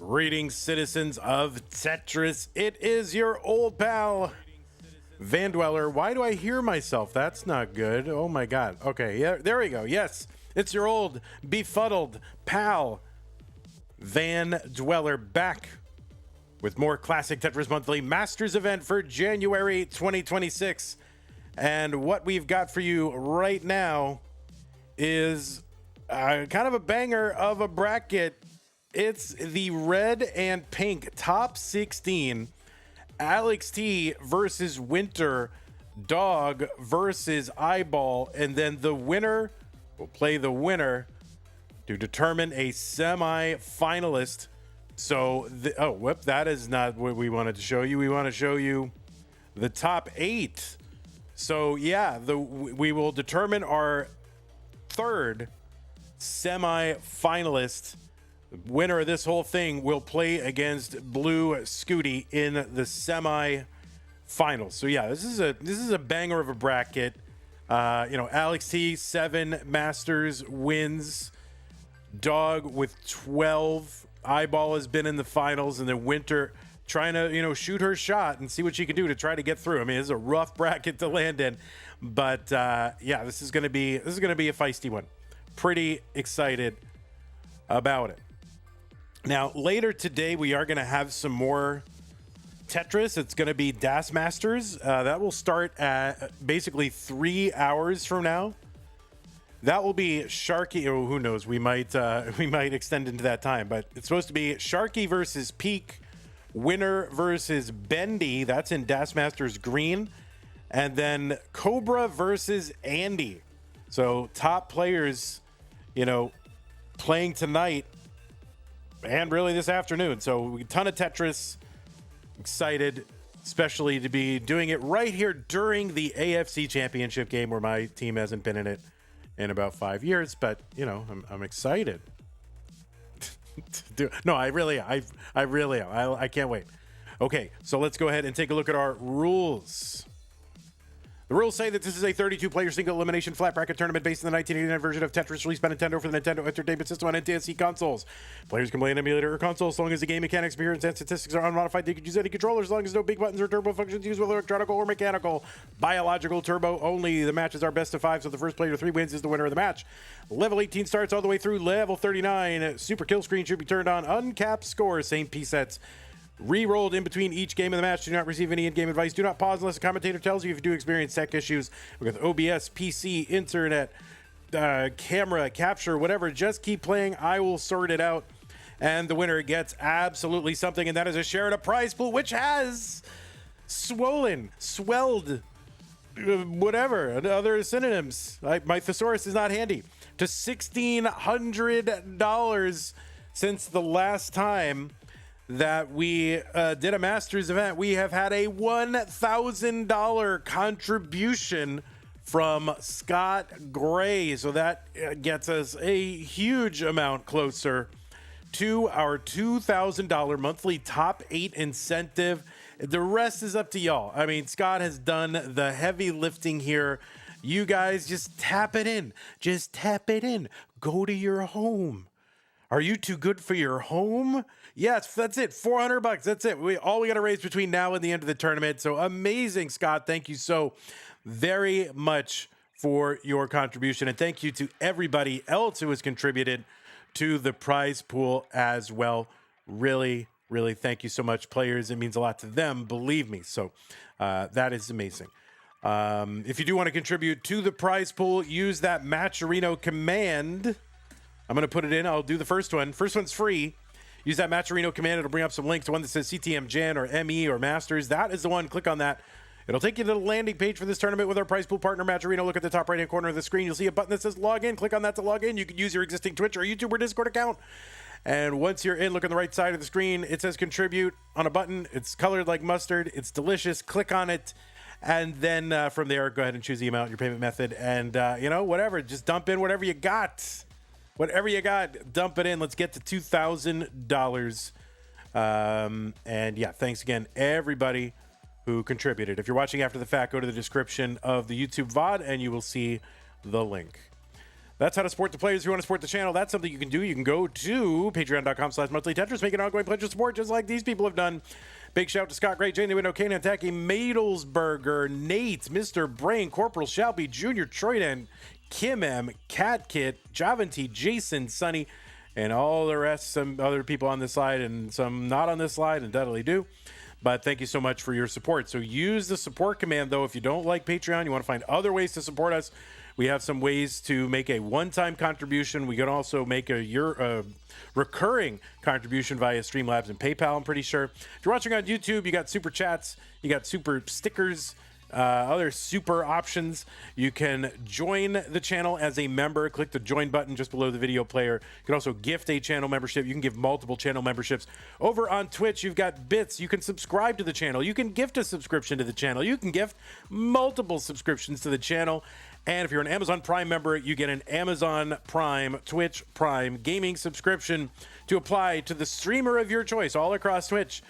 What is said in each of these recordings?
Greetings, citizens of Tetris. It is your old pal, Van Dweller. Why do I hear myself? That's not good. Oh my God. Okay, yeah, there we go. Yes, it's your old befuddled pal, Van Dweller, back with more classic Tetris Monthly Masters event for January 2026. And what we've got for you right now is kind of a banger of a bracket. It's the red and pink top 16, Alext versus Winter, Dog versus Iball, and then the winner will play the winner to determine a semi-finalist. So, that is not what we wanted to show you. We want to show you the top 8. So, yeah, we will determine our third semi-finalist. The winner of this whole thing will play against Blue Scooty in the semi-finals. So yeah, this is a banger of a bracket. Alext 7 Masters wins. Dog with 12. Iball has been in the finals, and then Winter trying to shoot her shot and see what she can do to try to get through. I mean, it's a rough bracket to land in, but this is gonna be a feisty one. Pretty excited about it. Now, later today, we are going to have some more Tetris. It's going to be Das Masters. That will start at basically 3 hours from now. That will be Sharky. Oh, who knows? We might extend into that time, but it's supposed to be Sharky versus Peak, Winner versus Bendy. That's in Das Masters Green, and then Cobra versus Andy. So top players, playing tonight. And really this afternoon. So a ton of Tetris. Excited, especially to be doing it right here during the AFC Championship game where my team hasn't been in it in about 5 years. But, I'm excited. No, I really am. I can't wait. Okay, so let's go ahead and take a look at our rules. The rules say that this is a 32-player single elimination flat bracket tournament based on the 1989 version of Tetris released by Nintendo for the Nintendo Entertainment System on NTSC consoles. Players can play an emulator or console as long as the game mechanics, appearance, and statistics are unmodified. They can use any controller as long as no big buttons or turbo functions used with electronic or mechanical. Biological turbo only. The matches are best of 5, so the first player to 3 wins is the winner of the match. Level 18 starts all the way through level 39. Super kill screen should be turned on. Uncapped score, same P-sets. Re-rolled in between each game of the match. Do not receive any in-game advice. Do not pause unless a commentator tells you. If you do experience tech issues with OBS, PC, internet, camera, capture, whatever, just keep playing. I will sort it out. And the winner gets absolutely something, and that is a share in a prize pool, which has swelled, whatever, other synonyms. My thesaurus is not handy. To $1,600 since the last time that we did a Masters event. We have had a $1,000 contribution from Scott Gray. So that gets us a huge amount closer to our $2,000 monthly top 8 incentive. The rest is up to y'all. I mean, Scott has done the heavy lifting here. You guys just tap it in. Just tap it in. Go to your home. Are you too good for your home? Yes, that's it. $400. That's it. All we got to raise between now and the end of the tournament. So amazing, Scott. Thank you so very much for your contribution. And thank you to everybody else who has contributed to the prize pool as well. Really, really thank you so much, players. It means a lot to them, believe me. So that is amazing. If you do want to contribute to the prize pool, use that Matcherino command. I'm going to put it in. I'll do the first one. First one's free. Use that Matcherino command. It'll bring up some links to one that says CTM Gen or ME or Masters. That is the one. Click on that. It'll take you to the landing page for this tournament with our prize pool partner, Matcherino. Look at the top right-hand corner of the screen. You'll see a button that says log in. Click on that to log in. You can use your existing Twitch or YouTube or Discord account. And once you're in, look on the right side of the screen. It says contribute on a button. It's colored like mustard. It's delicious. Click on it. And then from there, go ahead and choose the amount, your payment method. And, whatever. Just dump in whatever you got. Whatever you got, dump it in. Let's get to $2,000. And yeah, thanks again, everybody who contributed. If you're watching after the fact, go to the description of the YouTube VOD and you will see the link. That's how to support the players. If you want to support the channel, that's something you can do. You can go to patreon.com/monthly Tetris, make an ongoing pledge of support, just like these people have done. Big shout out to Scott, Great, Jane, the Window, Kanan, Tacky, Madelsberger, Nate, Mr. Brain, Corporal Shelby, Junior, Troyden, Kim M, Cat Kit, Javanti, Jason, Sunny, and all the rest. Some other people on this slide and some not on this slide, and definitely do. But thank you so much for your support. So use the support command, though, if you don't like Patreon, you want to find other ways to support us. We have some ways to make a one-time contribution. We can also make a recurring contribution via Streamlabs and PayPal, I'm pretty sure. If you're watching on YouTube, you got super chats, you got super stickers, other super options. You can join the channel as a member. Click the join button just below the video player. You can also gift a channel membership. You can give multiple channel memberships. Over on Twitch, you've got bits. You can subscribe to the channel. You can gift a subscription to the channel. You can gift multiple subscriptions to the channel. And if you're an Amazon Prime member, you get an Amazon Prime, Twitch Prime gaming subscription to apply to the streamer of your choice all across Twitch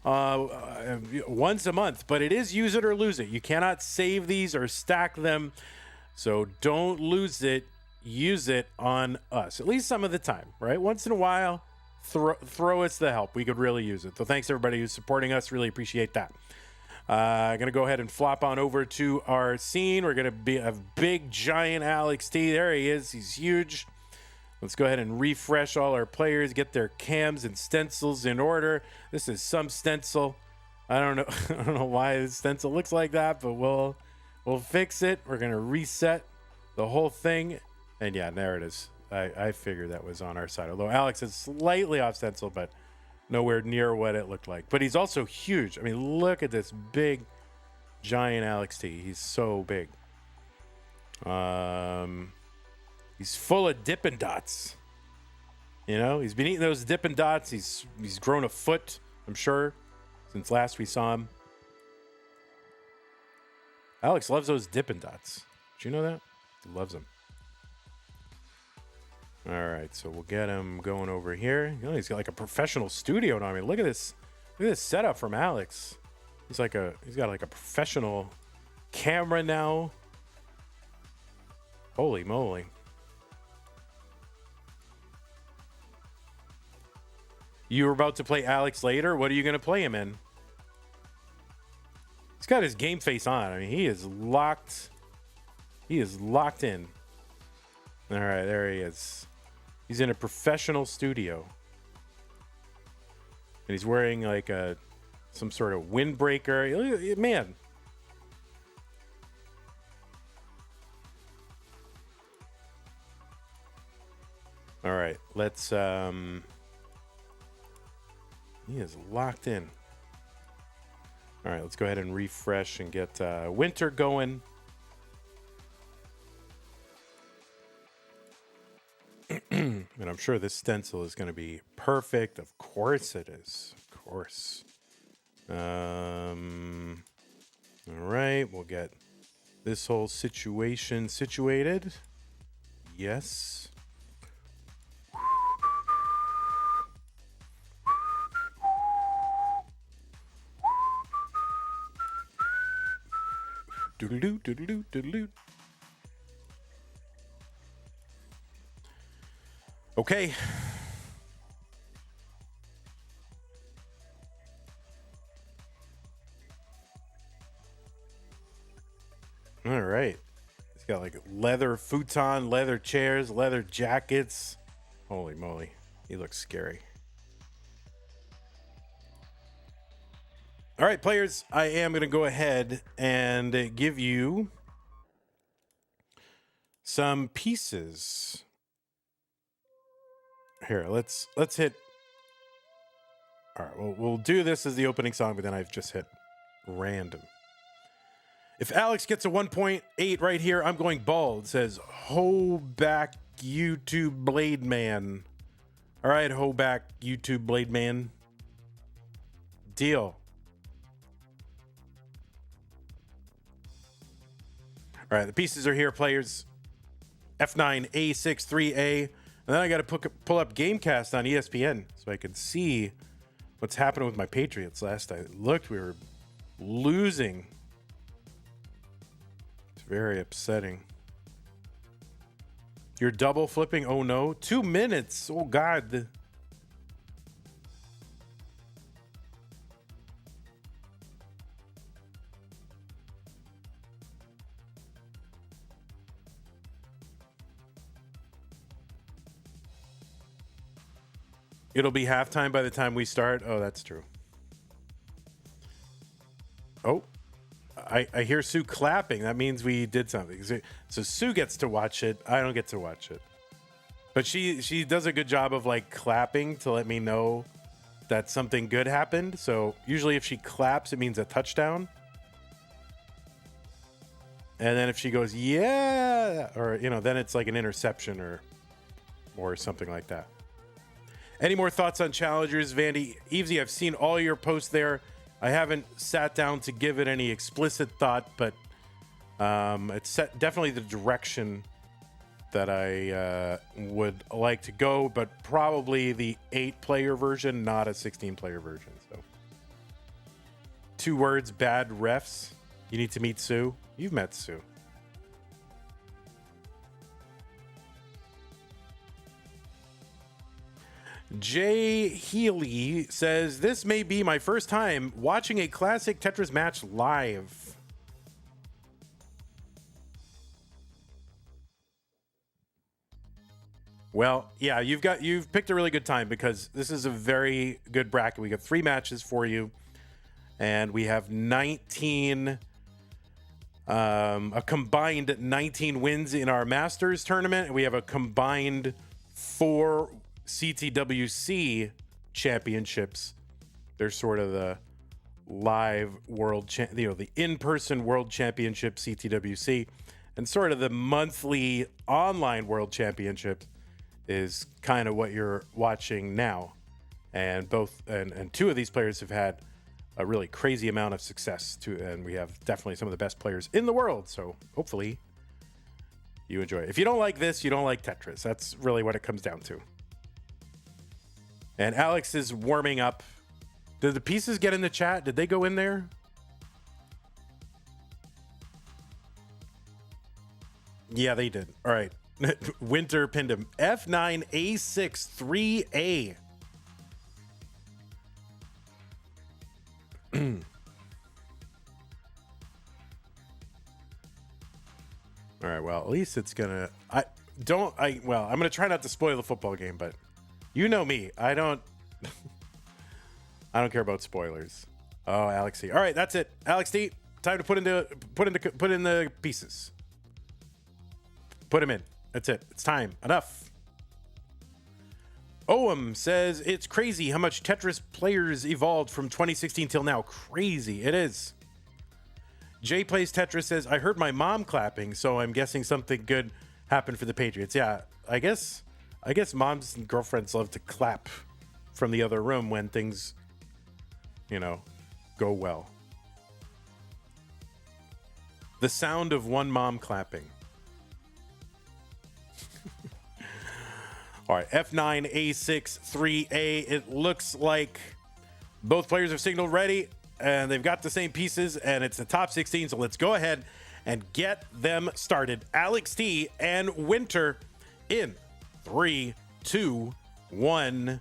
once a month. But it is use it or lose it. You cannot save these or stack them. So don't lose it. Use it on us, at least some of the time, right? Once in a while, throw us the help. We could really use it. So thanks everybody who's supporting us. Really appreciate that. I'm going to go ahead and flop on over to our scene. We're going to a big, giant Alex T. There he is. He's huge. Let's go ahead and refresh all our players, get their cams and stencils in order. This is some stencil. I don't know. I don't know why the stencil looks like that, but we'll fix it. We're going to reset the whole thing. And yeah, there it is. I figured that was on our side. Although Alex is slightly off stencil, but nowhere near what it looked like. But he's also huge. I mean, look at this big, giant Alex T. He's so big. He's full of Dippin' Dots. You know, he's been eating those Dippin' Dots. He's grown a foot, I'm sure, since last we saw him. Alex loves those Dippin' Dots. Did you know that? He loves them. All right, so we'll get him going over here. You know, he's got like a professional studio now. I mean, look at this setup from Alex. He's got like a professional camera now. Holy moly. You were about to play Alex later. What are you going to play him in? He's got his game face on. I mean, he is locked. He is locked in. All right, there he is. He's in a professional studio. And he's wearing like some sort of windbreaker. Man. All right, let's he is locked in. All right, let's go ahead and refresh and get winter going. And I'm sure this stencil is going to be perfect. Of course it is. Of course. All right, we'll get this whole situation situated. Yes. Doodle-doo, doodle-doo, doodle-doo. Okay. All right. He's got like leather futon, leather chairs, leather jackets. Holy moly. He looks scary. All right, players, I am going to go ahead and give you some pieces. Here, let's hit. All right, we'll do this as the opening song, but then I've just hit random. If Alex gets a 1.8 right here, I'm going bald. It says, ho back YouTube Blade Man. All right, ho back YouTube Blade Man. Deal. All right, the pieces are here, players. F9A63A. And then I got to pull up Gamecast on ESPN so I can see what's happening with my Patriots. Last I looked, we were losing. It's very upsetting. You're double flipping. Oh no. 2 minutes. Oh God. It'll be halftime by the time we start. Oh, that's true. Oh, I hear Sue clapping. That means we did something. So Sue gets to watch it. I don't get to watch it. But she does a good job of like clapping to let me know that something good happened. So usually if she claps, it means a touchdown. And then if she goes, yeah, or, then it's like an interception or something like that. Any more thoughts on challengers, Vandy? Evesy, I've seen all your posts there. I haven't sat down to give it any explicit thought, but it's definitely the direction that I would like to go, but probably the 8-player version, not a 16-player version. So, 2 words, bad refs. You need to meet Sue. You've met Sue. Jay Healy says, this may be my first time watching a classic Tetris match live. Well, yeah, you've picked a really good time because this is a very good bracket. We got 3 matches for you, and we have 19, a combined 19 wins in our Masters tournament, and we have a combined 4 CTWC championships. They're sort of the live world, the in-person world championship CTWC, and sort of the monthly online world championship is kind of what you're watching now. And both and 2 of these players have had a really crazy amount of success too, and we have definitely some of the best players in the world. So hopefully you enjoy it. If you don't like this, you don't like Tetris. That's really what it comes down to. And Alex is warming up. Did the pieces get in the chat? Did they go in there? Yeah, they did. All right. Winter pinned him. F9, A6, 3A. All right, well, at least it's gonna. I'm gonna try not to spoil the football game, but you know me. I don't care about spoilers. Oh, Alex D. All right, that's it. Alex D. Time to put in the pieces. Put them in. That's it. It's time. Enough. Oam says it's crazy how much Tetris players evolved from 2016 till now. Crazy. It is. Jay Plays Tetris says, I heard my mom clapping, so I'm guessing something good happened for the Patriots. Yeah, I guess moms and girlfriends love to clap from the other room when things, go well. The sound of one mom clapping. All right, F9, A6, 3A. It looks like both players have signaled ready, and they've got the same pieces, and it's the top 16, so let's go ahead and get them started. Alex T and Winter in 3, 2, 1.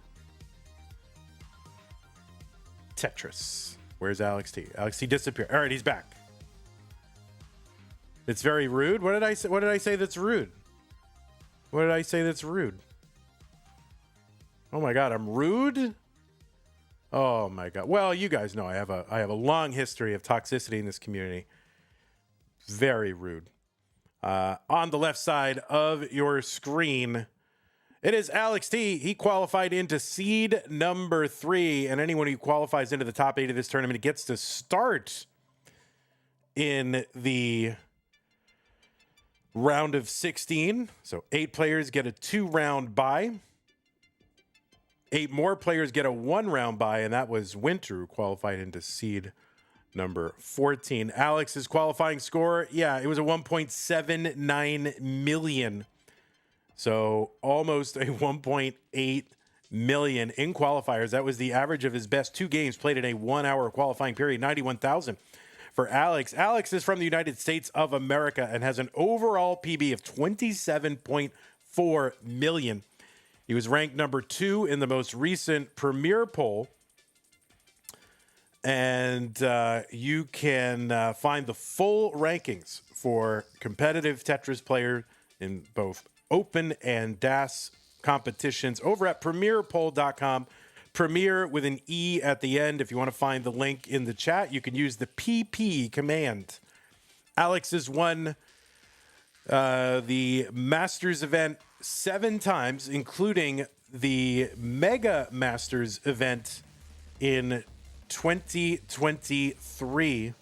Tetris. Where's Alex T? Alex T disappeared. All right, he's back. It's very rude. What did I say? What did I say that's rude? What did I say that's rude? Oh my God, I'm rude? Oh my God. Well, you guys know I have a long history of toxicity in this community. Very rude. On the left side of your screen, it is Alex T. He qualified into seed number 3, and anyone who qualifies into the top 8 of this tournament gets to start in the round of 16. So 8 players get a 2-round bye. 8 more players get a 1-round bye, and that was Winter, who qualified into seed number 14. Alex's qualifying score, it was a 1.79 million. So almost a 1.8 million in qualifiers. That was the average of his best 2 games played in a 1-hour qualifying period, 91,000 for Alex. Alex is from the United States of America and has an overall PB of 27.5 4 million. He was ranked number 2 in the most recent Premier poll. And you can find the full rankings for competitive Tetris players in both open and DAS competitions over at premierpoll.com. Premier with an E at the end. If you want to find the link in the chat, you can use the PP command. Alex has won the Masters event 7 times, including the Mega Masters event in 2023.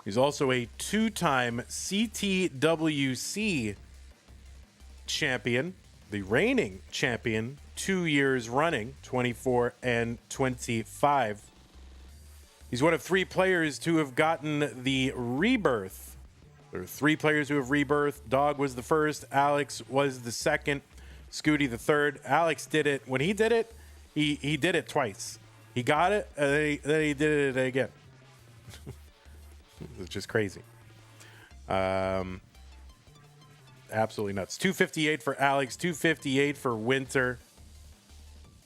He's also a 2-time CTWC champion, the reigning champion, 2 years running, 24 and 25. He's one of 3 players to have gotten the rebirth. There are 3 players who have rebirth. Dog was the first. Alex was the second. Scooty the third. Alex did it. When he did it, he did it twice. He got it, and then he did it again. It's just crazy. Absolutely nuts. 258 for Alex, 258 for Winter.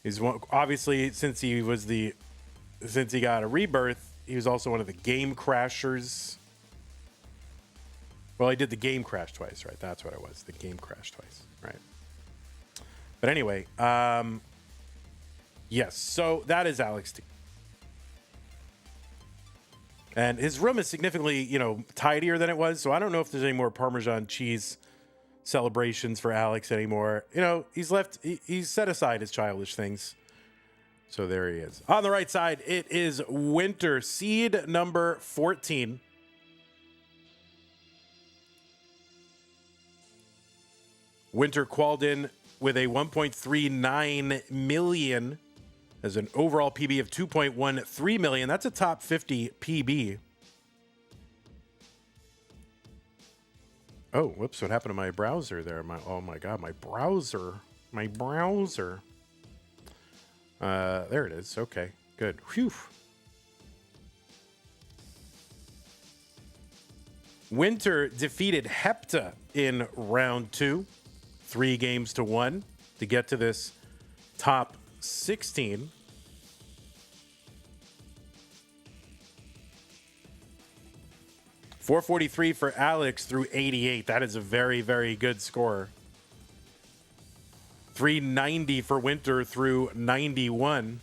He's obviously, since he got a rebirth, he was also one of the game crashers. Well, he did the game crash twice, right? That's what it was. The game crash twice, right? But anyway, yes. So that is Alex T. And his room is significantly, tidier than it was. So I don't know if there's any more Parmesan cheese celebrations for Alex anymore. He's set aside his childish things. So there he is. On the right side, it is Winter, seed number 14. Winter qualified in with a 1.39 million as an overall PB of 2.13 million. That's a top 50 PB. Oh, whoops. What happened to my browser there? Oh my God, my browser. There it is. Okay, good. Phew. Winter defeated Hepta in round 2. 3-1 to get to this top 16. .443 for Alex through 88. That is a very, very good score. 390 for Winter through 91.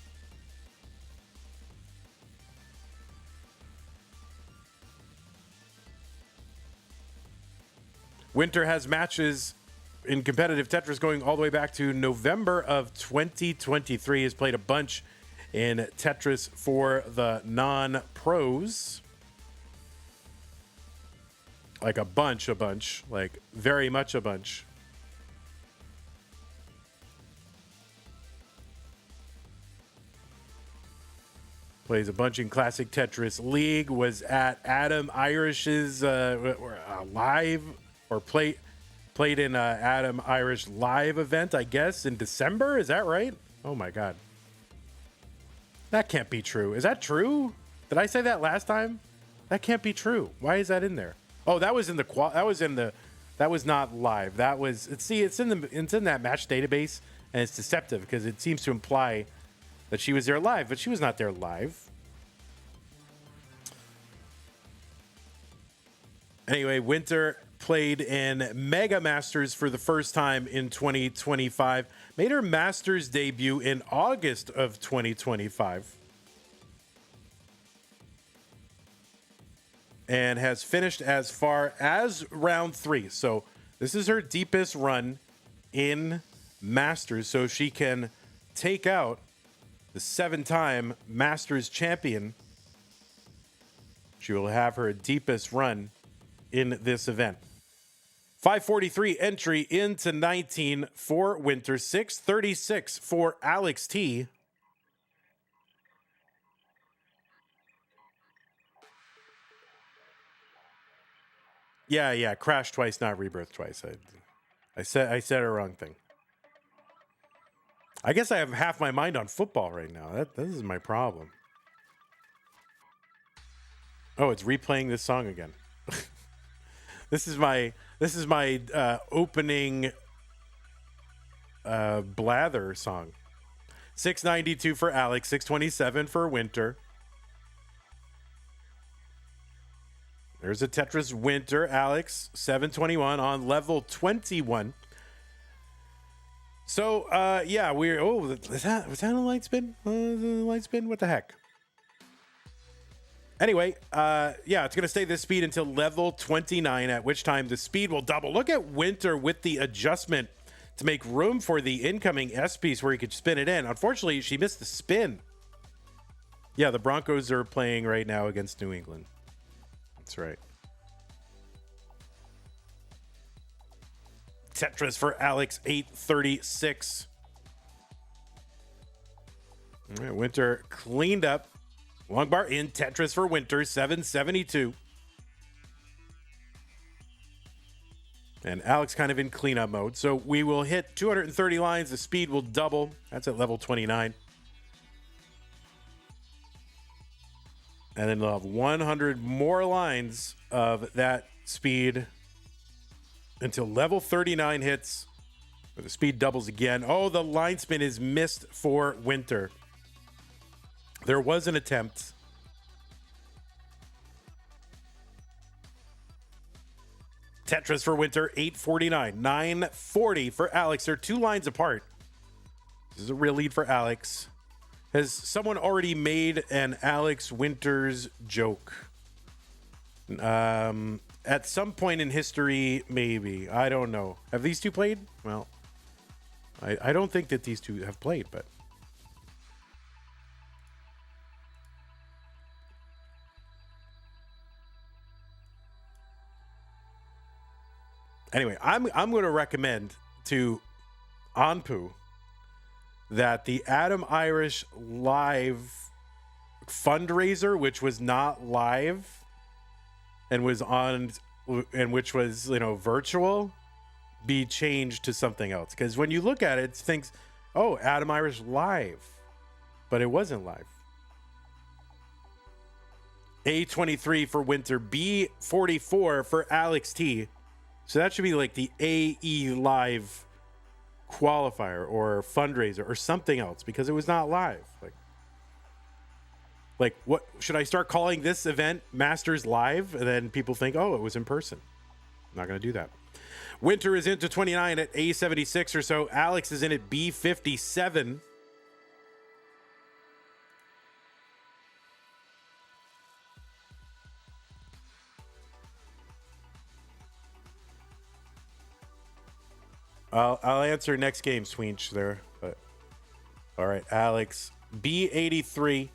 Winter has matches in competitive Tetris going all the way back to November of 2023. Has played a bunch in Tetris for the non-pros. Like a bunch. Like very much a bunch. Plays a bunch in Classic Tetris League. Was at Adam Irish's live or played in Adam Irish live event, I guess, in December. Is that right? Oh my God. That can't be true. Is that true? Did I say that last time? That can't be true. Why is that in there? Oh, that was in the that was not live. That was it's in that match database, and it's deceptive because it seems to imply that she was there live, but she was not there live. Anyway, Winter played in Mega Masters for the first time in 2025. Made her Masters debut in August of 2025. And has finished as far as round 3. So this is her deepest run in Masters. So she can take out the 7-time Masters champion. She will have her deepest run in this event. 543 entry into 19 for Winter. 636 for Alex T. Yeah. Crash twice, not rebirth twice. I said a wrong thing. I guess I have half my mind on football right now. This is my problem. Oh, it's replaying this song again. This is my opening blather song. 692 for Alex, 627 for Winter. There's a Tetris Winter, Alex, 721 on level 21. So, yeah, was that a light spin? Light spin? What the heck? Anyway, yeah, it's going to stay this speed until level 29, at which time the speed will double. Look at Winter with the adjustment to make room for the incoming S piece where he could spin it in. Unfortunately, she missed the spin. Yeah, the Broncos are playing right now against New England. That's right. Tetris for Alex, 836. All right, Winter cleaned up. Long bar in Tetris for Winter, 772. And Alex kind of in cleanup mode. So we will hit 230 lines. The speed will double. That's at level 29. And then they'll have 100 more lines of that speed until level 39 hits, where the speed doubles again. Oh, the line spin is missed for Winter. There was an attempt. Tetris for Winter, 849. 940 for Alex. They're 2 lines apart. This is a real lead for Alex. Has someone already made an Alex Winters joke? At some point in history, maybe. I don't know. Have these two played? Well, I don't think that these two have played, but... Anyway, I'm going to recommend to Anpu that the Adam Irish live fundraiser, which was not live and was on, and which was, virtual, be changed to something else. Because when you look at it, it thinks, oh, Adam Irish live, but it wasn't live. A23 for Winter, B44 for Alex T. So that should be like the AE live qualifier or fundraiser or something else, because it was not live. Like what should I start calling this event Masters Live? And then people think, oh, it was in person. I'm not going to do that. Winter is into 29 at A76 or so. Alex is in at B57. I'll answer next game, Sweench there. But all right, Alex, B83.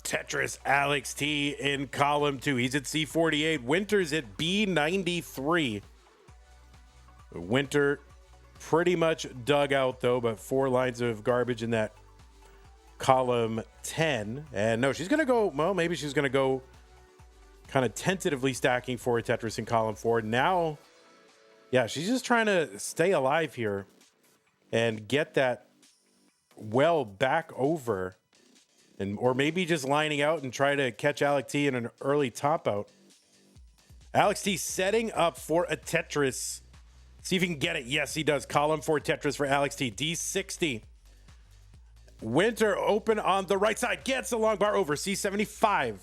Tetris Alex T in column 2. He's at C48. Winter's at B93. Winter pretty much dug out, though, but 4 lines of garbage in that column 10. And no, she's going to go, well, maybe she's going to go kind of tentatively stacking for Tetris in column 4. Now, yeah, she's just trying to stay alive here and get that well back over. Or maybe just lining out and try to catch Alex T in an early top out. Alex T setting up for a Tetris. See if he can get it. Yes, he does. Column 4 Tetris for Alex T. D60. Winter open on the right side. Gets a long bar over. C75.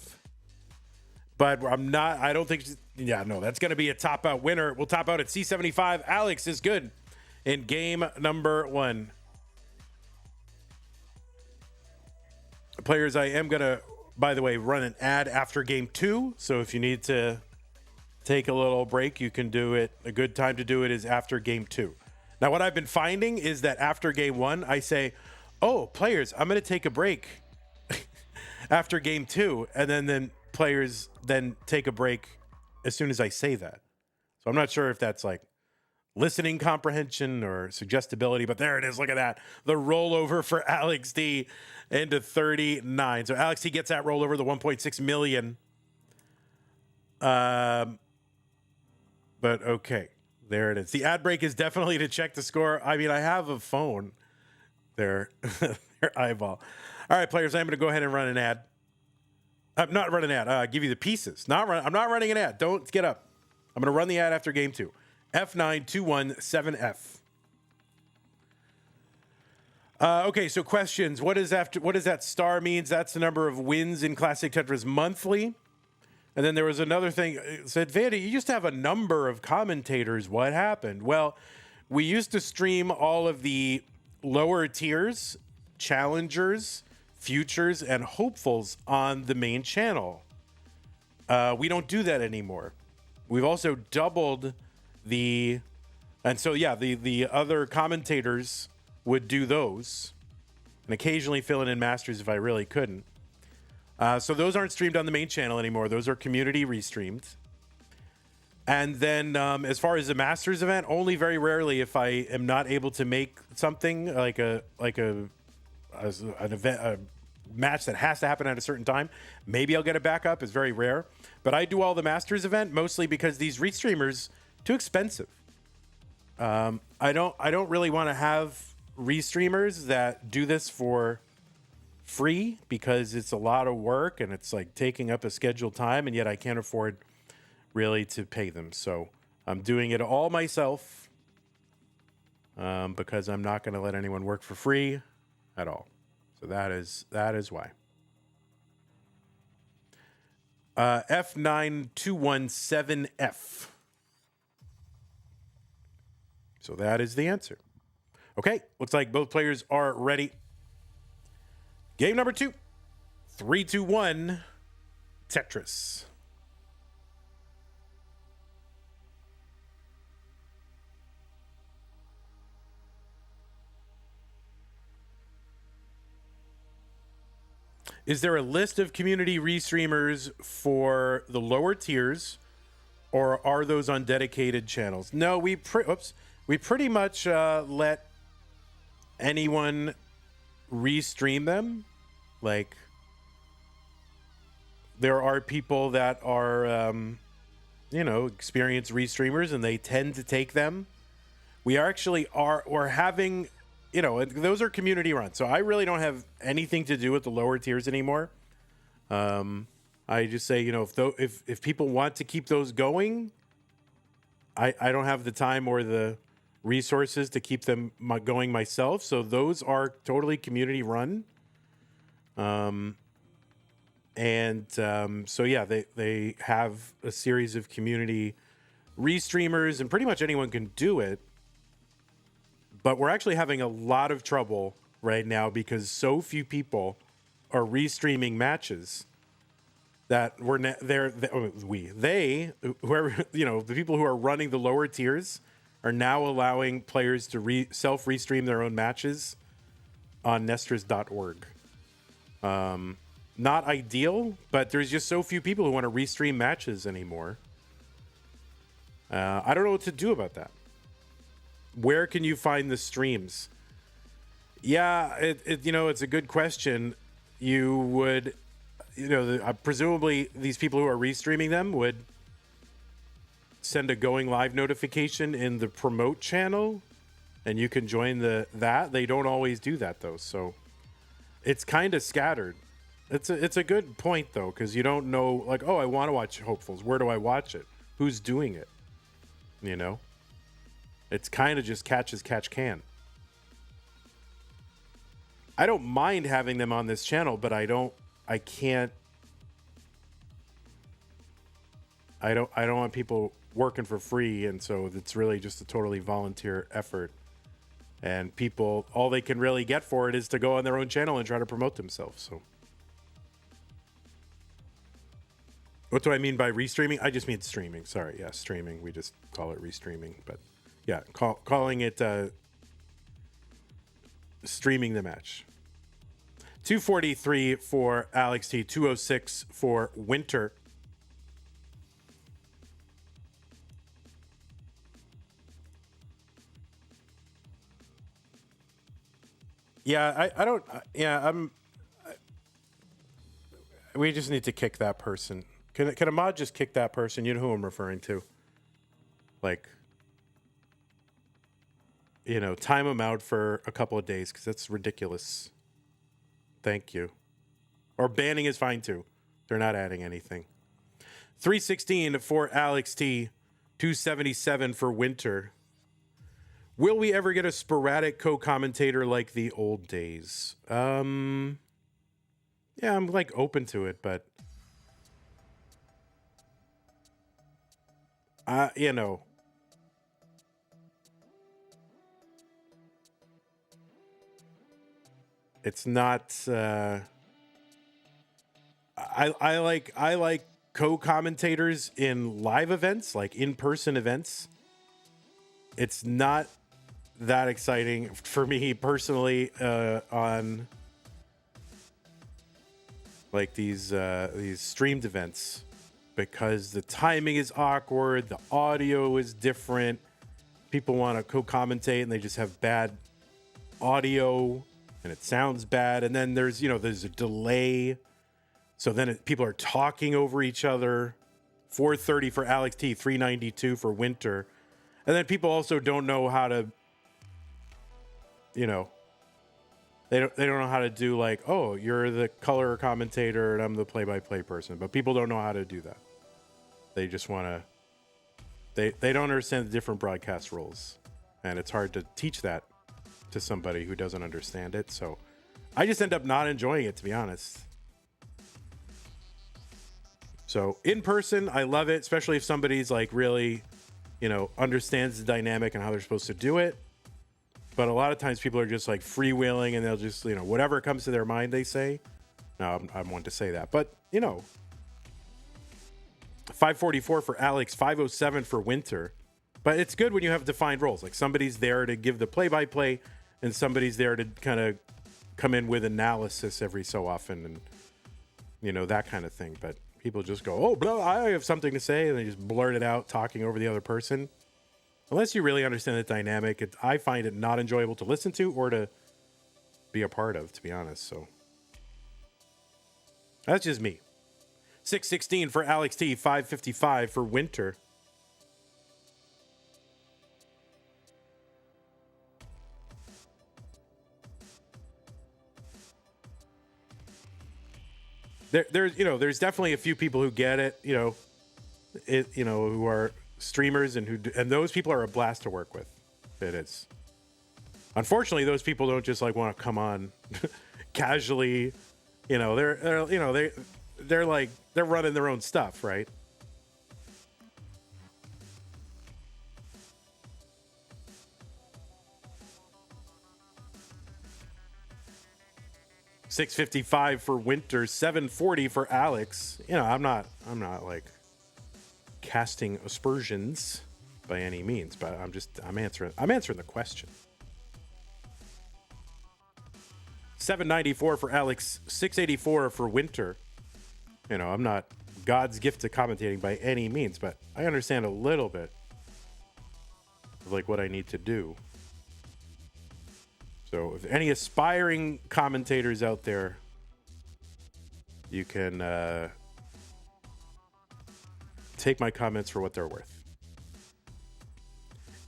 But I don't think, that's going to be a top out winner. We'll top out at C75. Alex is good in game number 1. Players, I am going to, by the way, run an ad after game 2. So if you need to take a little break, you can do it. A good time to do it is after game 2. Now, what I've been finding is that after game 1, I say, oh, players, I'm going to take a break after game 2. And then players then take a break as soon as I say that. So I'm not sure if that's like listening comprehension or suggestibility, but there it is. Look at that. The rollover for Alext into 39. So Alext gets that rollover, the 1.6 million. But okay, there it is. The ad break is definitely to check the score. I mean, I have a phone there. Their Iball. All right, players, I'm going to go ahead and run an ad. I'm not running an ad. Give you the pieces. I'm not running an ad. Don't get up. I'm going to run the ad after game 2. F9217F. Okay, so questions. What does that star means? That's the number of wins in Classic Tetris monthly. And then there was another thing. It said, Vandy, you used to have a number of commentators. What happened? Well, we used to stream all of the lower tiers, challengers, futures, and hopefuls on the main channel. We don't do that anymore. We've also doubled the other commentators would do those and occasionally filling in masters if I really couldn't. So those aren't streamed on the main channel anymore. Those are community restreamed. And then as far as the masters event, only very rarely if I am not able to make something like an event, a match that has to happen at a certain time, maybe I'll get it back up. It's very rare. But I do all the masters event mostly because these restreamers too expensive. I don't really want to have restreamers that do this for free because it's a lot of work and it's like taking up a scheduled time, and yet I can't afford really to pay them. So I'm doing it all myself because I'm not going to let anyone work for free at all. So that is why. F9217F. So that is the answer. Okay, looks like both players are ready. Game number 2. 3, 2, 1. Tetris. Is there a list of community restreamers for the lower tiers, or are those on dedicated channels? No, we pretty much let anyone restream them. Like, there are people that are, experienced restreamers, and they tend to take them. We're having, those are community run. So I really don't have anything to do with the lower tiers anymore. I just say, if people want to keep those going, I don't have the time or the resources to keep them going myself. So those are totally community run. They have a series of community restreamers, and pretty much anyone can do it. But we're actually having a lot of trouble right now because so few people are restreaming matches that the people who are running the lower tiers are now allowing players to self-restream their own matches on nestris.org. Not ideal, but there's just so few people who want to restream matches anymore. I don't know what to do about that. Where can you find the streams? Yeah, it's a good question. You would, presumably these people who are restreaming them would send a going live notification in the promote channel, and you can join that. They don't always do that though, so it's kind of scattered. It's a good point though, because you don't know, like, oh, I want to watch Hopefuls. Where do I watch it? Who's doing it? It's kind of just catch as catch can. I don't mind having them on this channel, but I don't want people working for free, and so it's really just a totally volunteer effort. And people, all they can really get for it is to go on their own channel and try to promote themselves. So what do I mean by restreaming? I just mean streaming. Sorry, yeah, streaming. We just call it restreaming, but yeah, calling it streaming the match. 243 for Alext, 206 for Winter. Yeah, I don't. Yeah, we just need to kick that person. Can a mod just kick that person? You know who I'm referring to. Like, time them out for a couple of days because that's ridiculous. Thank you. Or banning is fine too. They're not adding anything. 316 for Alext. 277 for Winter. Will we ever get a sporadic co-commentator like the old days? Yeah, I'm like open to it, but it's not. I like co-commentators in live events, like in-person events. It's not that exciting for me personally on like these streamed events because the timing is awkward, the audio is different. People want to co-commentate and they just have bad audio and it sounds bad, and then there's a delay, so then people are talking over each other. 430 for Alext, 392 for Winter, and then people also don't know how to, they don't know how to do like, oh, you're the color commentator and I'm the play-by-play person, but people don't know how to do that. They just want to, they don't understand the different broadcast roles, and it's hard to teach that to somebody who doesn't understand it. So I just end up not enjoying it, to be honest. So in person, I love it, especially if somebody's like really, understands the dynamic and how they're supposed to do it. But a lot of times people are just like freewheeling and they'll just, whatever comes to their mind, they say. No, I'm one to say that. But, 544 for Alex, 507 for Winter. But it's good when you have defined roles. Like somebody's there to give the play-by-play and somebody's there to kind of come in with analysis every so often and, that kind of thing. But people just go, oh, blah, I have something to say. And they just blurt it out, talking over the other person. Unless you really understand the dynamic, I find it not enjoyable to listen to or to be a part of, to be honest. So that's just me. 616 for Alext, 555 for Winter. There's definitely a few people who get it, who are streamers and those people are a blast to work with. It is. Unfortunately, those people don't just like want to come on casually. They're running their own stuff, right? $655 for Winter, 740 for Alex. I'm not like casting aspersions by any means, but I'm answering the question. 794 for Alex, 684 for Winter. I'm not God's gift to commentating by any means, but I understand a little bit of like what I need to do. So if any aspiring commentators out there, you can take my comments for what they're worth.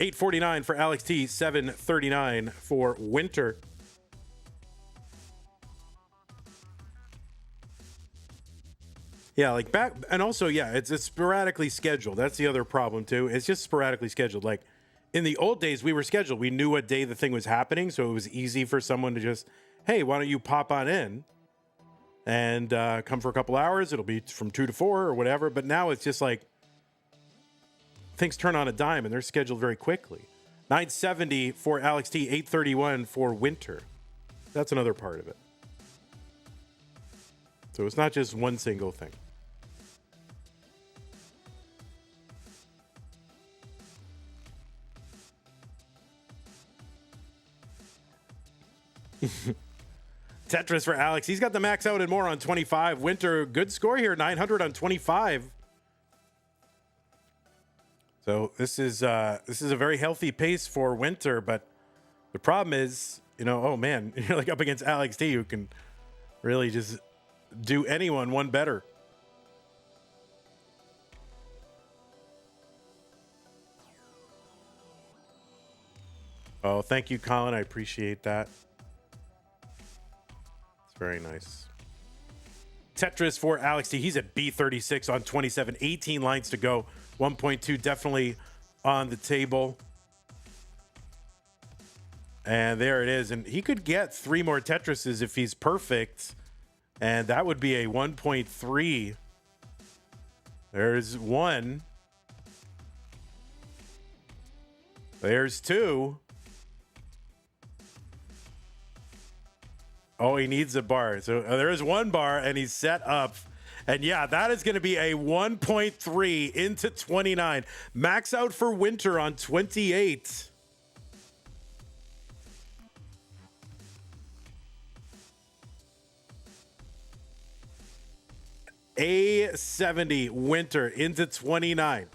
849 for Alext, 739 for Winter. Yeah, like back, and also, yeah, it's sporadically scheduled. That's the other problem too. It's just sporadically scheduled. Like in the old days, we were scheduled. We knew what day the thing was happening, so it was easy for someone to just, hey, why don't you pop on in and come for a couple hours? It'll be from 2 to 4 or whatever. But now it's just like things turn on a dime, and they're scheduled very quickly. 970 for Alext, 831 for Winter. That's another part of it. So it's not just one single thing. Tetris for Alex. He's got the max out and more on 25. Winter, good score here, 900 on 25. So this is a very healthy pace for Winter, but the problem is you know, oh man, you're like up against Alext, who can really just do anyone one better. Oh, thank you, Colin. I appreciate that. It's very nice. Tetris for Alext. He's at B36 on 27, 18 lines to go. 1.2 definitely on the table. And there it is. And he could get 3 more Tetrises if he's perfect. And that would be a 1.3. There's 1. There's 2. Oh, he needs a bar. So there is 1 bar, and he's set up. And yeah, that is going to be a 1.3 into 29. Max out for Winter on 28. A70 Winter into 29.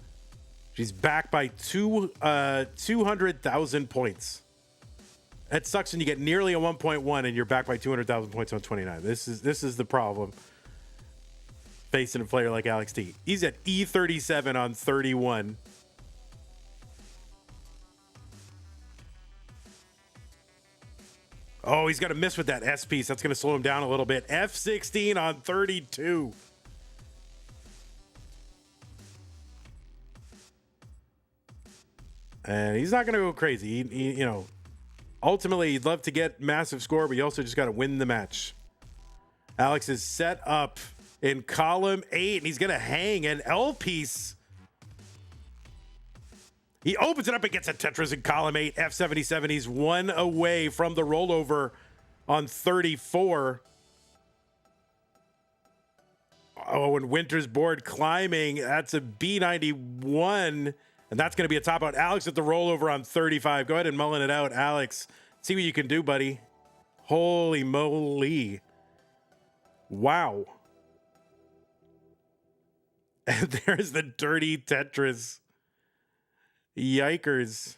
She's back by 200,000 points. That sucks when you get nearly a 1.1 and you're back by 200,000 points on 29. This is the problem facing a player like Alext. He's at E37 on 31. Oh, he's got to miss with that S piece. That's going to slow him down a little bit. F16 on 32. And he's not going to go crazy. He, you know, ultimately, he'd love to get massive score, but you also just got to win the match. Alex is set up in column 8, and he's going to hang an L piece. He opens it up and gets a Tetris in column 8, F77. He's 1 away from the rollover on 34. Oh, and Winter's board climbing. That's a B91. And that's going to be a top out. Alex at the rollover on 35. Go ahead and mullen it out, Alex. See what you can do, buddy. Holy moly. Wow. And there's the dirty Tetris. Yikers.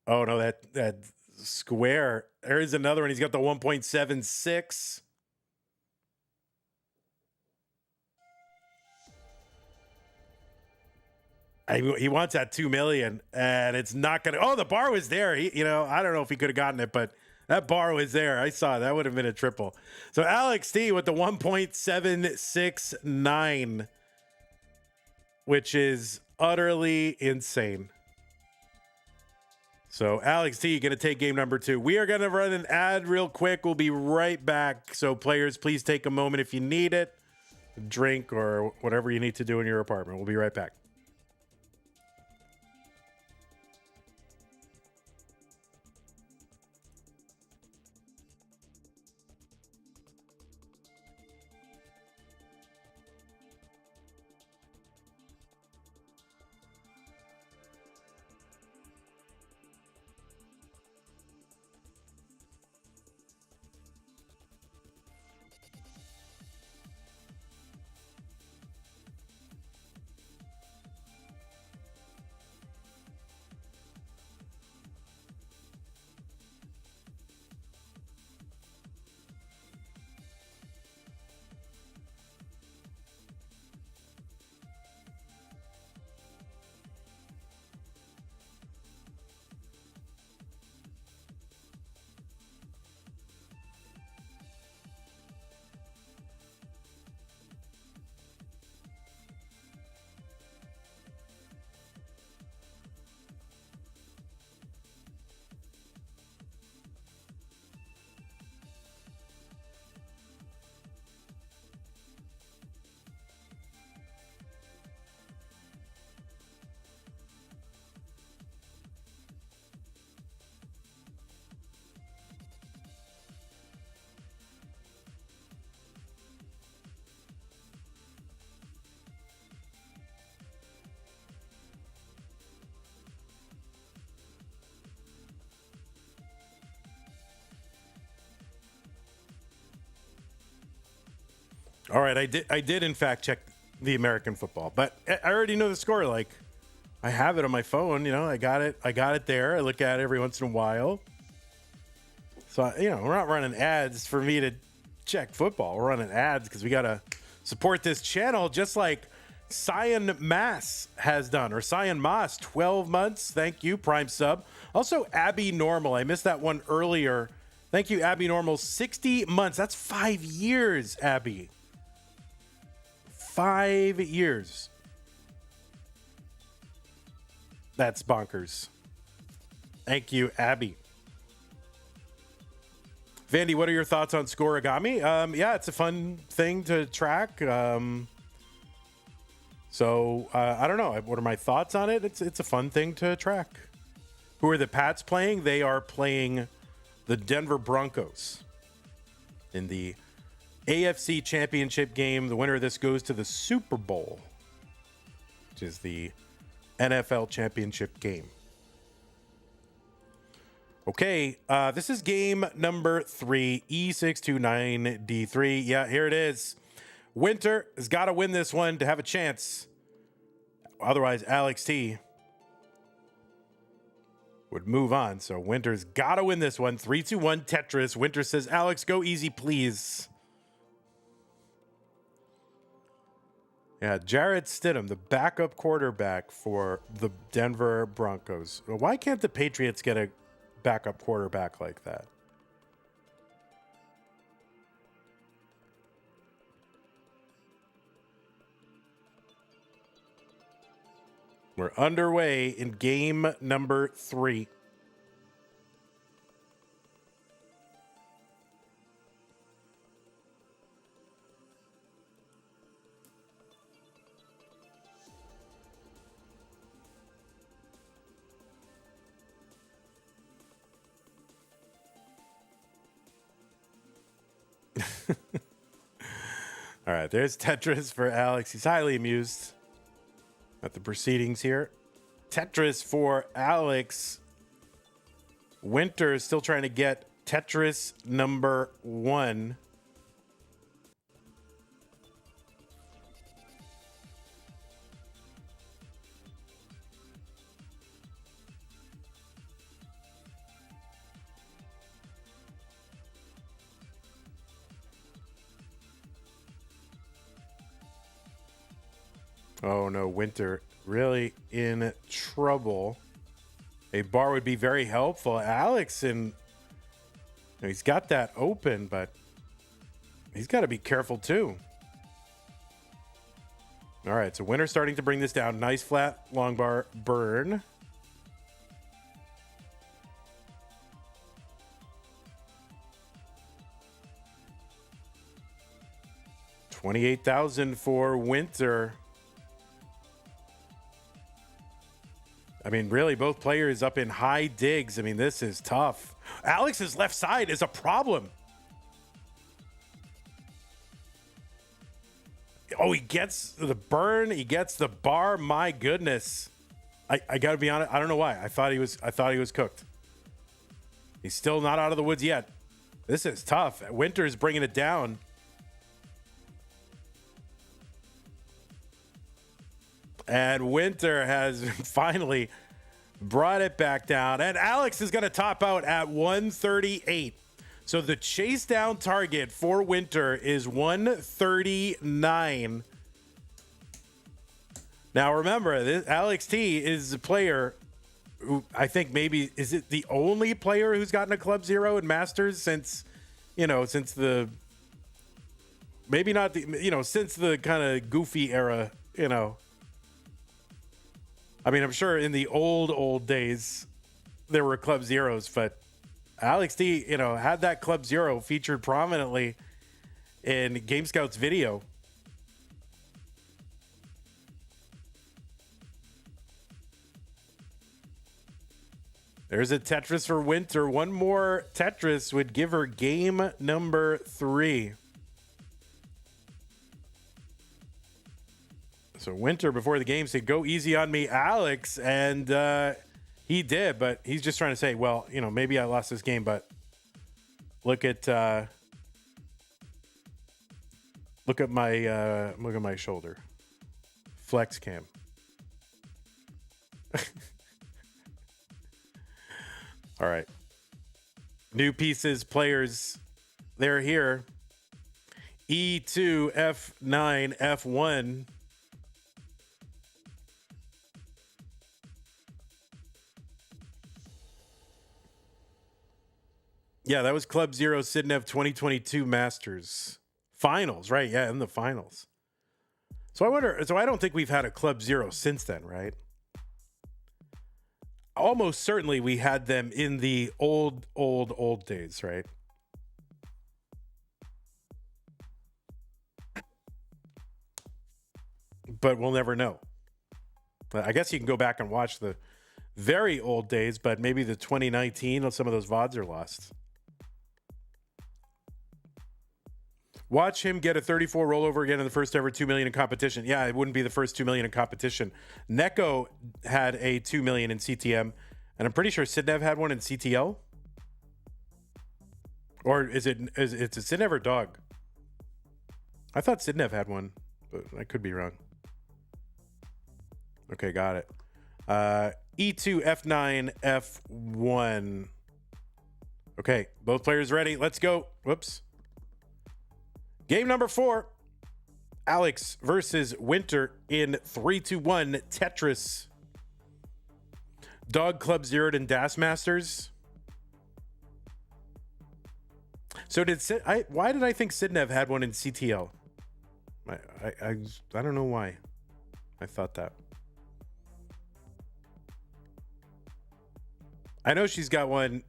Oh, no, that square. There is another one. He's got the 1.76. He wants that 2 million, and it's not gonna. Oh, the bar was there. I don't know if he could have gotten it, but that bar was there. I saw it. That would have been a triple. So Alext with the 1.769, which is utterly insane. So Alext gonna take game number 2. We are gonna run an ad real quick. We'll be right back. So players, please take a moment if you need it, drink or whatever you need to do in your apartment. We'll be right back. All right, I did in fact check the American football, but I already know the score like I have it on my phone. I got it there. I look at it every once in a while. So, we're not running ads for me to check football. We're running ads because we got to support this channel just like Cyan Mass has done, or Cyan Moss, 12 months. Thank you, Prime sub. Also, Abby Normal. I missed that one earlier. Thank you, Abby Normal. 60 months. That's 5 years, Abby. 5 years. That's bonkers. Thank you, Abby. Vandy, what are your thoughts on Scoregami? Yeah, it's a fun thing to track. So I don't know. What are my thoughts on it? It's a fun thing to track. Who are the Pats playing? They are playing the Denver Broncos in the AFC Championship game. The winner of this goes to the Super Bowl, which is the NFL Championship game. Okay, this is game number 3, E629D3. Yeah, here it is. Winter has got to win this one to have a chance. Otherwise, Alext would move on. So Winter's got to win this one. 3, 2, 1, Tetris. Winter says, Alex, go easy, please. Yeah, Jarrett Stidham, the backup quarterback for the Denver Broncos. Why can't the Patriots get a backup quarterback like that? We're underway in game number 3. All right, there's Tetris for Alex. He's highly amused at the proceedings here. Tetris for Alex. Winter is still trying to get Tetris number 1. Oh no, Winter really in trouble. A bar would be very helpful. Alex, and he's got that open, but he's got to be careful too. All right, so Winter starting to bring this down. Nice flat long bar burn. $28,000 for Winter. I mean, really, both players up in high digs. I mean, this is tough. Alex's left side is a problem. Oh, he gets the burn. He gets the bar. My goodness. I got to be honest. I don't know why. I thought he was cooked. He's still not out of the woods yet. This is tough. Winter's bringing it down. And Winter has finally brought it back down. And Alex is going to top out at 138. So the chase down target for Winter is 139. Now remember, this Alext is a player who I think maybe is it the only player who's gotten a Club Zero in Masters since the maybe not the since the kind of goofy era, I mean, I'm sure in the old days there were Club Zeros, but Alext, had that Club Zero featured prominently in Game Scout's video. There's a Tetris for Winter. One more Tetris would give her game number 3. So Winter before the game said, go easy on me, Alex. And he did, but he's just trying to say, well, maybe I lost this game, but look at my shoulder. Flex cam. All right. New pieces, players, they're here. E2, F9, F1. Yeah, that was Club Zero Sidnev 2022 Masters. Finals, right? Yeah, in the finals. So I wonder, so I don't think we've had a Club Zero since then, right? Almost certainly we had them in the old days, right? But we'll never know. I guess you can go back and watch the very old days, but maybe the 2019, some of those VODs are lost. Watch him get a 34 rollover again in the first ever 2 million in competition. Yeah, it wouldn't be the first 2 million in competition. Neko had a 2 million in CTM, and I'm pretty sure Sidnev had one in CTL. Or is it Sidnev or Dog? I thought Sidnev had one, but I could be wrong. Okay, got it. E2, F9, F1. Okay, both players ready. Let's go. Whoops. Game number 4. Alex versus Winter in 3-2-1 Tetris. Dog Club Zeroed and Das Masters. So why did I think Sidnev had one in CTL? I don't know why I thought that. I know she's got one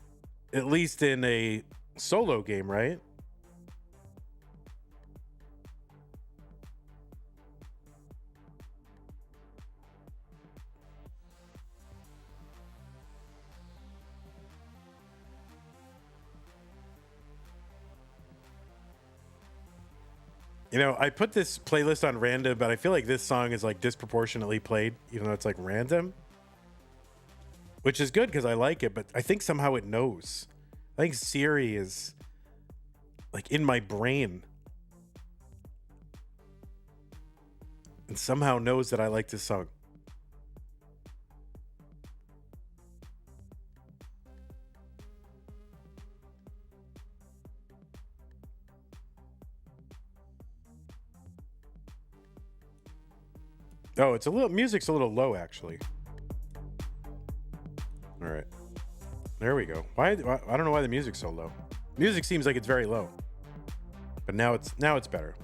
at least in a solo game, right? You know, I put this playlist on random, but I feel like this song is like disproportionately played, even though it's like random. Which is good because I like it, but I think somehow it knows. I think Siri is like in my brain and somehow knows that I like this song. Oh, it's a little, music's a little low actually. All right, there we go. Why? I don't know why the music's so low. Music seems like it's very low, but now it's better.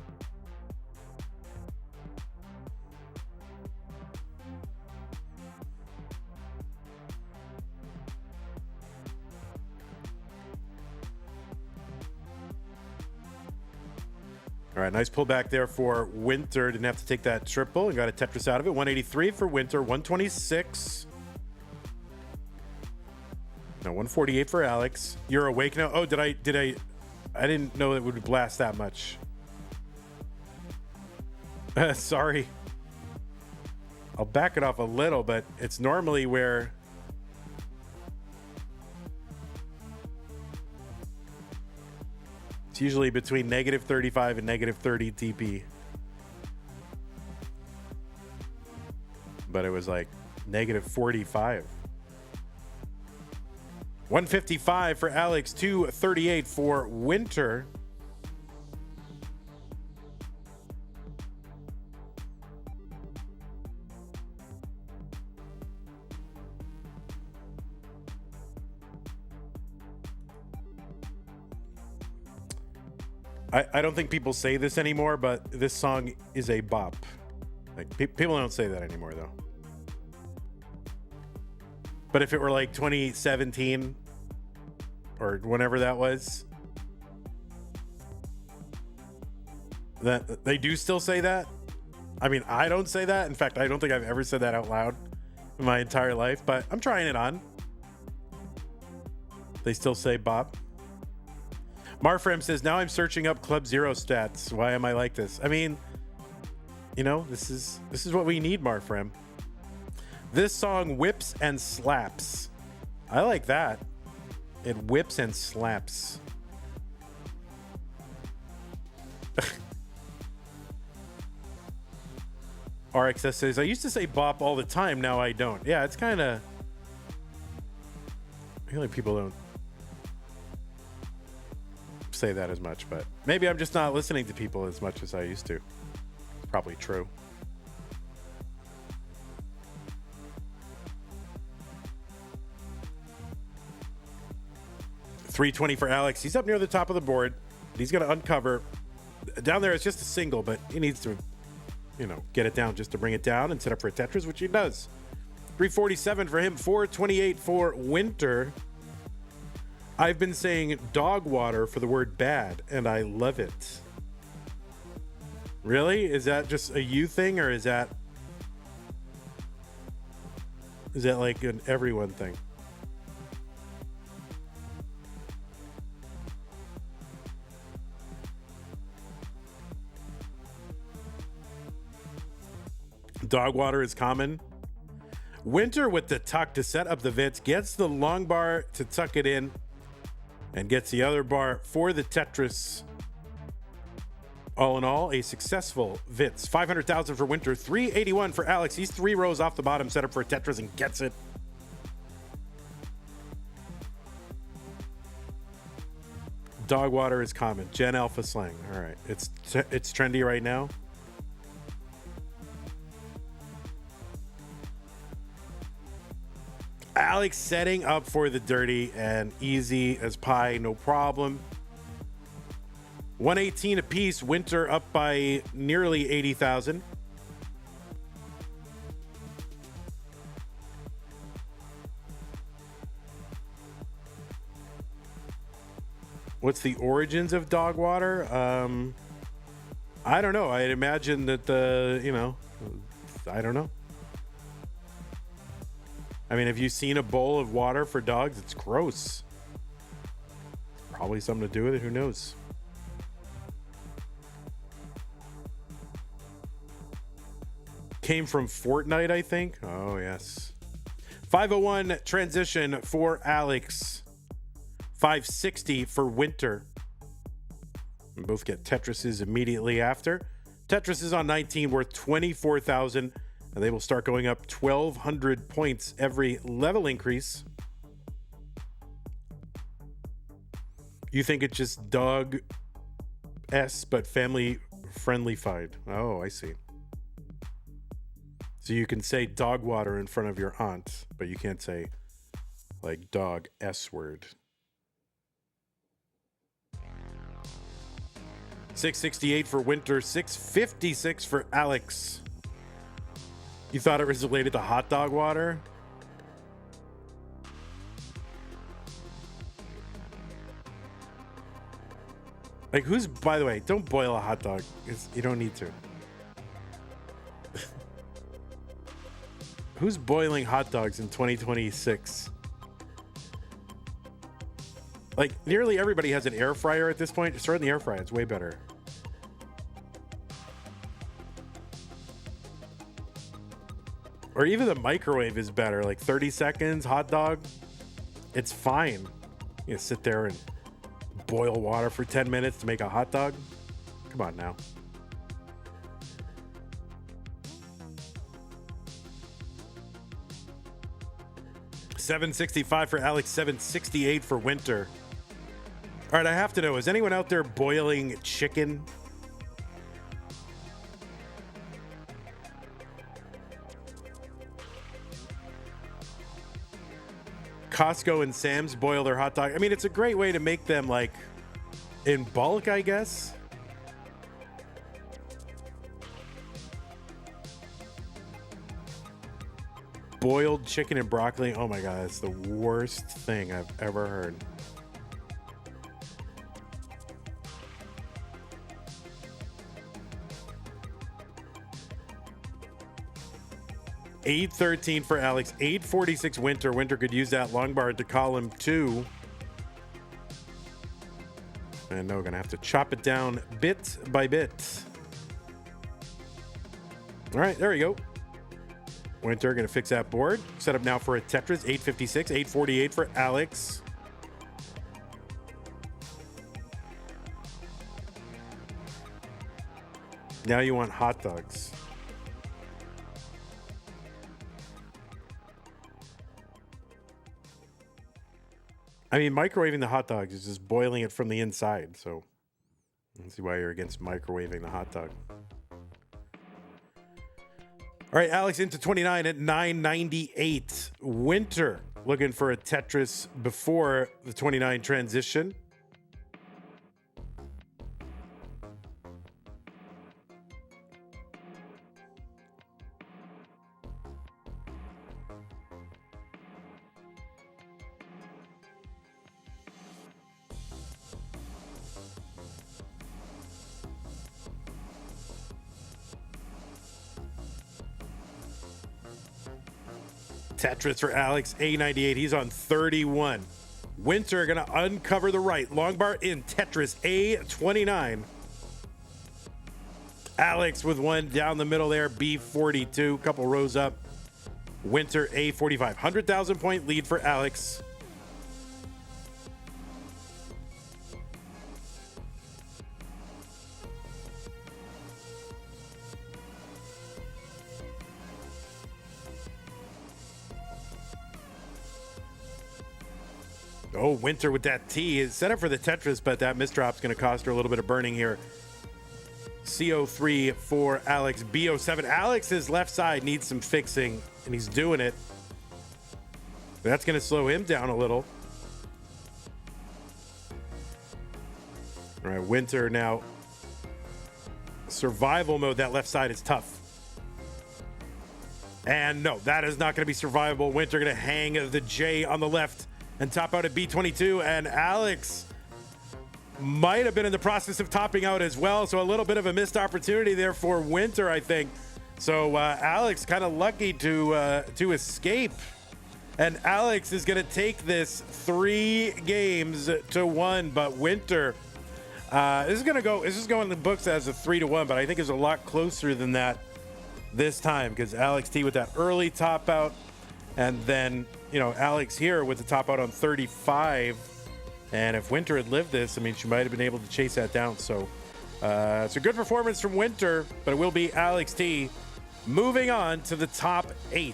All right, nice pullback there for Winter. Didn't have to take that triple and got a Tetris out of it. 183 for Winter, 126. No, 148 for Alex. You're awake now. Oh, did I didn't know it would blast that much. Sorry. I'll back it off a little, but it's normally where it's usually between negative 35 and negative 30 dp. But it was like negative 45. 155 for Alex, 238 for Winter. I don't think people say this anymore, but this song is a bop. Like people don't say that anymore though. But if it were like 2017 or whenever that was, that they do still say that. I mean, I don't say that. In fact, I don't think I've ever said that out loud in my entire life, but I'm trying it on. They still say bop. Marfrem says, now I'm searching up Club Zero stats. Why am I like this? I mean, you know, this is what we need, Marfrem. This song whips and slaps. I like that. It whips and slaps. RXS says, I used to say bop all the time. Now I don't. Yeah, it's kind of... I feel like people don't say that as much, but maybe I'm just not listening to people as much as I used to. It's probably true. $320 for Alex. He's up near the top of the board. He's going to uncover. Down there, it's just a single, but he needs to, get it down just to bring it down and set up for a Tetris, which he does. 347 for him. 428 for Winter. I've been saying dog water for the word bad, and I love it. Really? Is that just a you thing, or is that like an everyone thing? Dog water is common. Winter with the tuck to set up the Vits, gets the long bar to tuck it in, and gets the other bar for the Tetris. All in all, a successful Vits. 500,000 for Winter, 381 for Alex. He's 3 rows off the bottom, set up for a Tetris, and gets it. Dog water is common. Gen Alpha slang. All right, it's trendy right now. Alex setting up for the dirty and easy as pie, no problem. 118 apiece. Winter up by nearly 80,000. What's the origins of dog water? I don't know. I'd imagine that I don't know. I mean, have you seen a bowl of water for dogs? It's gross. Probably something to do with it. Who knows? Came from Fortnite, I think. Oh, yes. 501 transition for Alex. 560 for Winter. We both get Tetrises immediately after. Tetris is on 19, worth 24,000. And they will start going up 1,200 points every level increase. You think it's just dog S, but family friendly-fied. Oh, I see. So you can say dog water in front of your aunt, but you can't say like dog S word. 668 for Winter, 656 for Alex. You thought it was related to hot dog water? Like, by the way, don't boil a hot dog. You don't need to. Who's boiling hot dogs in 2026? Like, nearly everybody has an air fryer at this point. Just throw it in the air fryer. It's way better. Or even the microwave is better. Like 30 seconds, hot dog. It's fine. You sit there and boil water for 10 minutes to make a hot dog. Come on now. $765 for Alex, $768 for Winter. All right, I have to know, is anyone out there boiling chicken? Costco and Sam's boil their hot dog. I mean, it's a great way to make them like in bulk, I guess. Boiled chicken and broccoli. Oh my God, that's the worst thing I've ever heard. $813 for Alex, $846 Winter. Winter could use that long bar to column 2. And no, we're gonna have to chop it down bit by bit. All right, there we go. Winter gonna fix that board. Set up now for a Tetris. 856, 848 for Alex. Now you want hot dogs. I mean, microwaving the hot dogs is just boiling it from the inside. So I don't see why you're against microwaving the hot dog. All right, Alex into 29 at 998. Winter looking for a Tetris before the 29 transition. Tetris for Alex, A98. He's on 31. Winter going to uncover the right. Long bar in Tetris, A29. Alex with one down the middle there, B42. Couple rows up. Winter, A45. 100,000 point lead for Alex. Oh, Winter with that T is set up for the Tetris, but that misdrop's going to cost her a little bit of burning here. CO3 for Alex, BO7. Alex's left side needs some fixing, and he's doing it. That's going to slow him down a little. All right, Winter now. Survival mode, that left side is tough. And no, that is not going to be survivable. Winter going to hang the J on the left and top out at B22, and Alex might have been in the process of topping out as well, so a little bit of a missed opportunity there for Winter, I think. So Alex kind of lucky to escape, and Alex is going to take this 3 games to 1, but Winter, this is going in the books as a 3-1, but I think it's a lot closer than that this time, because Alex T with that early top out, and then Alex here with the top out on 35. And if Winter had lived this, I mean, she might have been able to chase that down. So it's a good performance from Winter, but it will be Alex T moving on to the top 8.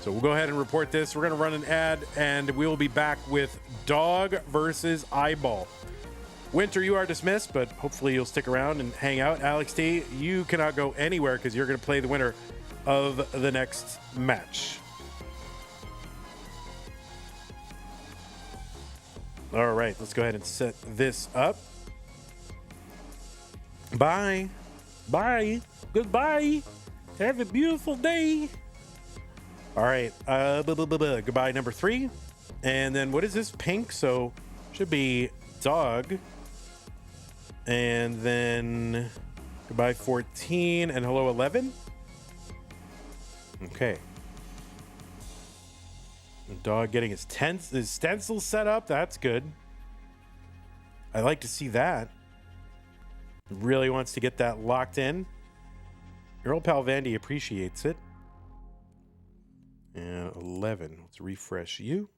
So we'll go ahead and report this. We're going to run an ad, and we will be back with Dog versus Iball. Winter, you are dismissed, but hopefully you'll stick around and hang out. Alex T, you cannot go anywhere because you're going to play the winner of the next match. All right, let's go ahead and set this up. Bye. Bye. Goodbye. Have a beautiful day. All right. Goodbye, number 3. And then what is this? Pink. So should be Dog. And then goodbye, 14. And hello, 11. Okay. Dog getting his stencil set up. That's good. I like to see that. Really wants to get that locked in. Your old pal Vandy appreciates it. And 11. Let's refresh you.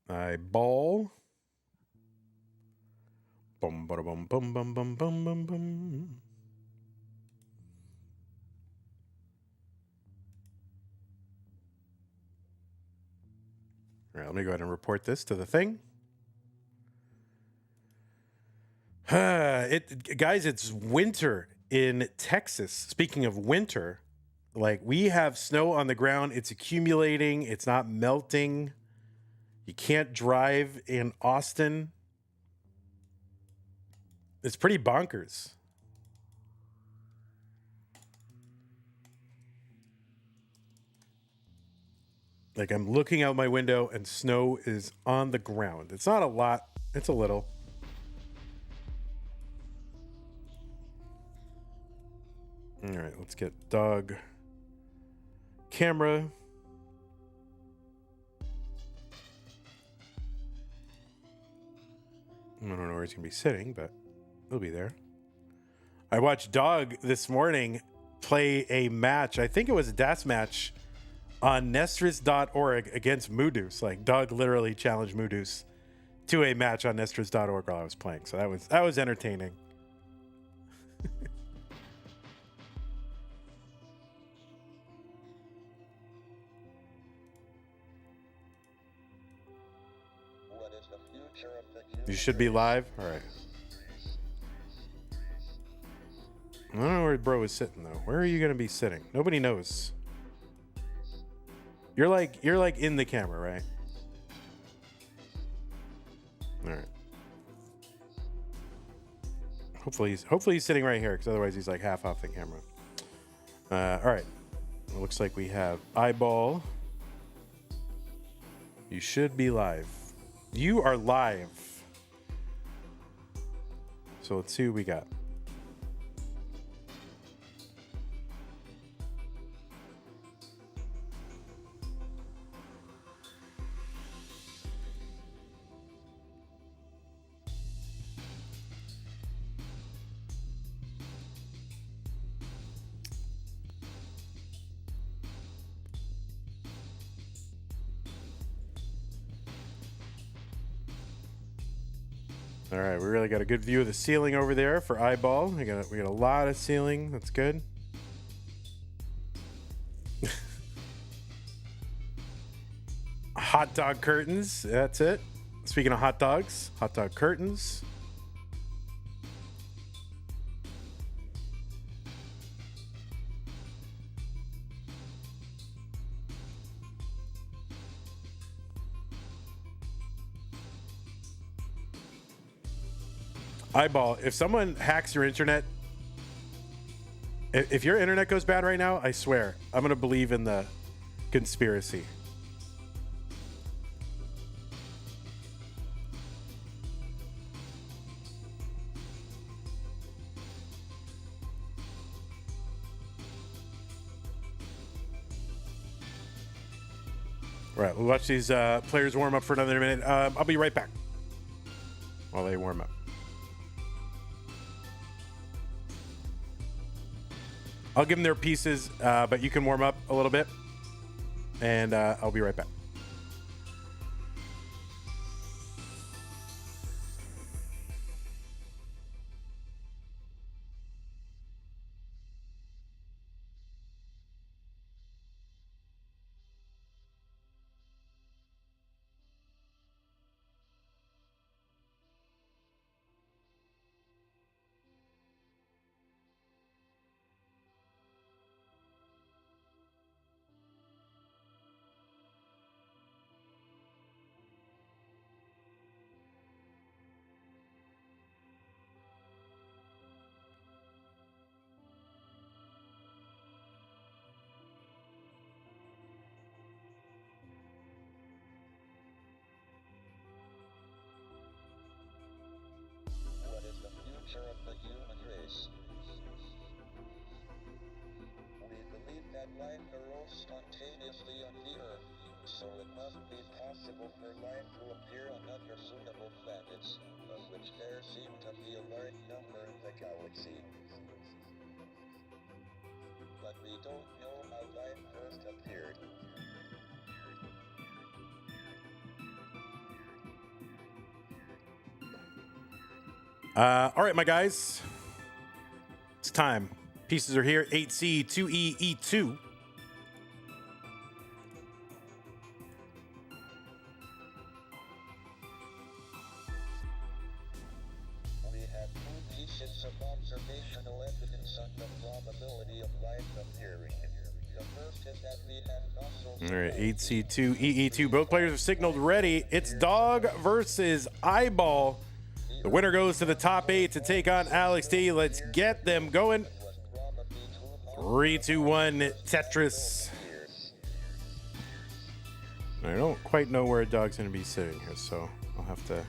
Iball. Bum bum bum bum bum bum bum bum. All right, let me go ahead and report this to the thing. Guys, it's winter in Texas. Speaking of winter, like, we have snow on the ground. It's accumulating. It's not melting. You can't drive in Austin. It's pretty bonkers. Like, I'm looking out my window and snow is on the ground. It's not a lot. It's a little. All right, let's get Dog camera. I don't know where he's going to be sitting, but he'll be there. I watched Dog this morning play a match. I think it was a DAS match on Nestris.org against Moodus. Like, Dog literally challenged Moodus to a match on Nestris.org while I was playing. So that was entertaining. You should be live. All right. I don't know where bro is sitting though. Where are you gonna be sitting? Nobody knows. You're like in the camera, right? All right. Hopefully he's sitting right here, because otherwise he's like half off the camera. All right. It looks like we have Iball. You should be live. You are live. So let's see what we got. All right, we really got a good view of the ceiling over there for Iball. We got a lot of ceiling. That's good. Hot dog curtains. That's it. Speaking of hot dogs, hot dog curtains. Iball, if someone hacks your internet, if your internet goes bad right now, I swear, I'm going to believe in the conspiracy. All right, we'll watch these players warm up for another minute. I'll be right back while they warm up. I'll give them their pieces, but you can warm up a little bit, and I'll be right back. Of the human race. We believe that life arose spontaneously on the Earth, so it must be possible for life to appear on other suitable planets, of which there seem to be a large number in the galaxy. But we don't know how life first appeared. All right, my guys. It's time. Pieces are here. 8C, 2E, E2. We have two pieces of observational evidence on the probability of life appearing. The first is that we have fossils. All right, 8C2, EE2. Both players are signaled ready. It's Dog versus Iball. The winner goes to the top 8 to take on Alext. Let's get them going. 3, 2, 1, Tetris. I don't quite know where a dog's going to be sitting here, so I'll have to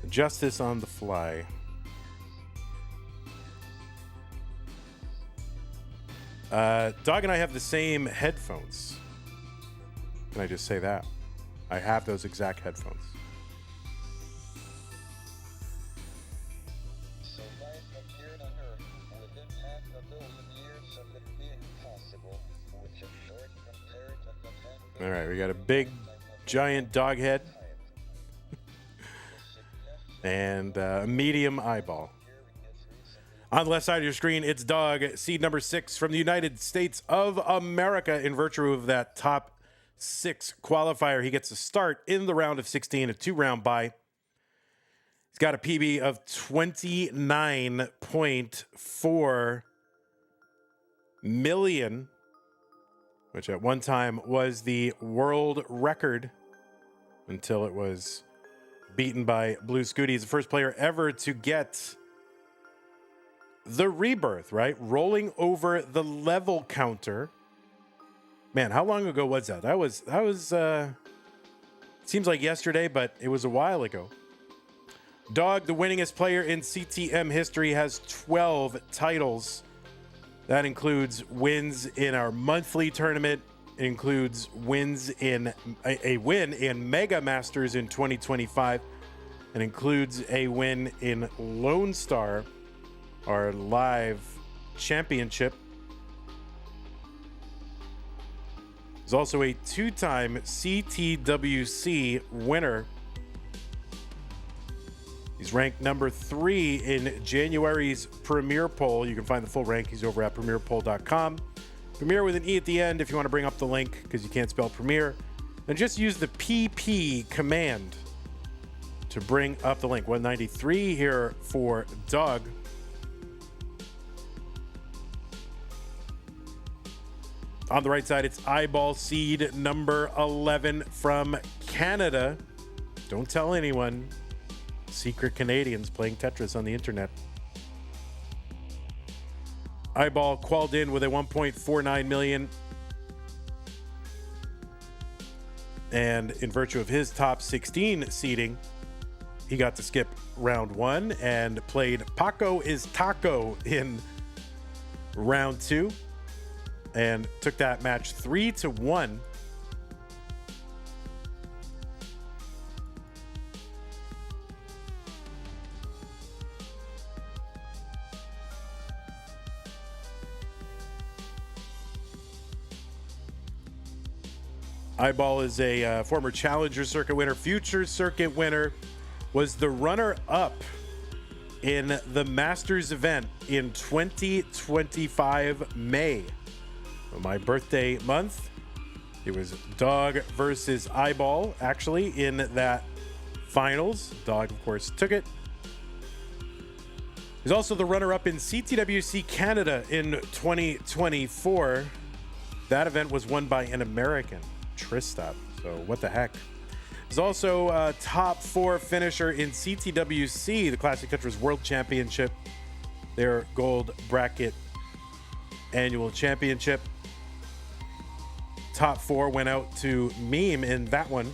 adjust this on the fly. Dog and I have the same headphones. Can I just say that? I have those exact headphones. All right, we got a big, giant dog head and a medium Iball. On the left side of your screen, it's Dog, seed number 6 from the United States of America. In virtue of that top 6 qualifier, he gets a start in the round of 16, a 2-round bye. He's got a PB of 29.4 million, which at one time was the world record until it was beaten by Blue Scooty. He's the first player ever to get the rebirth, right? Rolling over the level counter. Man, how long ago was that? That was seems like yesterday, but it was a while ago. Dog, the winningest player in CTM history, has 12 titles. That includes wins in our monthly tournament. It includes wins in a win in Mega Masters in 2025. It includes a win in Lone Star, our live championship. He's also a two-time CTWC winner. He's ranked number 3 in January's Premier Poll. You can find the full rankings over at premierpoll.com. Premier with an E at the end if you want to bring up the link because you can't spell Premier. And just use the PP command to bring up the link. 193 here for Doug. On the right side, it's Iball seed number 11 from Canada. Don't tell anyone. Secret Canadians playing Tetris on the internet. Iball qualled in with a 1.49 million. And in virtue of his top 16 seeding, he got to skip round 1 and played Paco is Taco in round 2 and took that match 3-1. Iball is a former Challenger Circuit winner, future Circuit winner, was the runner-up in the Masters event in 2025 May. My birthday month. It was Dog versus Iball, actually, in that finals. Dog, of course, took it. He's also the runner-up in CTWC Canada in 2024. That event was won by an American, Tristop. So what the heck? He's also a top 4 finisher in CTWC, the Classic Tetris World Championship, their gold bracket annual championship. Top 4 went out to Meme in that one.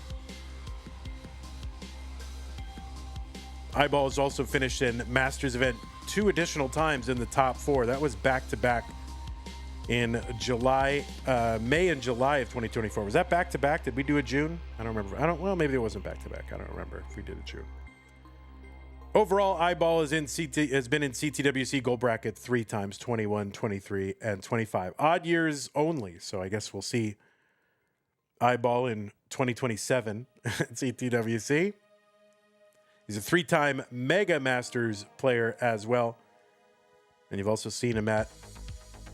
Iball has also finished in Masters event 2 additional times in the top 4. That was back-to-back in July, May and July of 2024. Was that back-to-back? Did we do a June? I don't remember. Well, maybe it wasn't back-to-back. I don't remember if we did a June. Overall, Iball has been in CTWC gold bracket 3 times, 21, 23, and 25. Odd years only, so I guess we'll see Iball in 2027 at CTWC. He's a 3-time Mega Masters player as well. And you've also seen him at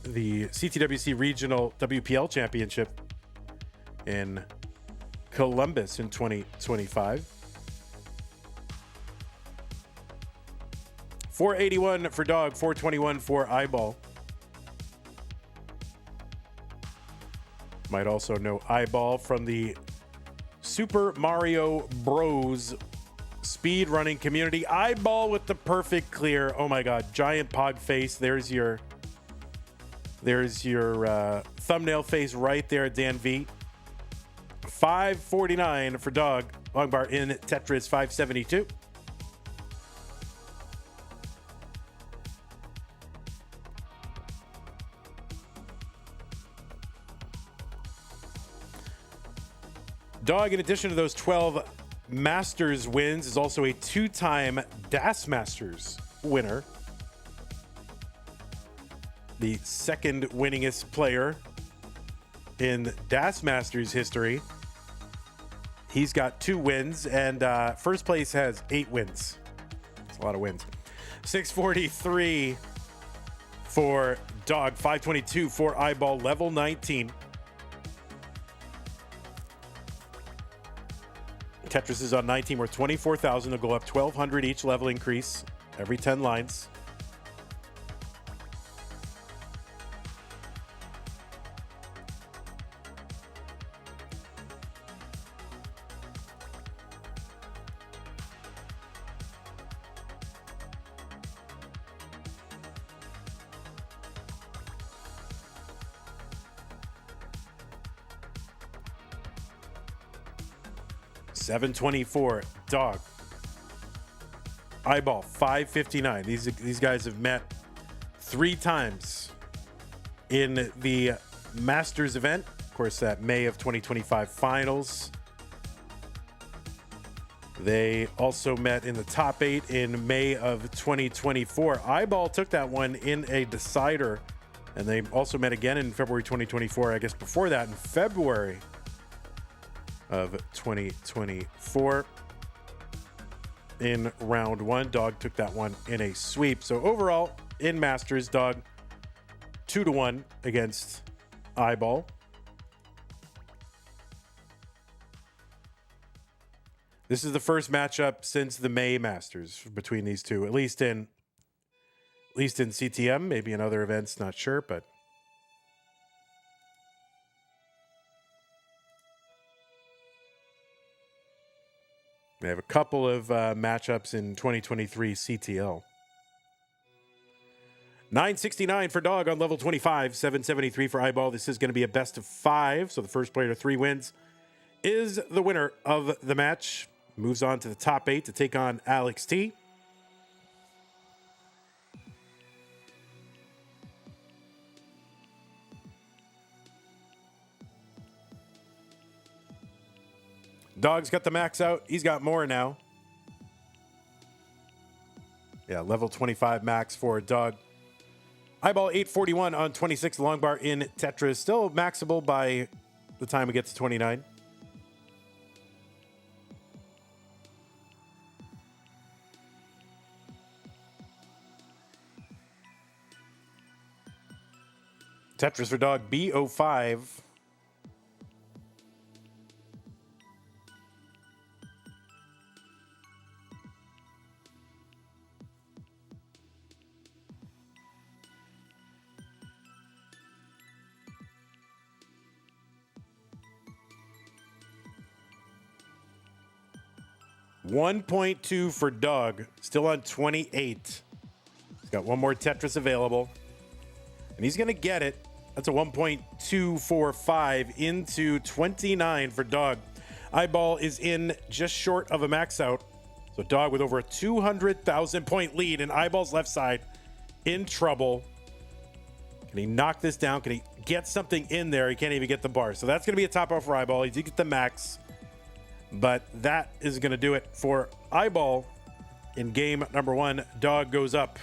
the CTWC Regional WPL Championship in Columbus in 2025. 481 for Dog, 421 for Iball. Might also know Iball from the Super Mario Bros. Speed running community. Iball with the perfect clear. Oh my God, giant pog face. There's your thumbnail face right there, Dan V. 549 for Dog. Long bar in Tetris 572. Dog, in addition to those 12 Masters wins, is also a 2-time DAS Masters winner. The second winningest player in DAS Masters history. He's got 2 wins, and first place has 8 wins. That's a lot of wins. 643 for Dog, 522 for Iball, level 19. Tetris is on 19, worth 24,000. They'll go up 1,200 each level increase every 10 lines. $724, Dog. Iball, $559. These guys have met 3 times in the Masters event. Of course, that May of 2025 finals. They also met in the top 8 in May of 2024. Iball took that one in a decider, and they also met again in February 2024. I guess before that, in February of 2024 in round 1. Dog took that one in a sweep. So overall, in Masters, Dog 2-1 against Iball. This is the first matchup since the May Masters between these two, at least in CTM, maybe in other events, not sure, but they have a couple of matchups in 2023 CTL. 969 for Dog on level 25, 773 for Iball. This is going to be a best of 5, so the first player to 3 wins is the winner of the match. Moves on to the top 8 to take on Alext. Dog's got the max out. He's got more now. Yeah, level 25 max for Dog. Iball 841 on 26, long bar in Tetris. Still maxable by the time we get to 29. Tetris for Dog, B05. $1.2 for Dog, still on 28. He's got one more Tetris available, and he's going to get it. That's a 1.245 into 29 for Dog. Iball is in just short of a max out. So Dog with over a 200,000 point lead, and Iball's left side in trouble. Can he knock this down? Can he get something in there? He can't even get the bar. So that's going to be a top out for Iball. He did get the max, but that is going to do it for Iball in game number 1. Dog goes up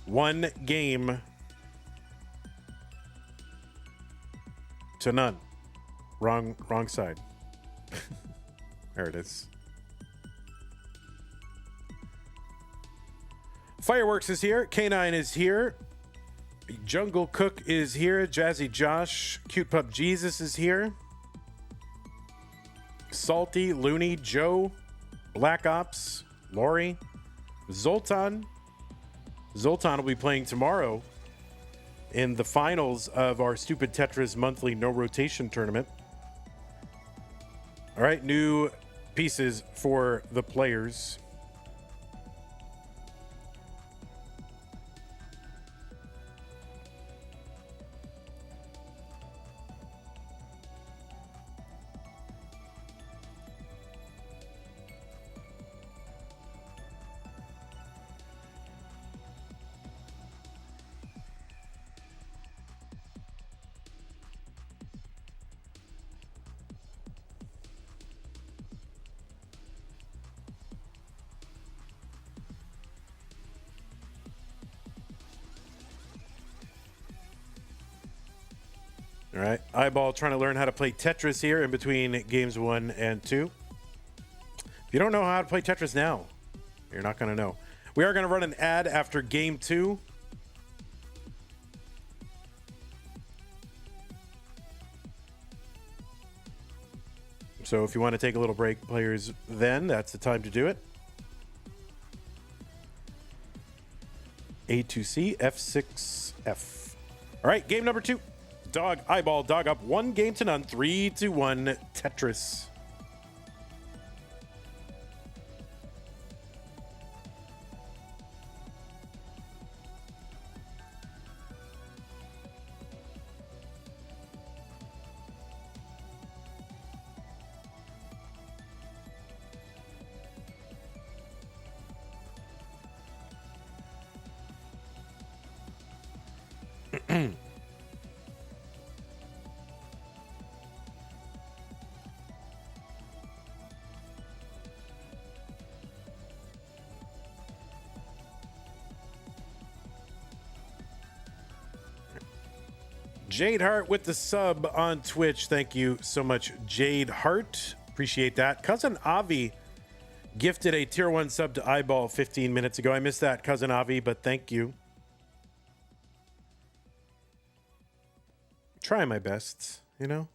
1 game to none. Wrong side. There it is. Fireworks is here. K9 is here. Jungle Cook is here. Jazzy Josh. Cute Pup Jesus is here. Salty, Looney, Joe, Black Ops, Lori, Zoltan. Zoltan will be playing tomorrow in the finals of our Stupid Tetris monthly no rotation tournament. All right, new pieces for the players. All right, Iball trying to learn how to play Tetris here in between games 1 and 2. If you don't know how to play Tetris now, you're not going to know. We are going to run an ad after game 2. So if you want to take a little break, players, then that's the time to do it. A2C, F6F. All right, game number 2. Dog, Iball, dog up 1-0, 3-1, Tetris. Jade Hart with the sub on Twitch. Thank you so much, Jade Hart. Appreciate that. Cousin Avi gifted a tier 1 sub to Iball 15 minutes ago. I missed that, Cousin Avi, but thank you. Trying my best, you know?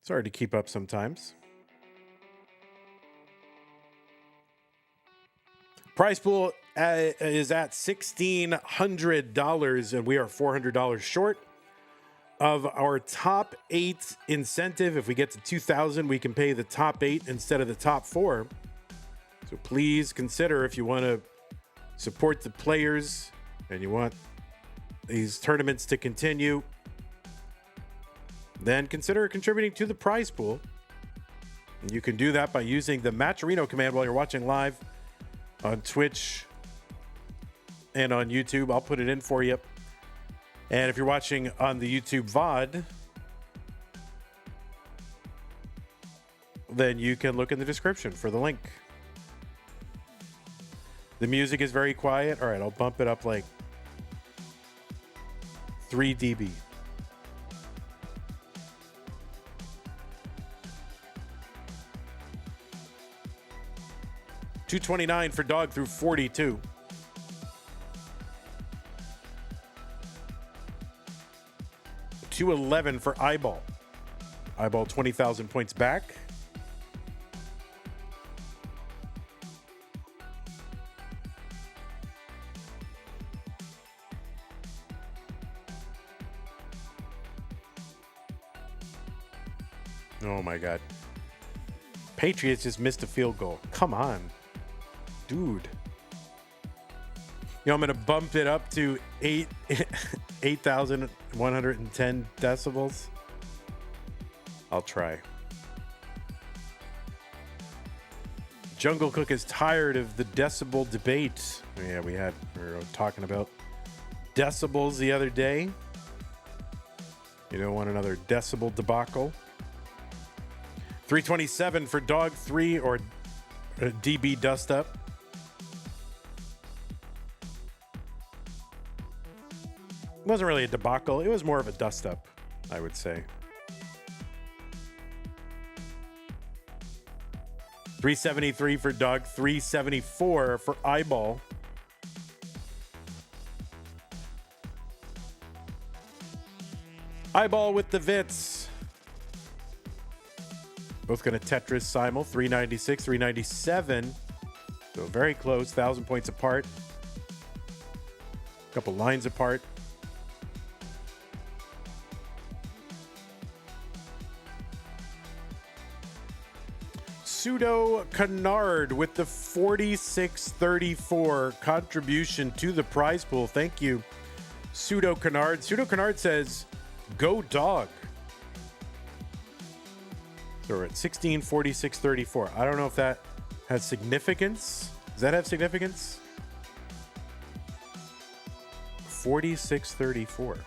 It's hard to keep up sometimes. Prize pool is at $1,600, and we are $400 short of our top 8 incentive. If we get to 2,000, we can pay the top 8 instead of the top 4. So please consider, if you want to support the players and you want these tournaments to continue, then consider contributing to the prize pool. And you can do that by using the Matcherino command while you're watching live on Twitch and on YouTube. I'll put it in for you. And if you're watching on the YouTube VOD, then you can look in the description for the link. The music is very quiet. All right, I'll bump it up like 3 dB. $229 for dog through 42. $211 for Iball. Iball 20,000 points back. Oh my God. Patriots just missed a field goal. Come on. Dude. I'm going to bump it up to 8,110 decibels. I'll try. Jungle Cook is tired of the decibel debate. Yeah, we were talking about decibels the other day. You don't want another decibel debacle. 327 for dog 3 or DB dust up. It wasn't really a debacle. It was more of a dust up, I would say. 373 for dog, 374 for Iball. Iball with the Vits. Both going to Tetris simul, 396, 397. So very close, 1,000 points apart. A couple lines apart. Pseudo Canard with the 4634 contribution to the prize pool. Thank you, Pseudo Canard. Pseudo Canard says, go dog. So we're at 1646.34. I don't know if that has significance. Does that have significance? 4634.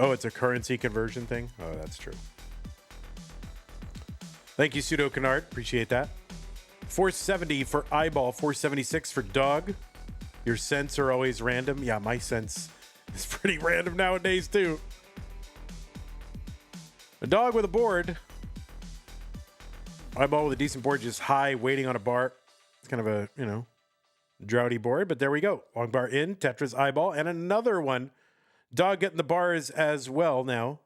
Oh, it's a currency conversion thing? Oh, that's true. Thank you, Pseudo Canard. Appreciate that. 470 for Iball, 476 for Dog. Your cents are always random. Yeah, my cents is pretty random nowadays, too. A dog with a board. Iball with a decent board, just high, waiting on a bar. It's kind of a, droughty board, but there we go. Long bar in, Tetris, Iball, and another one. Dog getting the bars as well now.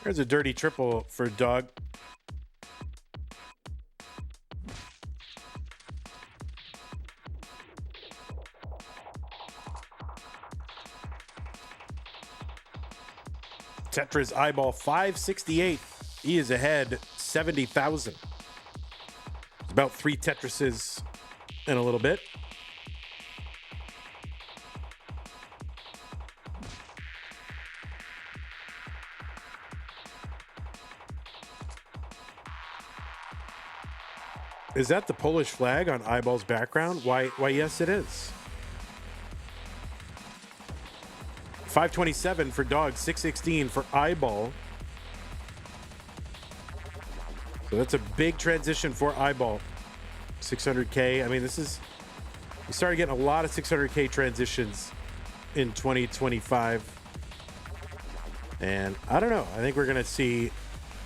There's a dirty triple for Dog. Tetris Iball 568. He is ahead 70,000. It's about 3 Tetrises in a little bit. Is that the Polish flag on Iball's background? Why, yes, it is. 527 for Dog, 616 for Iball. So that's a big transition for Iball. 600K. I mean, we started getting a lot of 600K transitions in 2025. And I don't know. I think we're going to see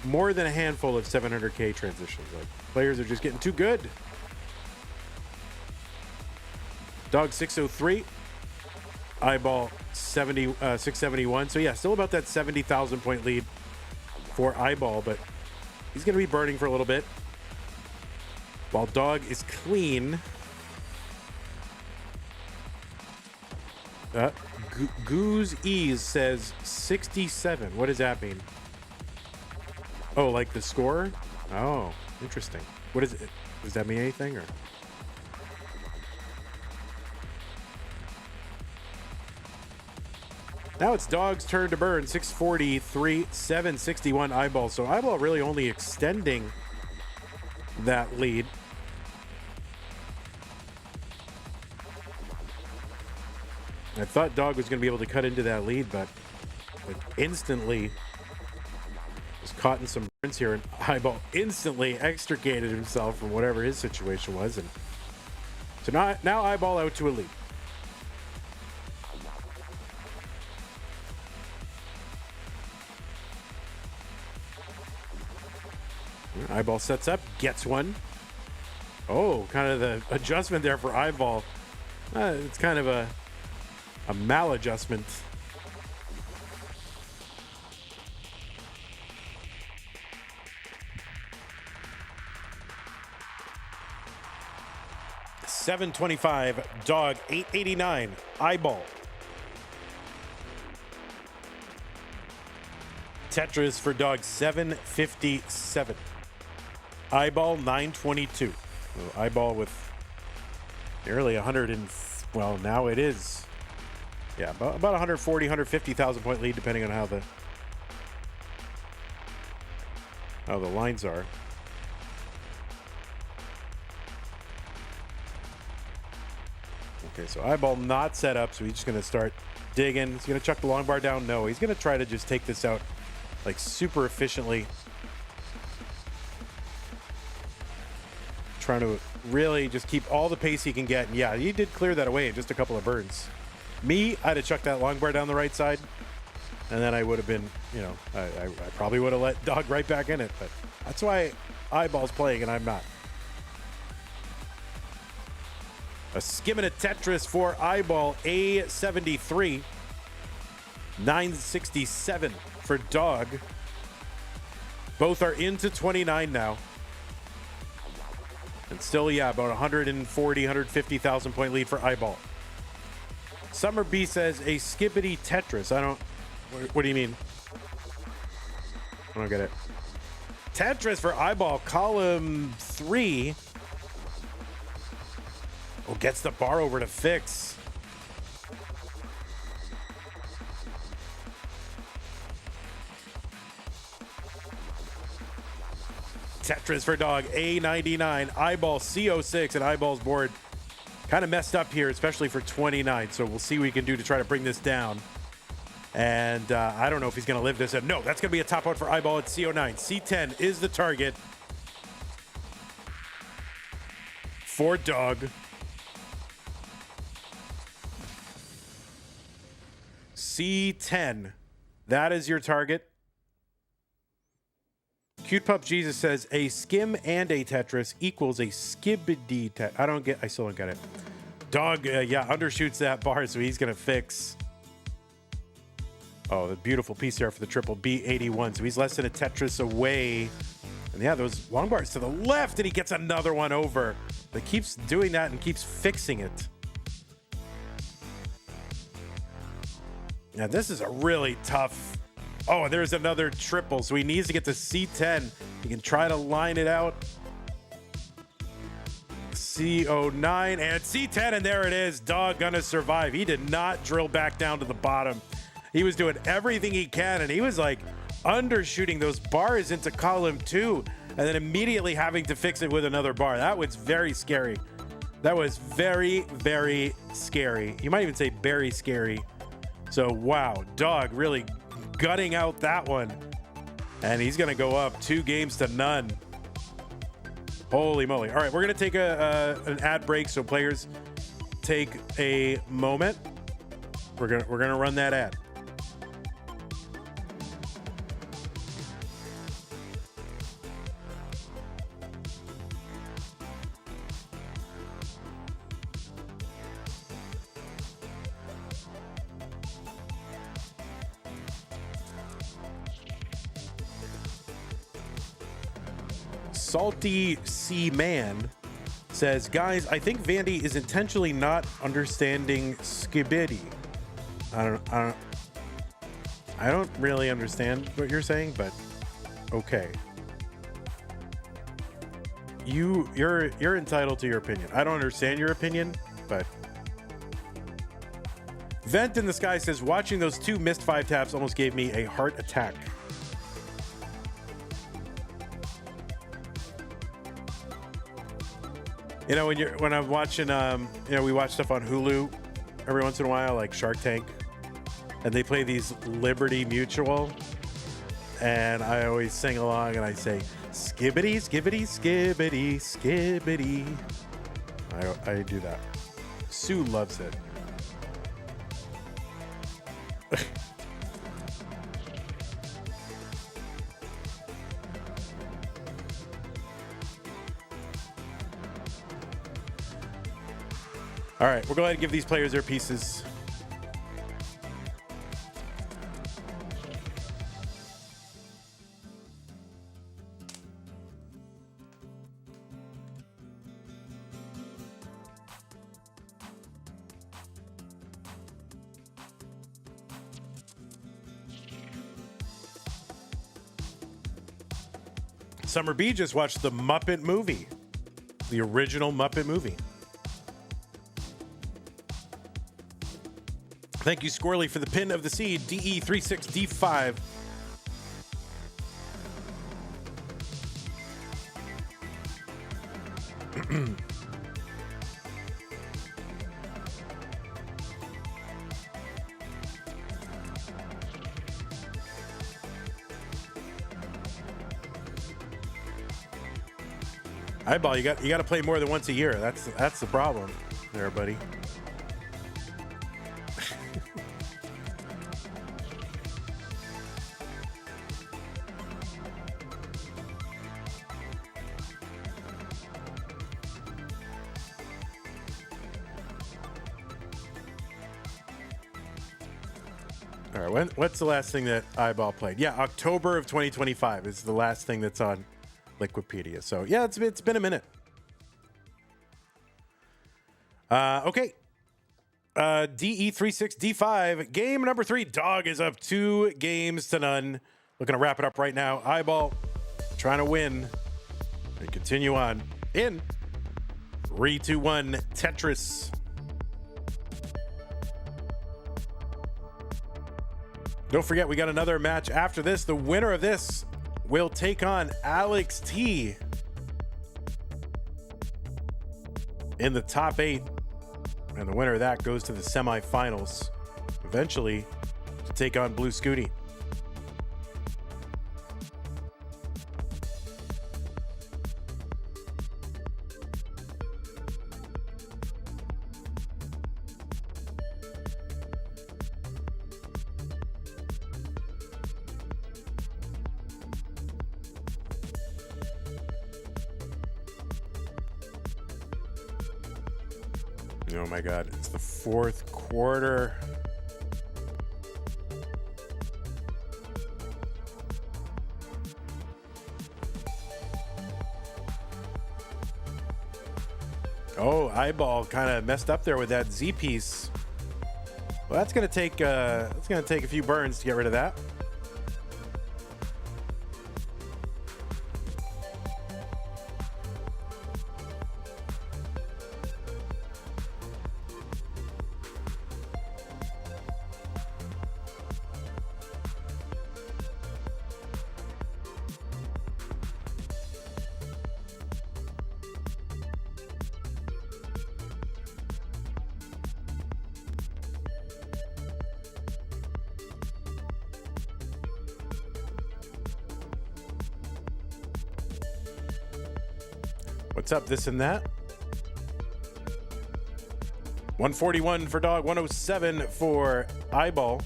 more than a handful of 700K transitions. Like, players are just getting too good. Dog 603. Iball 671. So yeah, still about that 70,000 point lead for Iball, but he's going to be burning for a little bit. While Dog is clean. Goose Ease says 67. What does that mean? Oh, like the score? Oh, interesting. What is it? Does that mean anything or? Now it's Dog's turn to burn. 643, 761 Iball. So Iball really only extending that lead. I thought Dog was going to be able to cut into that lead, but instantly was caught in some burns here, and Iball instantly extricated himself from whatever his situation was. And so now Iball out to a lead. Iball sets up, gets one. Oh, kind of the adjustment there for Iball. It's kind of a maladjustment. $725, Dog 889, Iball. Tetris for Dog 757. Iball 922. So Iball with nearly 100 and well, now it is. Yeah, about 140, 150,000 point lead, depending on how the lines are. Okay, so Iball not set up, so he's just gonna start digging. He's gonna chuck the long bar down. No, he's gonna try to just take this out like super efficiently. Trying to really just keep all the pace he can get. And yeah, he did clear that away in just a couple of burns. Me, I'd have chucked that long bar down the right side, and then I would have been, I probably would have let Dog right back in it. But that's why Iball's playing and I'm not. A skimming a Tetris for Iball, A73. 967 for Dog. Both are into 29 now. And still, yeah, about 140, 150,000 point lead for Iball. Summer B says a skippity Tetris. What do you mean? I don't get it. Tetris for Iball, column 3. Oh, gets the bar over to fix. Tetris for Dog, A99, Iball, C06, and Iball's board kind of messed up here, especially for 29. So we'll see what we can do to try to bring this down. And I don't know if he's going to live this. No, that's going to be a top out for Iball at C09. C10 is the target for Dog. C10. That is your target. Cute Pup Jesus says a skim and a Tetris equals a skibbity. I still don't get it. Dog, yeah, undershoots that bar, so he's gonna fix. Oh, the beautiful piece there for the triple B81. So he's less than a Tetris away. And yeah, those long bars to the left, and he gets another one over. But keeps doing that and keeps fixing it. Now, this is a really tough. Oh, there's another triple. So he needs to get to C10. He can try to line it out. C09 and C10, and there it is. Dog gonna survive. He did not drill back down to the bottom. He was doing everything he can, and he was like undershooting those bars into column 2 and then immediately having to fix it with another bar. That was very scary. That was very, very scary. You might even say very scary. So, wow, Dog really gutting out that one. And he's going to go up 2-0. Holy moly. All right, we're going to take an ad break so players take a moment. We're going to run that ad. Salty C Man says, guys, I think Vandy is intentionally not understanding Skibidi. I don't really understand what you're saying, but okay. You're entitled to your opinion. I don't understand your opinion, but Vent in the Sky says, watching those 2 missed 5 taps almost gave me a heart attack. You know, when I'm watching, we watch stuff on Hulu every once in a while, like Shark Tank, and they play these Liberty Mutual, and I always sing along and I say, skibbity, skibbity, skibbity, skibbity. I do that. Sue loves it. All right, we'll go ahead and give these players their pieces. Summer B just watched the Muppet movie, the original Muppet movie. Thank you, Squirrely, for the pin of the seed, DE36D5. Iball, you got to play more than once a year. That's the problem there, buddy. All right, what's the last thing that Iball played? Yeah, October of 2025 is the last thing that's on Liquipedia. So yeah, it's been a minute. Okay. DE36D5, game number 3. Dog is up 2-0. Looking to wrap it up right now. Iball trying to win and continue on in 3, 2, 1 Tetris. Don't forget, we got another match after this. The winner of this will take on Alext in the top 8. And the winner of that goes to the semifinals, eventually to take on Blue Scooty. Oh my God, it's the fourth quarter. Oh, Iball kind of messed up there with that Z piece. Well, that's gonna take a few burns to get rid of that. What's up, this and that? 141 for Dog, 107 for Iball.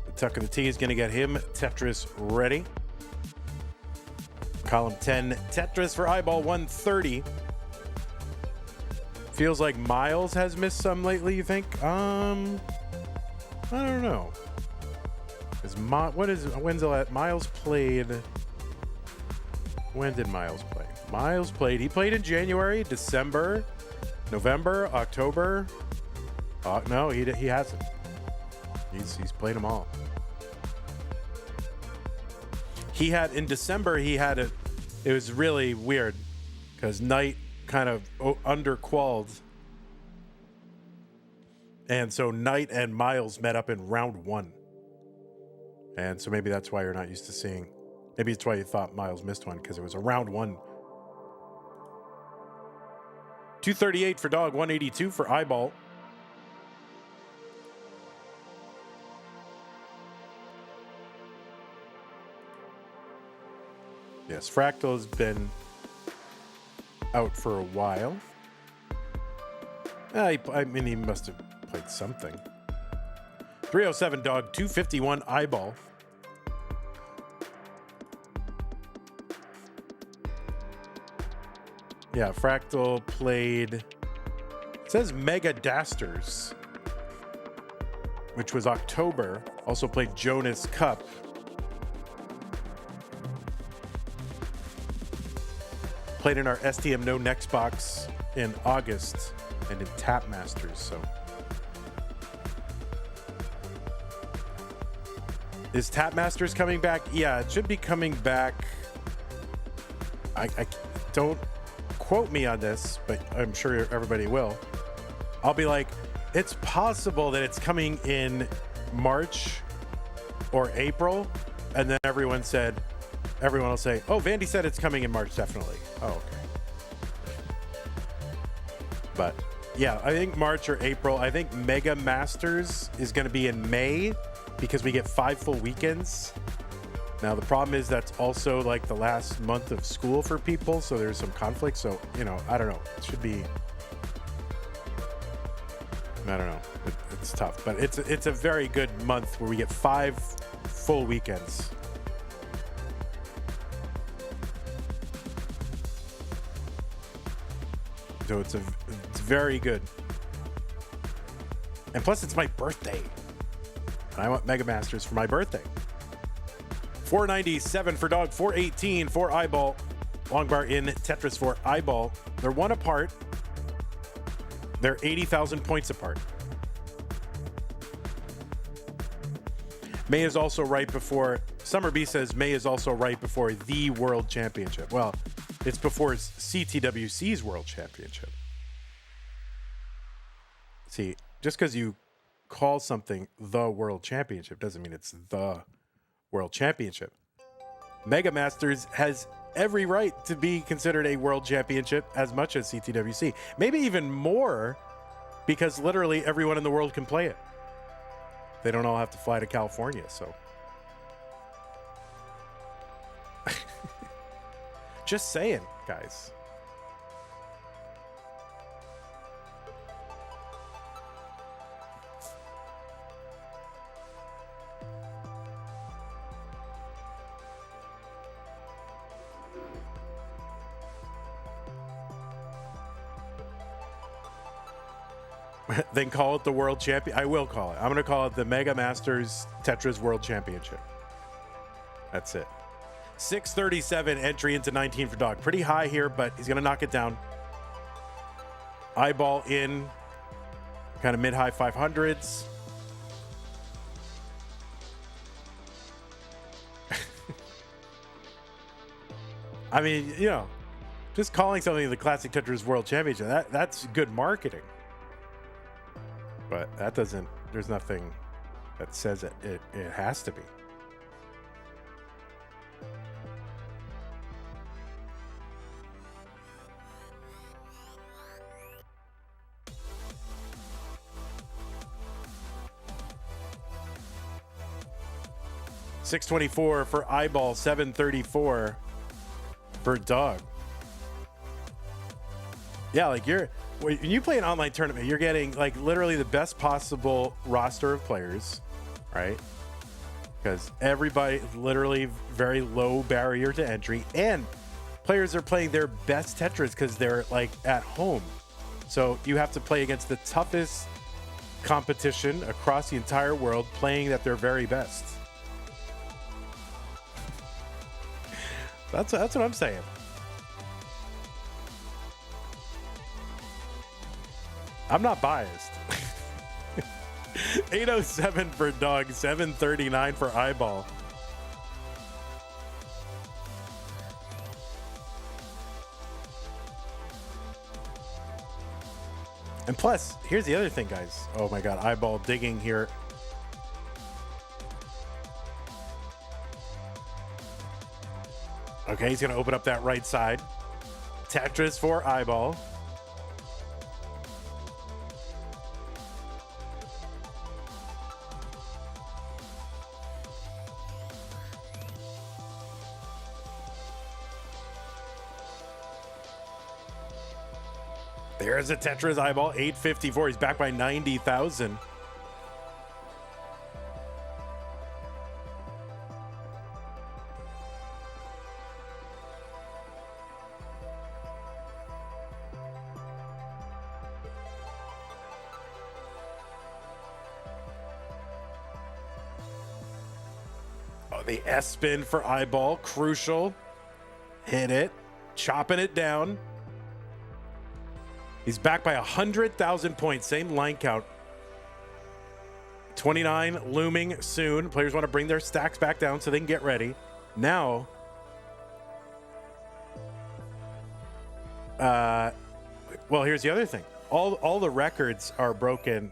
The tuck of the T is going to get him Tetris ready. Column 10, Tetris for Iball, 130. Feels like Miles has missed some lately, you think? I don't know. When's the last Miles played? When did Miles play? He played in January, December, November, October. No, he hasn't. He's played them all. In December, it was really weird because Knight kind of underqualled. And so Knight and Miles met up in round 1. And so maybe that's why you're not used to seeing. Maybe it's why you thought Miles missed one, because it was a round 1. 238 for Dog, 182 for Iball. Yes, Fractal's been out for a while. I mean, he must have played something. 307 Dog, 251 Iball. Yeah, Fractal played, it says Mega Dasters, which was October. Also played Jonas Cup. Played in our STM No Next box in August and in Tap Masters, so. Is Tap Masters coming back? Yeah, it should be coming back. I don't quote me on this, but I'm sure everybody will. I'll be like, it's possible that it's coming in March or April, and then everyone will say, oh, Vandy said it's coming in March, definitely. Oh, okay. But yeah, I think March or April. I think Mega Masters is going to be in May because we get 5 full weekends. Now, the problem is that's also like the last month of school for people, so there's some conflict. So, I don't know. It should be, I don't know. It's tough, but it's a very good month where we get 5 full weekends. So it's very good. And plus, it's my birthday. And I want Mega Masters for my birthday. 497 for Dog, 418 for Iball. Long bar in Tetris for Iball. They're 1 apart. They're 80,000 points apart. May is also right before, Summer B says May is also right before the World Championship. Well, it's before CTWC's World Championship. See, just because you call something the World Championship doesn't mean it's the World Championship. Mega Masters has every right to be considered a World Championship as much as CTWC. Maybe even more, because literally everyone in the world can play it. They don't all have to fly to California, so. Just saying, guys. Then call it the World Champion. I will call it. I'm going to call it the Mega Masters Tetris World Championship. That's it. 637 entry into 19 for Dog. Pretty high here, but he's going to knock it down. Eyeball in kind of mid-high 500s. I mean, you know, just calling something the Classic Tetris World Championship, that's good marketing. But that doesn't, there's nothing that says it has to be. $624 for Eyeball, $734 for Dog. Yeah, like when you play an online tournament, you're getting like literally the best possible roster of players, right? Because everybody, literally very low barrier to entry, and players are playing their best Tetris because they're like at home. So you have to play against the toughest competition across the entire world, playing at their very best. That's what I'm saying. I'm not biased. 807 for Dog, 739 for Eyeball. And plus, here's the other thing, guys. Oh my God, Eyeball digging here. Okay, he's going to open up that right side. Tetris for Eyeball. There's a Tetris Eyeball, 854. He's back by 90,000. Oh, the S spin for Eyeball, crucial. Hit it, chopping it down. He's back by 100,000 points. Same line count. 29 looming soon. Players want to bring their stacks back down so they can get ready. Now, well, here's the other thing. All the records are broken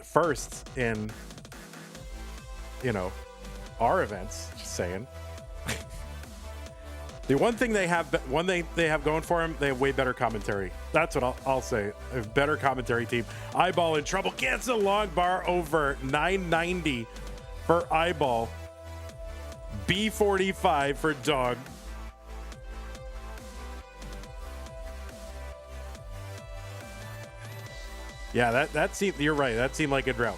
first in, you know, our events. Just saying. The one thing they have going for them, they have way better commentary. That's what I'll say. A better commentary team. Eyeball in trouble. Gets a long bar over 990 for Eyeball. B45 for Dog. Yeah, that seemed, you're right. That seemed like a drought.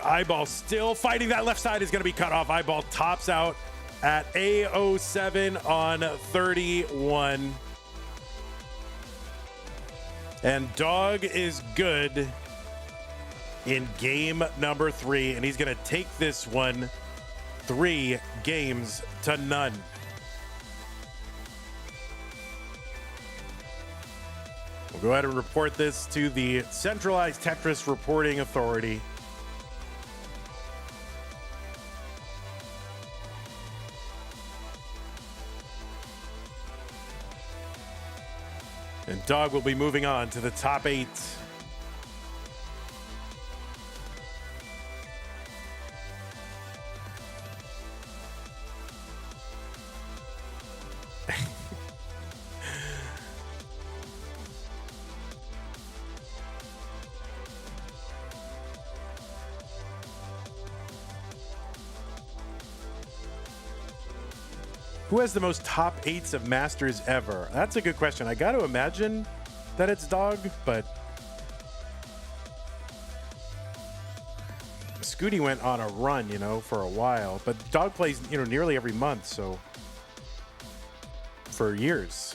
Eyeball still fighting. That left side is going to be cut off. Eyeball tops out at A07 on 31. And Dog is good in game number 3. And he's going to take this one 3 games to none. We'll go ahead and report this to the Centralized Tetris Reporting Authority. And Dog will be moving on to the top 8. Who has the most top 8s of Masters ever? That's a good question. I got to imagine that it's Dog, but Scooty went on a run, you know, for a while. But Dog plays, you know, nearly every month, so for years.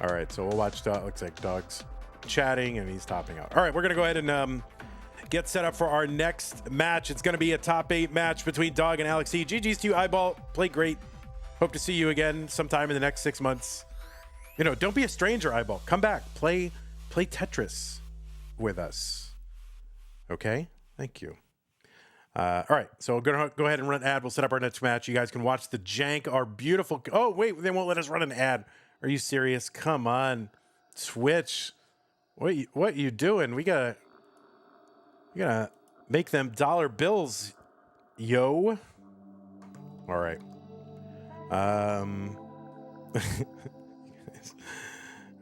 All right, so we'll watch. Looks like Dog's chatting and he's topping out. All right, we're gonna go ahead and get set up for our next match. It's gonna be a top 8 match between Dog and Alex. GG's to you, Iball. Play great. Hope to see you again sometime in the next 6 months. You know, don't be a stranger, Iball. Come back. Play Tetris with us. Okay? Thank you. All right, so we're gonna go ahead and run an ad. We'll set up our next match. You guys can watch the jank, our beautiful. Oh wait, they won't let us run an ad. Are you serious? Come on, Twitch. What you doing? We gotta make them dollar bills, yo. All right. All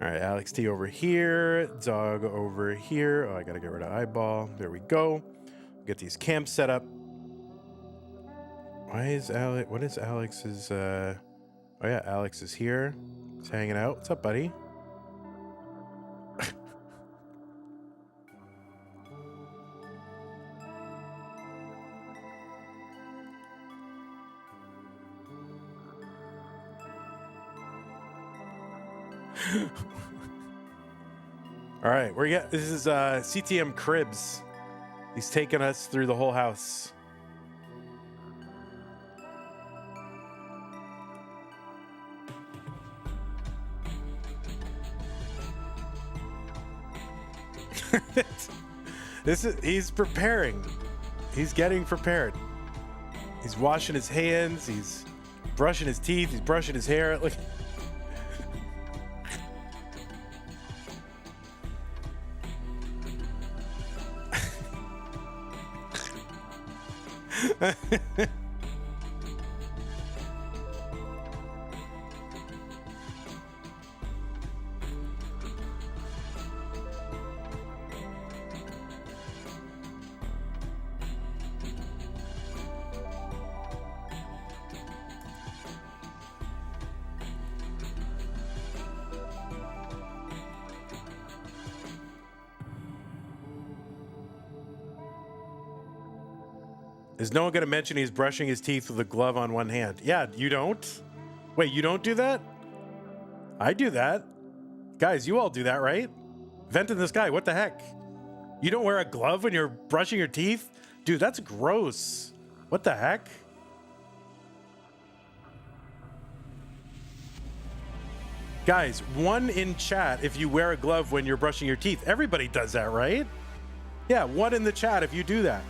right, Alex T over here, Dog over here. Oh, I gotta get rid of Iball. There we go. Get these camps set up. Why is Alex? What is Alex's? Oh yeah, Alex is here. He's hanging out. What's up, buddy? All right, this is CTM Cribs. He's taking us through the whole house. He's preparing. He's getting prepared. He's washing his hands. He's brushing his teeth. He's brushing his hair. Look. Is no one going to mention he's brushing his teeth with a glove on one hand? Yeah, you don't? Wait, you don't do that? I do that. Guys, you all do that, right? Vent in the sky, what the heck? You don't wear a glove when you're brushing your teeth? Dude, that's gross. What the heck? Guys, one in chat if you wear a glove when you're brushing your teeth. Everybody does that, right? Yeah, one in the chat if you do that.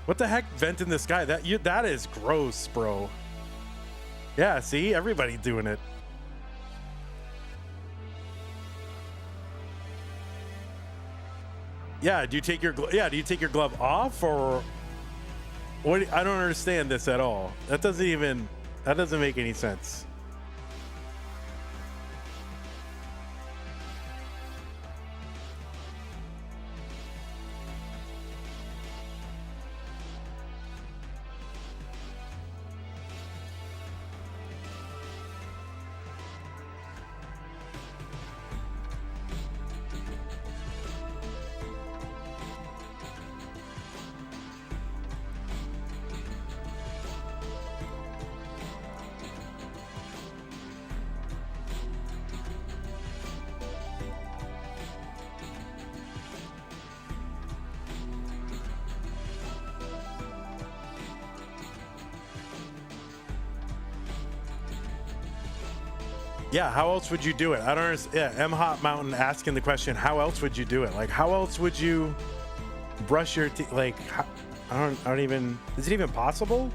What the heck? Vent in the sky. That is gross, bro. Yeah, see? Everybody doing it. Yeah, do you take your glove off or what? I don't understand this at all. That doesn't make any sense. Yeah, how else would you do it? I don't understand. Yeah, M Hot Mountain asking the question, how else would you do it? Like, how else would you brush your teeth? Like, I don't even, is it even possible?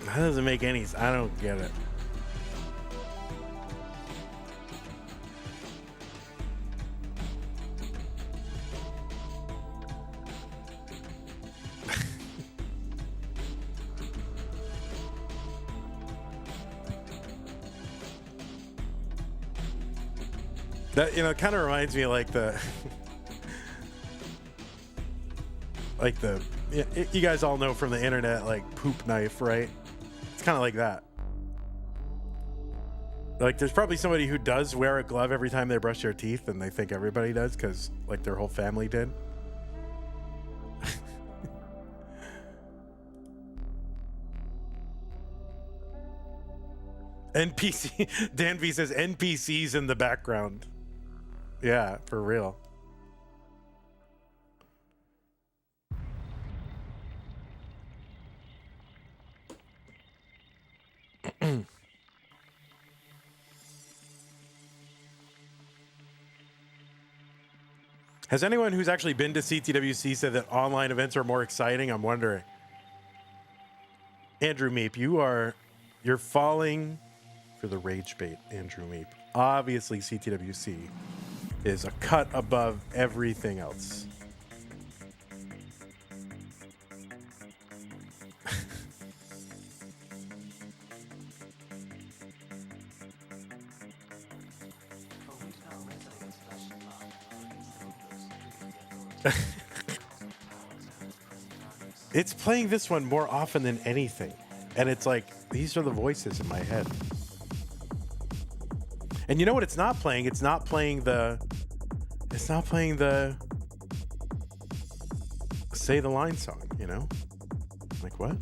That doesn't make any sense. I don't get it. That, you know, kind of reminds me of like the you guys all know from the internet, like poop knife, right? It's kind of like that. Like there's probably somebody who does wear a glove every time they brush their teeth and they think everybody does because like their whole family did. NPC. Dan V says NPCs in the background. Yeah, for real. Has anyone who's actually been to CTWC said that online events are more exciting? I'm wondering. Andrew Meep, you're falling for the rage bait, Andrew Meep. Obviously, CTWC is a cut above everything else. It's playing this one more often than anything. And it's like, these are the voices in my head. And you know what it's not playing? It's not playing the Say the Line song, you know? Like what?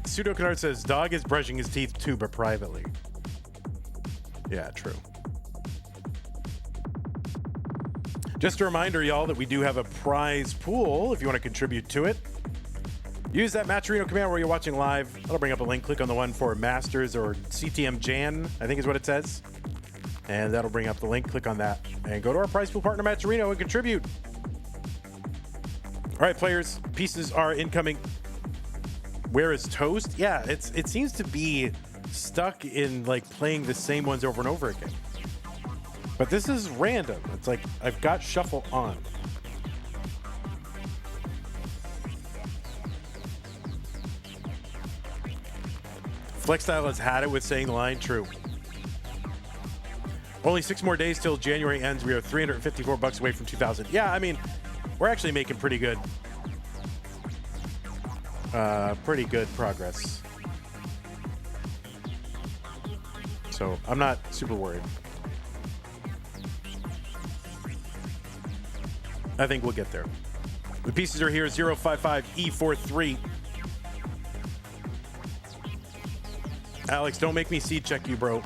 Pseudo Canard says, dog is brushing his teeth too, but privately. Yeah, true. Just a reminder, y'all, that we do have a prize pool if you want to contribute to it. Use that Matcherino command where you're watching live. That'll bring up a link. Click on the one for Masters or CTM Jan, I think is what it says. And that'll bring up the link. Click on that and go to our prize pool partner, Matcherino, and contribute. All right, players, pieces are incoming. Where is Toast? Yeah, it seems to be stuck in like playing the same ones over and over again. But this is random. It's like I've got shuffle on. Flexstyle has had it with saying the line true. Only 6 more days till January ends. We are $354 away from 2,000. Yeah, I mean, we're actually making pretty good progress. So I'm not super worried. I think we'll get there. The pieces are here, 055E43. Alex, don't make me seed check you, bro.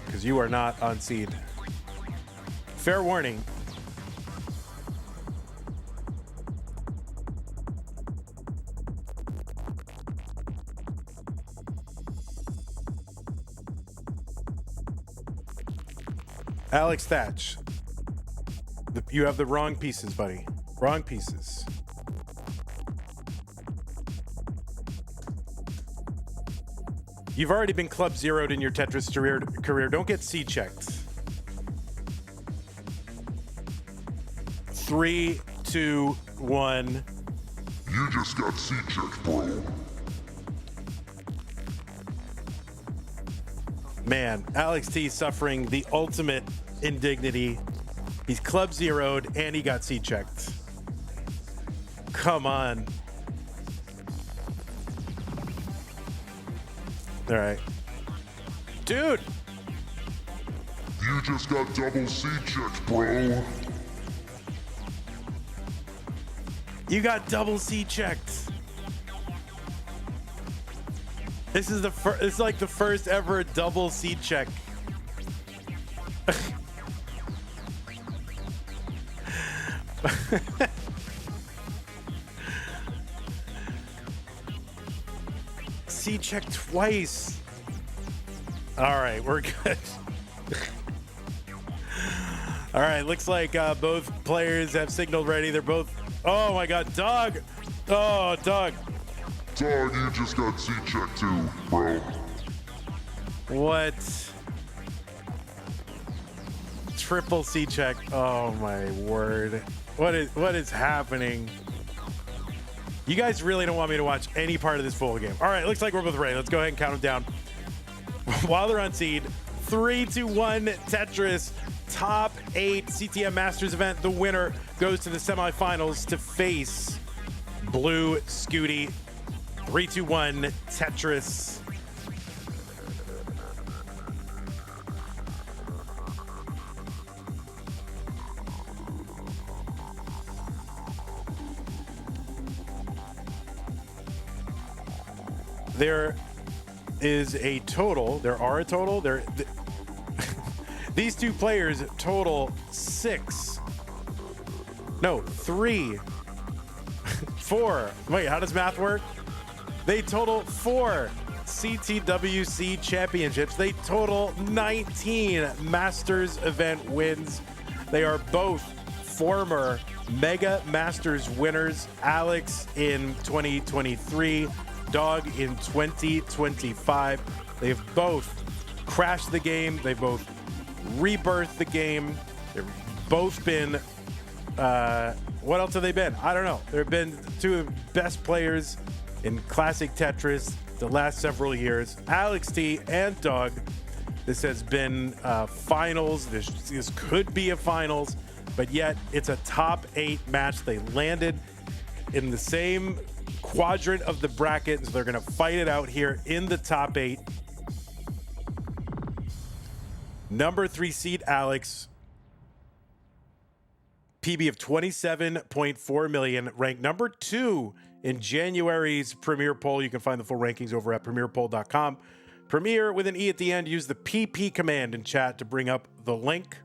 Because you are not on seed. Fair warning. Alex Thatch. You have the wrong pieces, buddy. Wrong pieces. You've already been club zeroed in your Tetris career. Don't get C-checked. 3, 2, 1. You just got C-checked, bro. Man, Alex T suffering the ultimate indignity. He's club zeroed and he got C-checked. Come on. All right. Dude! You just got double C-checked, bro. You got double C-checked. This is it's like the first ever double C-check. C-check twice. All right, we're good. All right, looks like both players have signaled ready. They're both. Oh my God, Doug. Oh, Doug. Dog, you just got C-checked too, bro. What? Triple C-check. Oh my word. What is happening? You guys really don't want me to watch any part of this full game. All right, looks like we're both ready. Let's go ahead and count them down. While they're on seed, 3, 2, 1, Tetris, top 8 CTM Masters event. The winner goes to the semifinals to face Blue Scooty. 3, 2, 1, Tetris. there are a total. These two players total 4. Wait, how does math work? They total 4 CTWC championships. They total 19 Masters event wins. They are both former Mega Masters winners. Alex in 2023, Dog in 2025. They've both crashed the game. They've both rebirthed the game. They've both been, what else have they been? I don't know. They've been two of the best players in classic Tetris the last several years. Alext and Dog. This has been finals. This could be a finals, but yet it's a top 8 match. They landed in the same quadrant of the bracket, so they're going to fight it out here in the top 8. Number 3 seed Alex, PB of 27.4 million, ranked number 2 in January's Premier Poll. You can find the full rankings over at premierpoll.com. Premier with an E at the end. Use the PP command in chat to bring up the link.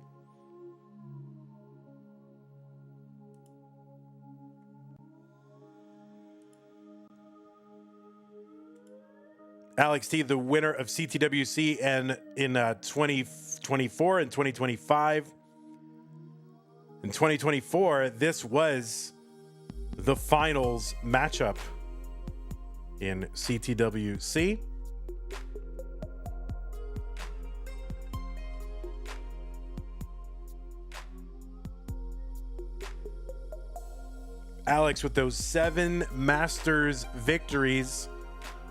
Alext, the winner of CTWC and in 2024 and 2025. In 2024, this was the finals matchup in CTWC. Alex with those 7 Masters victories.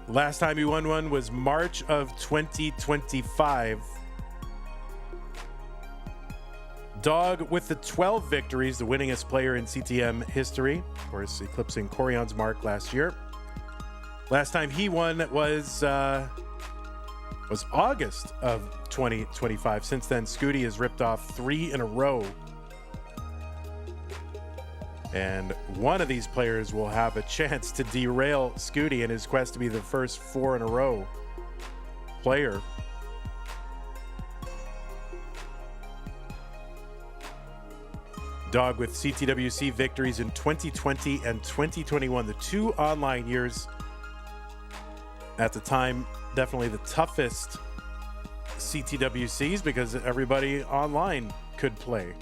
Last time he won one was March of 2025. Dog with the 12 victories, the winningest player in CTM history. Of course, eclipsing Corion's mark last year. Last time he won was August of 2025. Since then, Scooty has ripped off 3 in a row. And one of these players will have a chance to derail Scooty in his quest to be the first 4 in a row player. Dog with CTWC victories in 2020 and 2021, the 2 online years. At the time, definitely the toughest CTWCs because everybody online could play.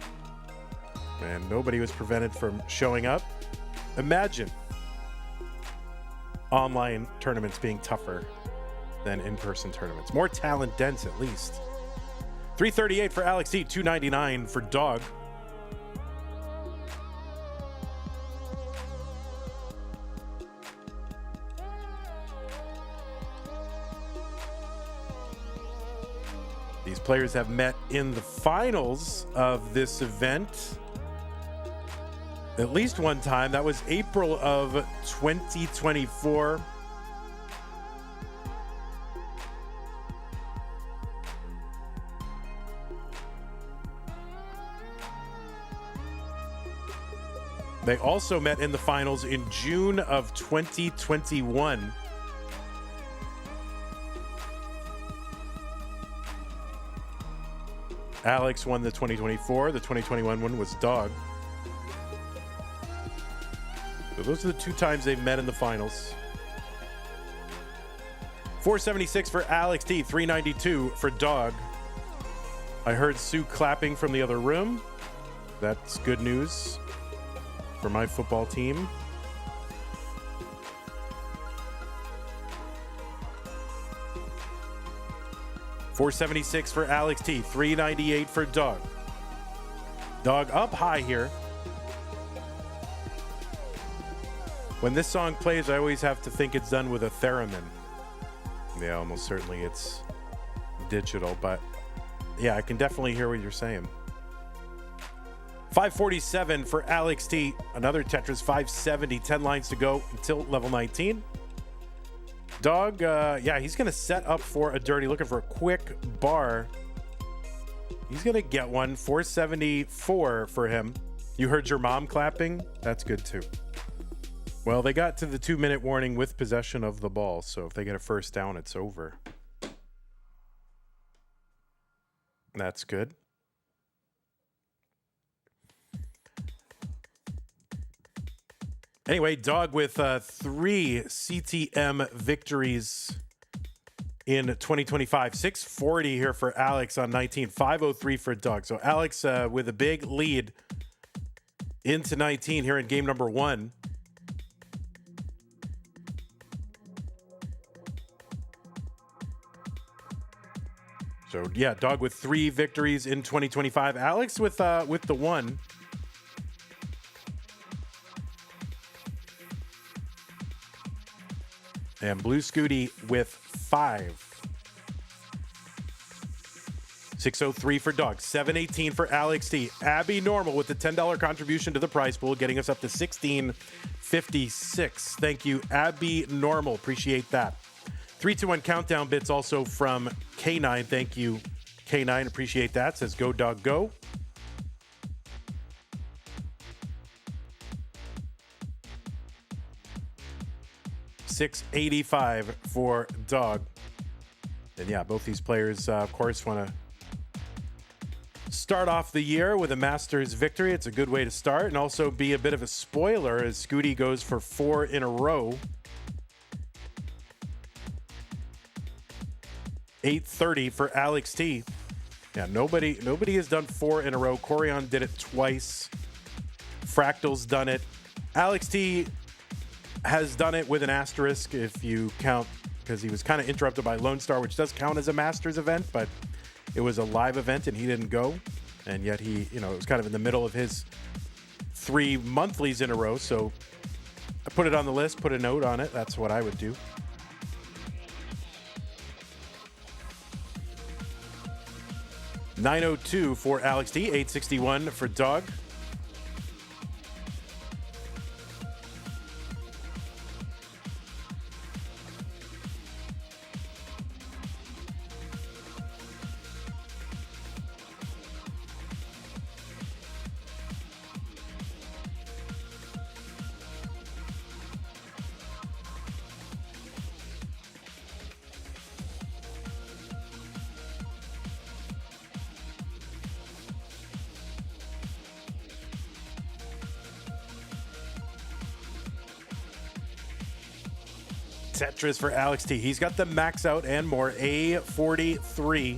And nobody was prevented from showing up. Imagine online tournaments being tougher than in-person tournaments. More talent dense, at least. 338 for Alext, 299 for Dog. These players have met in the finals of this event at least one time. That was April of 2024. They also met in the finals in June of 2021. Alex won the 2024. The 2021 one was Dog. So those are the 2 times they've met in the finals. 476 for Alext, 392 for Dog. I heard Sue clapping from the other room. That's good news for my football team. $476 for Alext, 398 for Dog. Dog up high here. When this song plays, I always have to think it's done with a theremin. Yeah, almost certainly it's digital, but yeah, I can definitely hear what you're saying. 547 for Alext, another Tetris. 570, 10 lines to go until level 19. Dog, yeah, he's going to set up for a dirty, looking for a quick bar. He's going to get one. 474 for him. You heard your mom clapping? That's good too. Well, they got to the 2-minute warning with possession of the ball, so if they get a first down, it's over. That's good. Anyway, Dog with 3 CTM victories in 2025. 640 here for Alex on 19. 503 for Dog. So Alex with a big lead into 19 here in game number 1. So yeah, Dog with 3 victories in 2025. Alex with the 1. And Blue Scooty with 5. 603 for Dog. 718 for Alex T. Abby Normal with the $10 contribution to the prize pool, getting us up to 1656. Thank you, Abby Normal. Appreciate that. 321 countdown bits also from K9. Thank you, K9. Appreciate that. Says go Dog go. $685 for Dog. And yeah, both these players, of course, want to start off the year with a Masters victory. It's a good way to start, and also be a bit of a spoiler as Scooty goes for 4 in a row. 830 for Alex T. Yeah, nobody has done 4 in a row. Corion did it twice. Fractal's done it. Alex T has done it with an asterisk if you count, because he was kind of interrupted by Lone Star, which does count as a Masters event, but it was a live event and he didn't go. And yet he, it was kind of in the middle of his 3 monthlies in a row. So I put it on the list, put a note on it. That's what I would do. $902 for Alex T, $861 for Dog. Tetris for Alex T. He's got the max out and more. A43.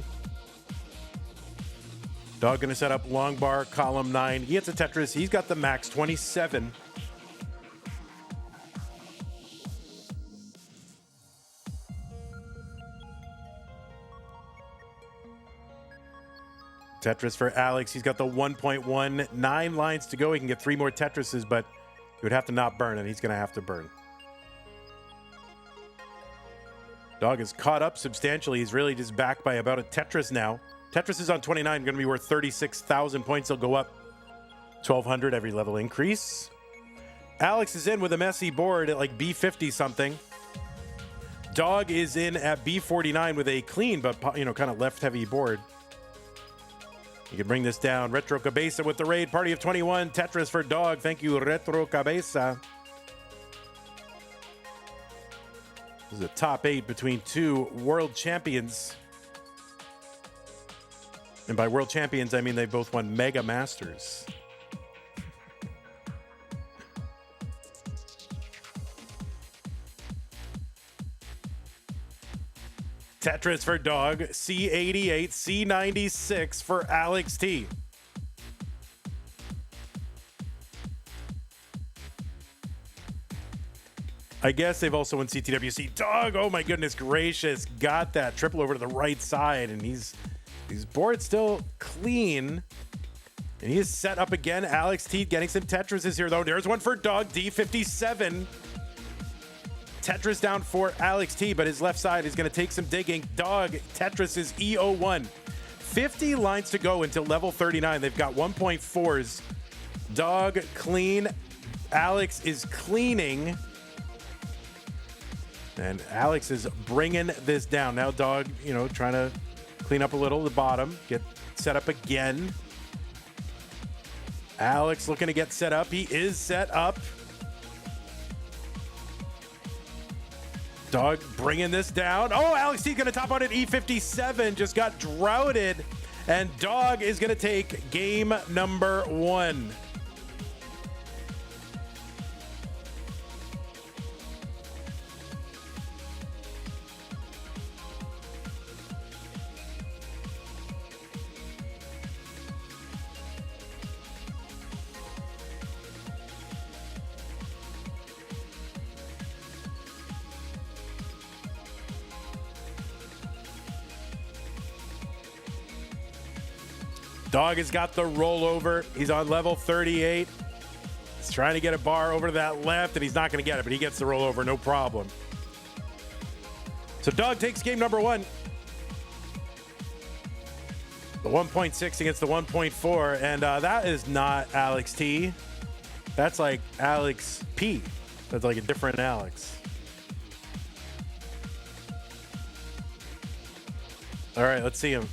Dog going to set up long bar, column 9. He hits a Tetris. He's got the max, 27. Tetris for Alex. He's got the 1.1. 9 lines to go. He can get 3 more Tetrises, but he would have to not burn, and he's going to have to burn. Dog is caught up substantially. He's really just back by about a Tetris now. Tetris is on 29, going to be worth 36,000 points. He'll go up 1,200 every level increase. Alex is in with a messy board at like B50 something. Dog is in at B49 with a clean but kind of left heavy board. You can bring this down. Retro Cabeza with the raid. Party of 21. Tetris for Dog. Thank you, Retro Cabeza. This is a top 8 between 2 world champions. And by world champions, I mean they both won Mega Masters. Tetris for Dog. C88, C96 for Alex T. I guess they've also won CTWC. Dog, oh my goodness gracious. Got that triple over to the right side, and his board still clean. And he is set up again. Alex T getting some Tetrises here, though. There's one for Dog, D57. Tetris down for Alex T, but his left side is going to take some digging. Dog, Tetris is E01. 50 lines to go until level 39. They've got 1.4s. Dog, clean. Alex is cleaning. And Alex is bringing this down. Now Dog, trying to clean up a little the bottom. Get set up again. Alex looking to get set up. He is set up. Dog bringing this down. Oh, Alex T going to top out at E57. Just got droughted. And Dog is going to take game number 1. Dog has got the rollover. He's on level 38. He's trying to get a bar over to that left, and he's not going to get it, but he gets the rollover, no problem. So Dog takes game number 1. The 1.6 against the 1.4, and that is not Alex T. That's like Alex P. That's like a different Alex. All right, let's see him.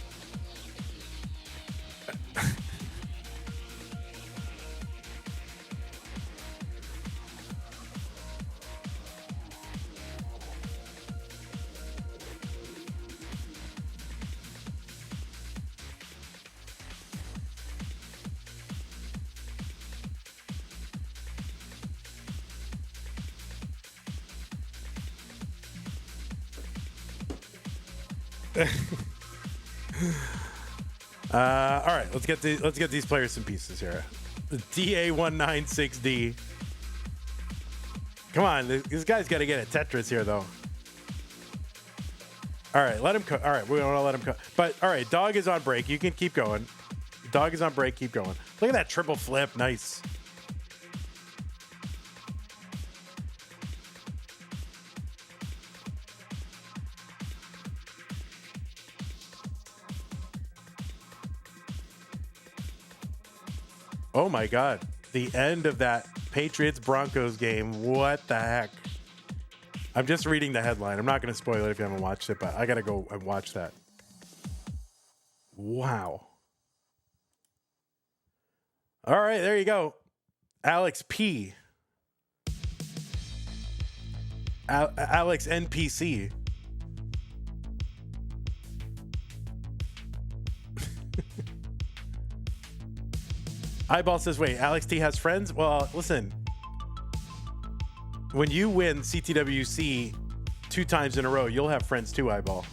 All right, let's get these players some pieces here. The DA196D. Come on, this guy's got to get a Tetris here, though. All right, let him cook. All right, we want to let him cook. But all right, Dog is on break. You can keep going. Dog is on break. Keep going. Look at that triple flip. Nice. Oh my God. The end of that Patriots-Broncos game. What the heck? I'm just reading the headline. I'm not going to spoil it if you haven't watched it, but I got to go and watch that. Wow. All right, there you go. Alex P. Alex NPC. Iball says, wait, Alex T has friends? Well, listen. When you win CTWC 2 times in a row, you'll have friends too, Iball.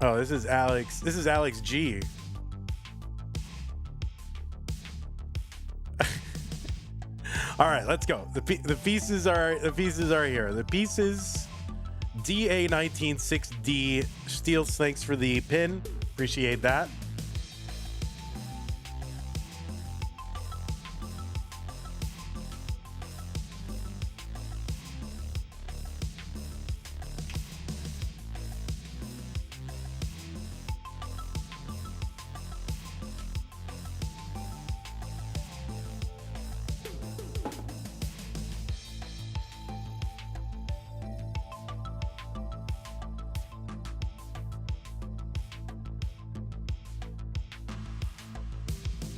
Oh, this is Alex. This is Alex G. All right, let's go. The pieces are here. The pieces. DA196D Steels, thanks for the pin. Appreciate that.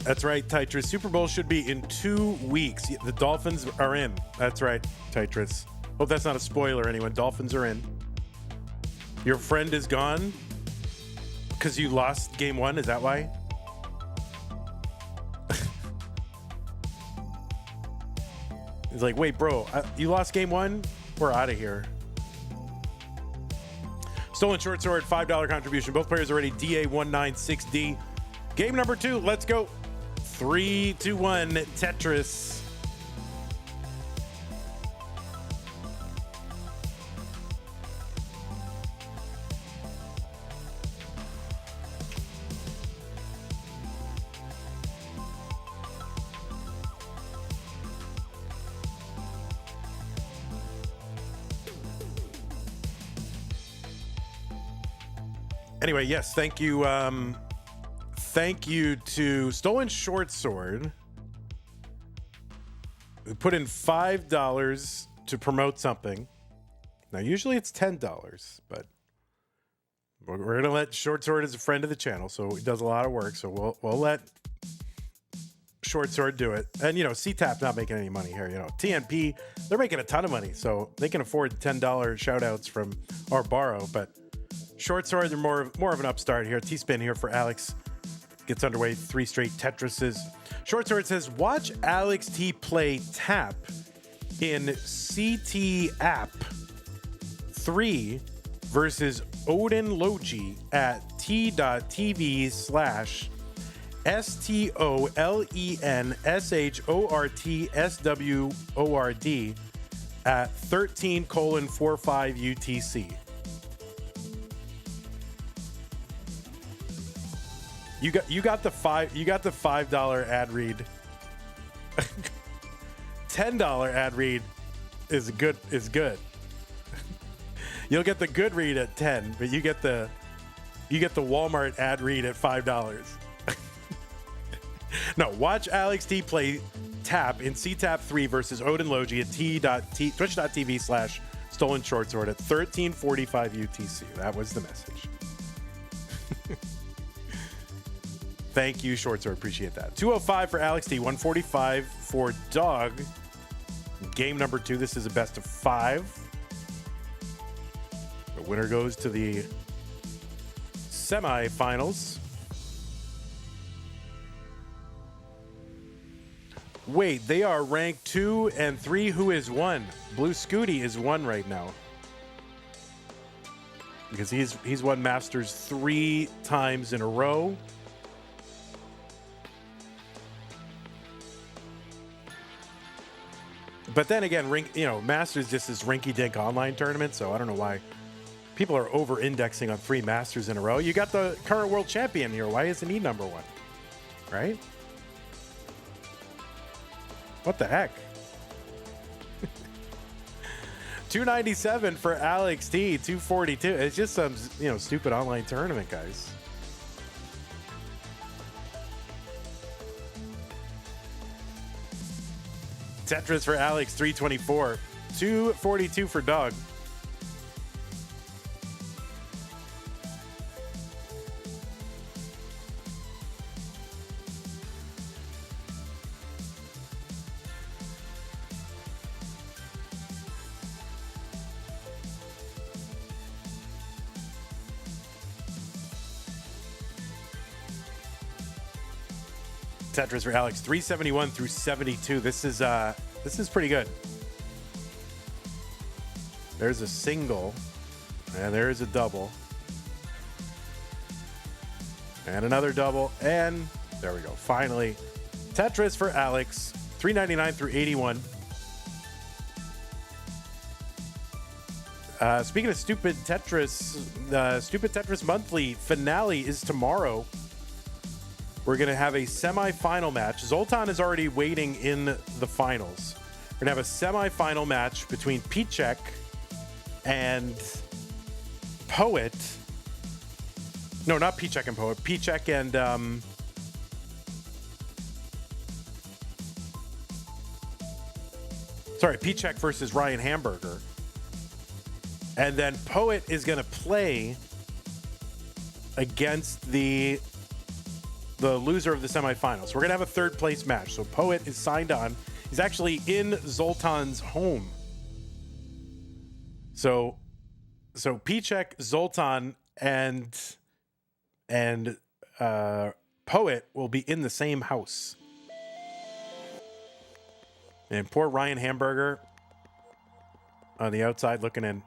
That's right, Tetris. Super Bowl should be in 2 weeks. The Dolphins are in. That's right, Tetris. Hope that's not a spoiler, anyone. Dolphins are in. Your friend is gone because you lost game 1. Is that why? He's like, wait, bro, you lost game 1? We're out of here. Stolen Short Sword, $5 contribution. Both players are ready. DA196D. Game number 2. Let's go. 3, 2, 1, Tetris. Anyway, yes, thank you. Thank you to Stolen Short Sword, who put in $5 to promote something. Now, usually it's $10, but we're going to let Short Sword as a friend of the channel, so he does a lot of work. So we'll let Short Sword do it. And, CTAP not making any money here. TNP, they're making a ton of money, so they can afford $10 shout outs from our borrow. But Short Sword, they're more of an upstart here. T-Spin here for Alex. Gets underway 3 straight Tetrises. Short Sword says, watch Alex T play tap in CT app 3 versus Odin Logi at t.tv/STOLENSHORTSWORD at 13:45 UTC. You got the $5 ad read. $10 ad read is good. You'll get the good read at 10, but you get the Walmart ad read at $5. No, watch Alex T play tap in CTAP 3 versus Odin Logi at twitch.tv/stolen short sword at 13:45 UTC. That was the message. Thank you, Short Sword. Appreciate that. 205 for Alex T, 145 for Dog. Game number 2. This is a best of 5. The winner goes to the semifinals. Wait, they are ranked 2 and 3. Who is 1? Blue Scooty is 1 right now. Because he's won Masters 3 times in a row. But then again, Masters just is rinky-dink online tournament, so I don't know why people are over-indexing on 3 Masters in a row. You got the current world champion here. Why isn't he number 1? Right? What the heck? 297 for Alex T, 242. It's just some, stupid online tournament, guys. Tetris for Alex, 324. 242 for Dog. Tetris for Alex, 371 through 72. This is pretty good. There's a single, and there's a double, and another double, and there we go. Finally, Tetris for Alex, 399 through 81. Speaking of Stupid Tetris, the Stupid Tetris Monthly finale is tomorrow. We're going to have a semi-final match. Zoltan is already waiting in the finals. We're going to have a semi-final match between Pichek and Poet. No, not Pichek and Poet. Pichek and... Pichek versus Ryan Hamburger. And then Poet is going to play against the loser of the semifinals. We're going to have a third place match. So Poet is signed on. He's actually in Zoltan's home. So Pichek, Zoltan, and Poet will be in the same house. And poor Ryan Hamburger on the outside looking in.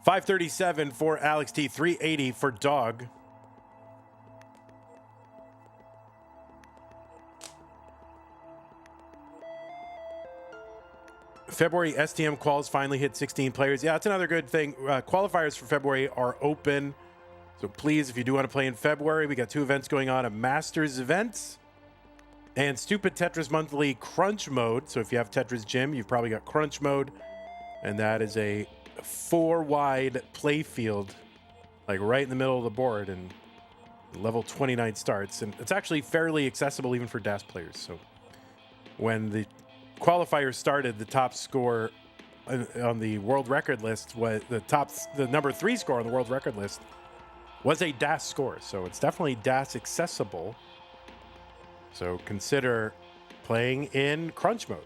537 for Alex T, 380 for Dog. February STM quals finally hit 16 players. Yeah, that's another good thing. Qualifiers for February are open. So please, if you do want to play in February, we got 2 events going on, a Masters event and Stupid Tetris Monthly Crunch Mode. So if you have Tetris Gym, you've probably got Crunch Mode. And that is a 4-wide play field, like right in the middle of the board, and level 29 starts. And it's actually fairly accessible even for DAS players. So when the qualifiers started, the top score on the world record list was the number 3 score on the world record list was a DAS score. So it's definitely DAS accessible. So consider playing in crunch mode.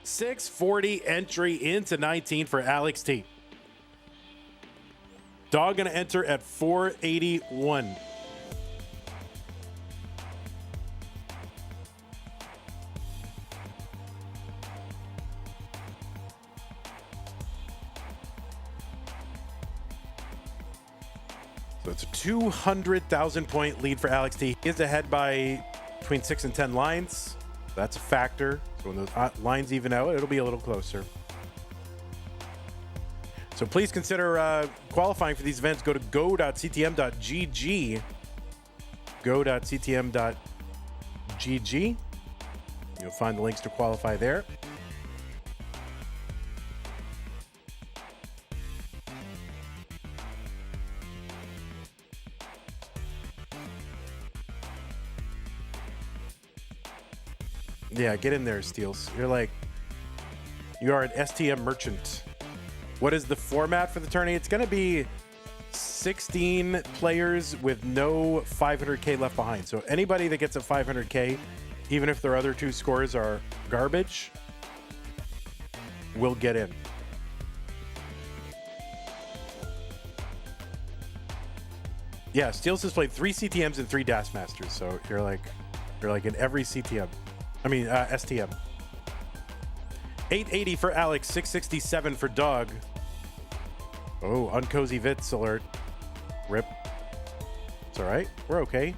640 entry into 19 for Alext. Dog gonna enter at 481. So it's a 200,000 point lead for Alext. He is ahead by between 6 and 10 lines. That's a factor. So when those lines even out, it'll be a little closer. So please consider qualifying for these events. Go to go.ctm.gg. Go.ctm.gg. You'll find the links to qualify there. Yeah, get in there, Steels. You are an STM merchant. What is the format for the tourney? It's going to be 16 players with no 500K left behind. So anybody that gets a 500K, even if their other two scores are garbage, will get in. Yeah, Steels has played 3 CTMs and 3 DAS Masters. So you're like in every CTM. STM. 880 for Alex, 667 for Dog. Oh, uncozy Vits alert. Rip. It's all right. We're okay.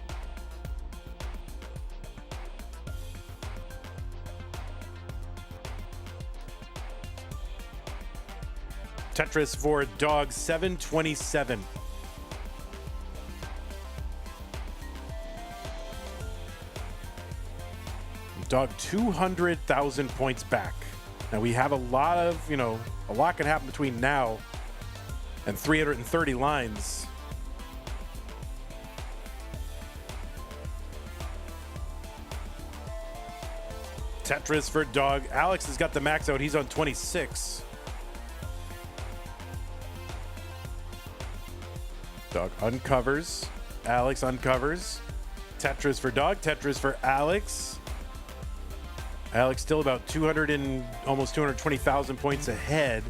Tetris for Dog, 727. Dog, 200,000 points back. Now we have a lot can happen between now and 330 lines. Tetris for Dog. Alex has got the max out. He's on 26. Dog uncovers. Alex uncovers. Tetris for Dog. Tetris for Alex. Alex still about 200 and almost 220,000 points ahead.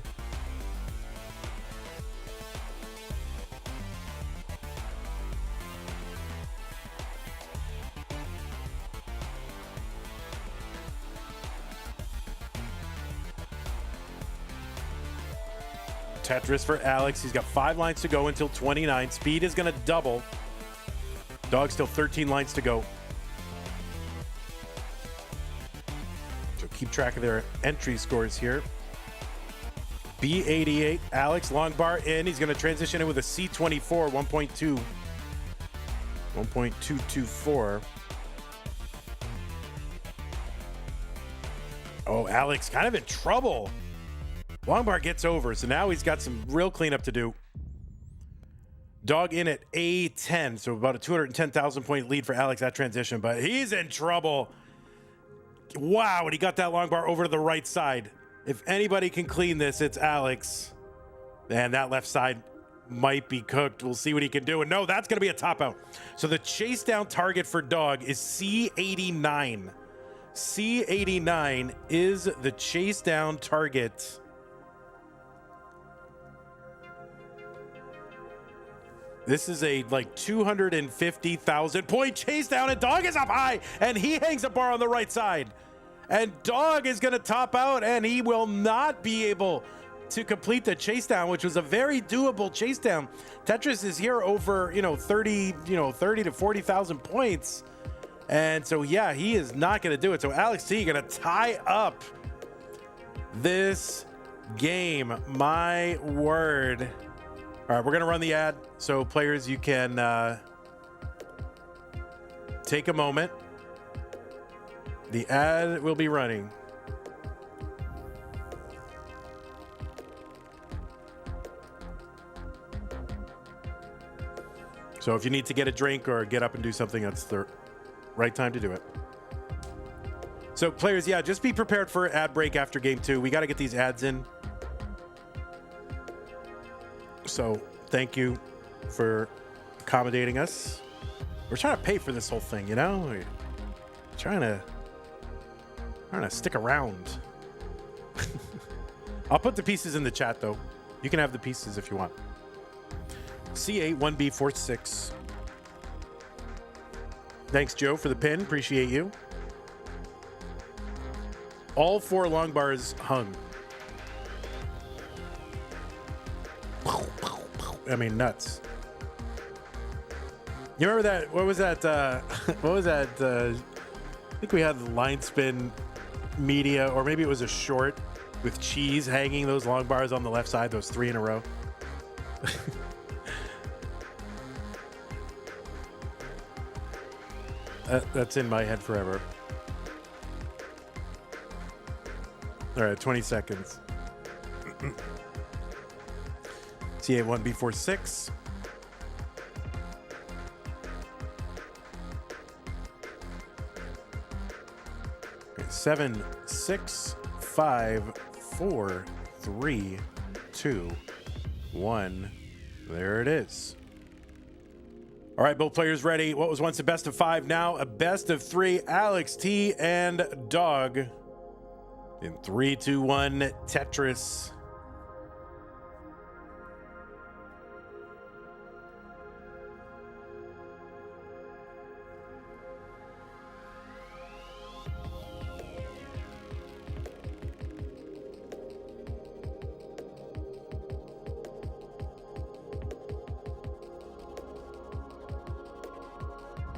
Tetris for Alex. He's got 5 lines to go until 29. Speed is going to double. Dog still 13 lines to go. Keep track of their entry scores here. B88, Alex, long bar in. He's going to transition in with a C24, 1.2. 1.224. Oh, Alex kind of in trouble. Long bar gets over, so now he's got some real cleanup to do. Dog in at A10, so about a 210,000 point lead for Alex that transition, but he's in trouble. Wow, and he got that long bar over to the right side. If anybody can clean this, it's Alex. And that left side might be cooked. We'll see what he can do. And no, that's going to be a top out. So the chase down target for Dog is C89. C89 is the chase down target. This is a 250,000 point chase down, and Dog is up high, and he hangs a bar on the right side. And Dog is going to top out, and he will not be able to complete the chase down, which was a very doable chase down. Tetris is here over 30 to 40,000 points, and so yeah, he is not going to do it. So Alex T going to tie up this game. My word. All right, we're going to run the ad. So players, you can take a moment. The ad will be running. So if you need to get a drink or get up and do something, that's the right time to do it. So players, yeah, just be prepared for ad break after game 2. We got to get these ads in. So thank you for accommodating us. We're trying to pay for this whole thing, trying to stick around. I'll put the pieces in the chat, though. You can have the pieces if you want. C8 1B46. Thanks, Joe, for the pin. Appreciate you. All 4 long bars hung. I mean, nuts. You remember that? What was that? What was that? I think we had the line spin media, or maybe it was a short with cheese hanging those long bars on the left side, those 3 in a row. That's in my head forever. All right, 20 seconds. C81B46. Okay, 7, 6, 5, 4, 3, 2, 1. There it is. All right, both players ready. What was once a best of 5, now a best of 3. Alex, T, and Dog. In 3, 2, 1, Tetris.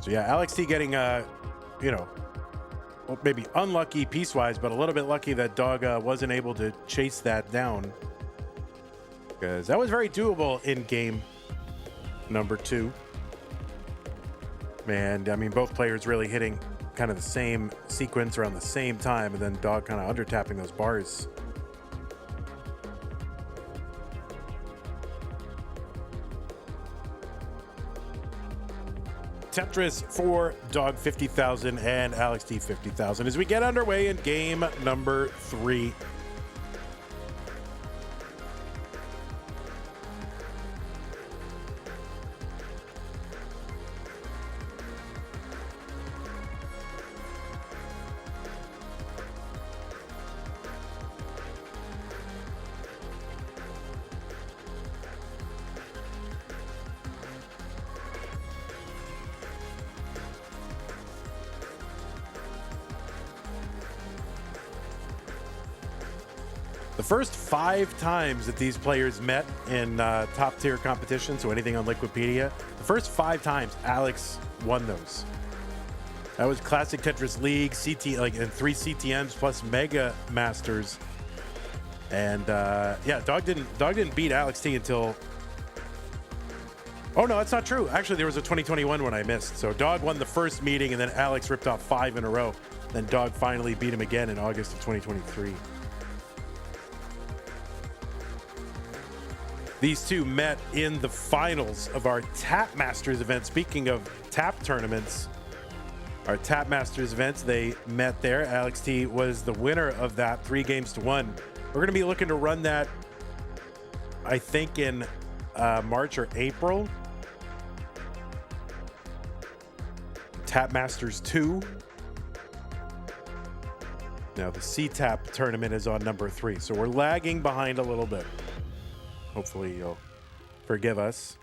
So yeah, Alex T getting, well, maybe unlucky piece-wise, but a little bit lucky that Dog wasn't able to chase that down. Because that was very doable in game number 2. And, I mean, both players really hitting kind of the same sequence around the same time, and then Dog kind of under-tapping those bars. Tetris for Dog 50,000 and Alex T 50,000 as we get underway in game number 3. The first 5 times that these players met in top tier competition, so anything on Liquipedia, the first 5 times Alex won those. That was Classic Tetris League, and 3 CTMs plus Mega Masters. And yeah, Dog didn't beat Alex T until. Oh no, that's not true. Actually, there was a 2021 one I missed. So Dog won the first meeting, and then Alex ripped off 5 in a row. Then Dog finally beat him again in August of 2023. These two met in the finals of our Tap Masters event. Speaking of tap tournaments, our Tap Masters events, they met there. Alex T was the winner of that, 3-1. We're going to be looking to run that, I think, in March or April. Tap Masters 2. Now the C-Tap tournament is on number 3, so we're lagging behind a little bit. Hopefully you'll forgive us.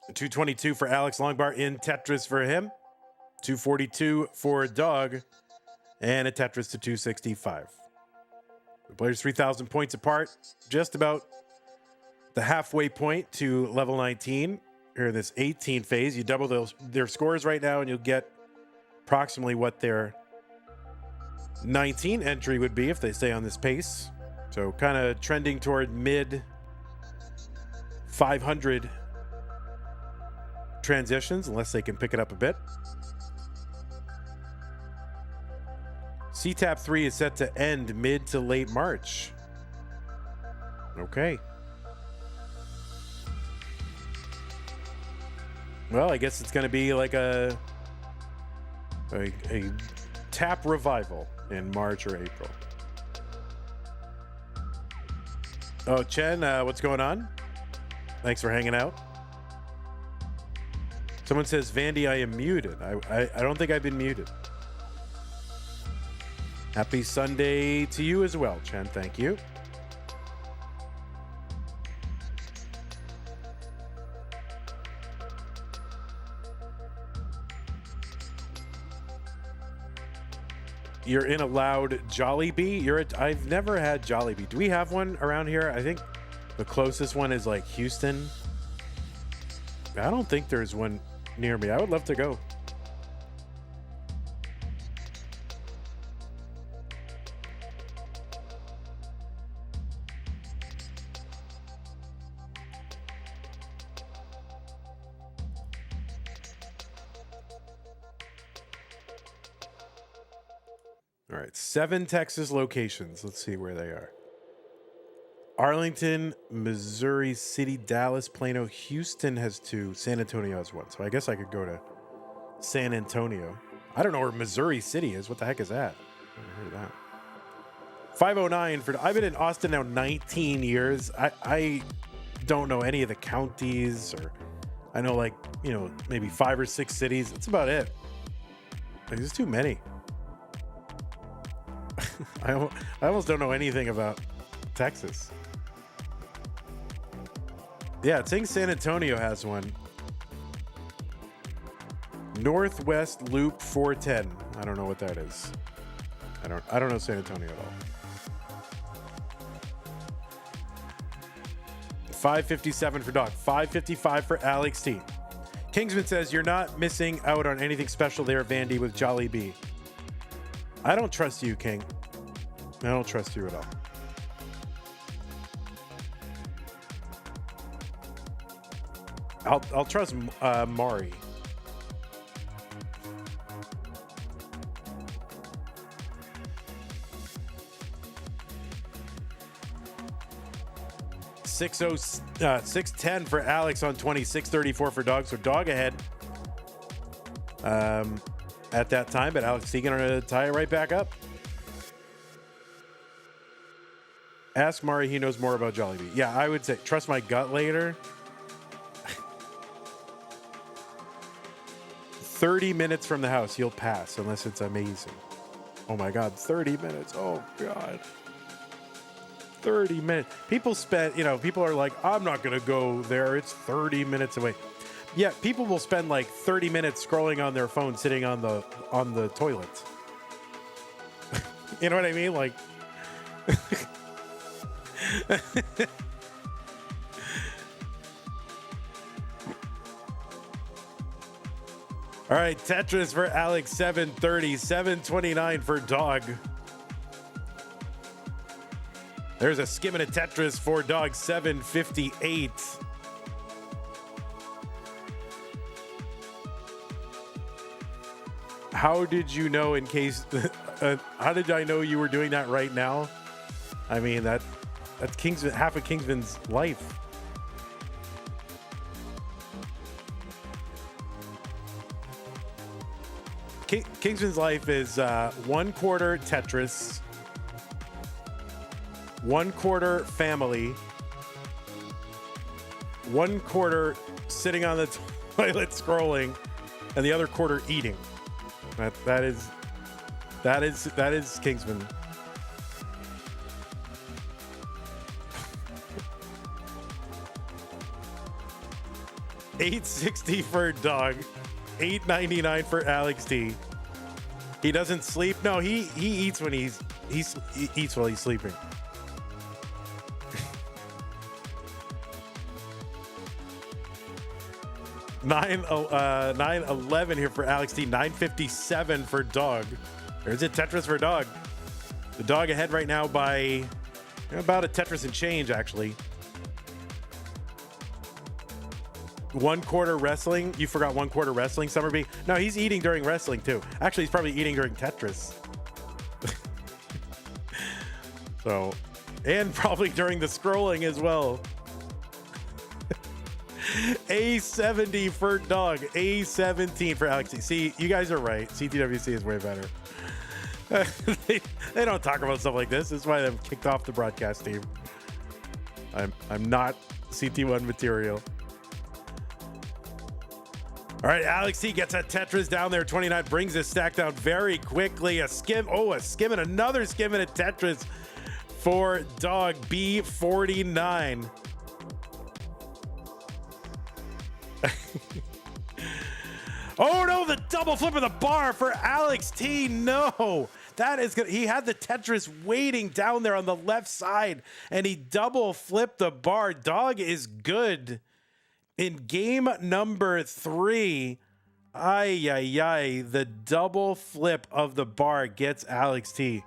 A 222 for Alex Longbar in Tetris for him. 242 for Dog. And a Tetris to 265. The players 3,000 points apart. Just about the halfway point to level 19. Here in this 18 phase. You double their scores right now and you'll get approximately what their 19 entry would be if they stay on this pace. So kind of trending toward mid 500 transitions, unless they can pick it up a bit. CTAP 3 is set to end mid to late March. Okay. Well, I guess it's going to be like a tap revival in March or April. Oh, Chen, what's going on? Thanks for hanging out. Someone says, Vandy, I am muted. I don't think I've been muted. Happy Sunday to you as well, Chen. Thank you. You're in a loud Jollibee. I've never had Jollibee. Do we have one around here? I think the closest one is like Houston. I don't think there's one near me. I would love to go. All right, 7 Texas locations. Let's see where they are. Arlington, Missouri City, Dallas, Plano, Houston has 2. San Antonio has 1. So I guess I could go to San Antonio. I don't know where Missouri City is. What the heck is that? I never heard of that. 509 for. I've been in Austin now 19 years. I don't know any of the counties, or I know like, you know, maybe 5 or 6 cities. That's about it. Like, there's too many. I almost don't know anything about Texas. Yeah, it's saying San Antonio has one. Northwest Loop 410. I don't know what that is. I don't know San Antonio at all. 557 for Doc. 555 for Alex T. Kingsman says you're not missing out on anything special there, Vandy, with Jollibee. I don't trust you, King. I don't trust you at all. I'll trust Mari. $610 for Alex on 20, $634 for Dog. So Dog ahead at that time, but Alex T gonna tie it right back up. Ask Mari, he knows more about Jollibee. Yeah, I would say trust my gut later. 30 minutes from the house, you'll pass unless it's amazing. Oh my God, 30 minutes. Oh God. 30 minutes. People are like, I'm not going to go there. It's 30 minutes away. Yeah, people will spend like 30 minutes scrolling on their phone sitting on the toilet. You know what I mean? Like all right, Tetris for Alex, 730, 729 for Dog. There's a skim and a Tetris for Dog, 758. How did you know in case, how did I know you were doing that right now? I mean, that's Kingsman, half of Kingsman's life. Kingsman's life is 1/4 Tetris, 1/4 family, 1/4 sitting on the toilet scrolling, and the other quarter eating. That is Kingsman. $860 for Dog, $899 for Alex T. He doesn't sleep. No, he eats when he eats while he's sleeping. $911 here for Alex T. $957 for Dog. There's a Tetris for Dog. The Dog ahead right now by about a Tetris and change, actually. 1/4 wrestling. You forgot 1/4 wrestling, Summer B. No, he's eating during wrestling too. Actually, he's probably eating during Tetris. So, and probably during the scrolling as well. A70 for Dog. A17 for Alex. See, you guys are right. CTWC is way better. They don't talk about stuff like this. That's why I'm kicked off the broadcast team. I'm not CT1 material. All right, Alex T gets a Tetris down there. 29 brings his stack down very quickly. A skim. Oh, a skim and another skim and a Tetris for Dog B49. Oh no, the double flip of the bar for Alex T. No, that is good. He had the Tetris waiting down there on the left side and he double flipped the bar. Dog is good in game number 3. Ay, ay, ay. The double flip of the bar gets Alex T.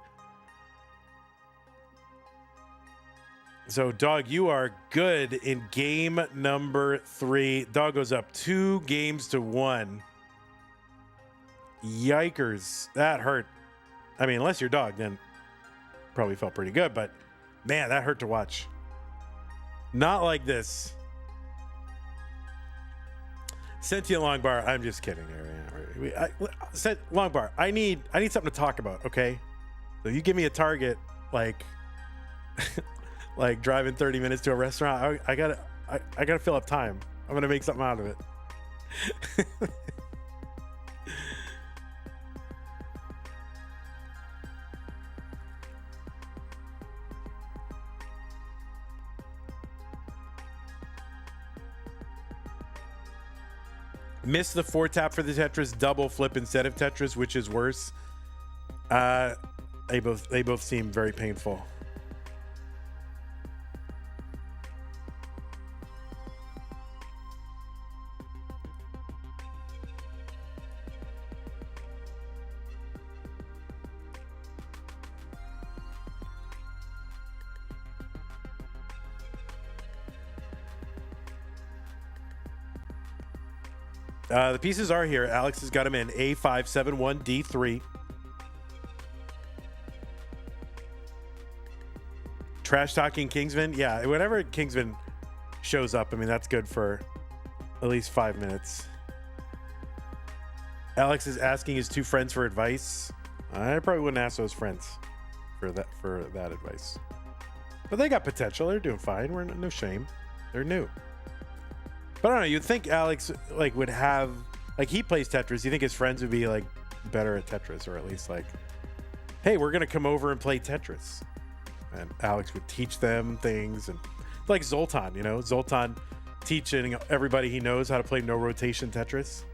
So, Dog, you are good in game number 3. Dog goes up 2 games to 1. Yikers. That hurt. I mean, unless you're Dog, then probably felt pretty good. But, man, that hurt to watch. Not like this. Sentient Longbar, I'm just kidding. Longbar, I need something to talk about, okay? So you give me a target, like... like driving 30 minutes to a restaurant. I gotta fill up time. I'm gonna make something out of it. Missed the 4-tap for the Tetris, double flip instead of Tetris, which is worse. They both seem very painful. The pieces are here. Alex has got them in A571 D3. Trash talking Kingsman. Yeah, whenever Kingsman shows up, I mean, that's good for at least 5 minutes. Alex is asking his 2 friends for advice. I probably wouldn't ask those friends for that advice. But they got potential. They're doing fine. We're no shame. They're new. But I don't know, you'd think Alex would have, he plays Tetris. You think his friends would be better at Tetris, or at least hey, we're gonna come over and play Tetris. And Alex would teach them things, and like Zoltan, Zoltan teaching everybody he knows how to play no rotation Tetris.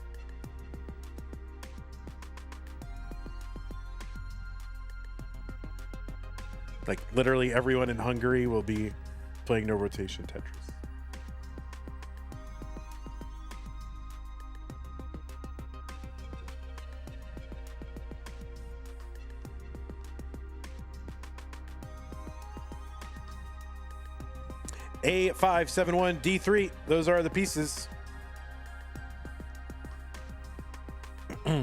Literally everyone in Hungary will be playing no rotation Tetris. A571 D3. Those are the pieces. All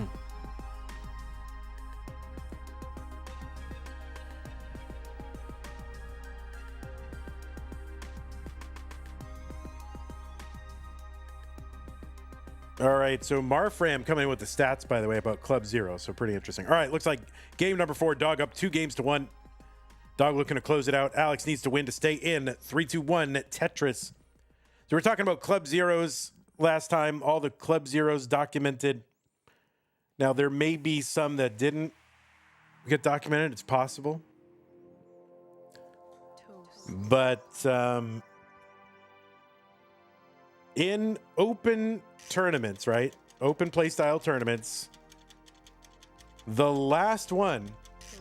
right, so Marfram coming in with the stats, by the way, about Club Zero, so pretty interesting. All right, looks like game number 4, Dog up 2 games to 1. Dog looking to close it out. Alex needs to win to stay in. 3-2-1 Tetris. So we're talking about Club Zeros last time. All the Club Zeros documented. Now, there may be some that didn't get documented. It's possible. But in open tournaments, right? Open playstyle tournaments, the last one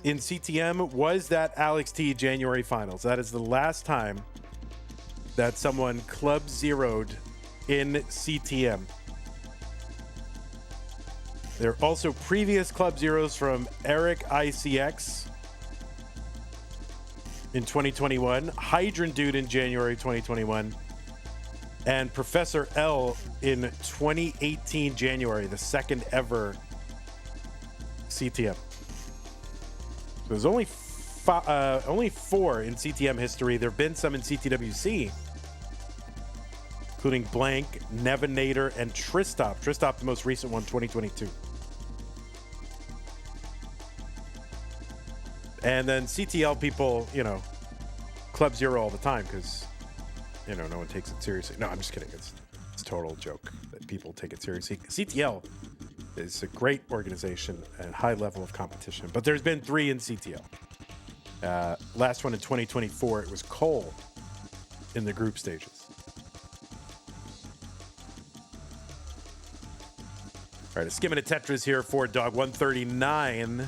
in CTM was that Alex T January finals. That is the last time that someone Club Zero'd in CTM. There are also previous Club Zeros from Eric ICX in 2021, Hydrant Dude in January 2021, and Professor L in 2018 January, the second ever CTM. There's only 4 in CTM history. There have been some in CTWC, including Blank, Nevinator, and Tristop. Tristop, the most recent one, 2022. And then CTL people, Club Zero all the time because no one takes it seriously. No, I'm just kidding. It's a total joke that people take it seriously. CTL is a great organization and high level of competition, but there's been 3 in CTL. Last one in 2024, it was Cole in the group stages. All right, a skimming of Tetris here for Dog 139.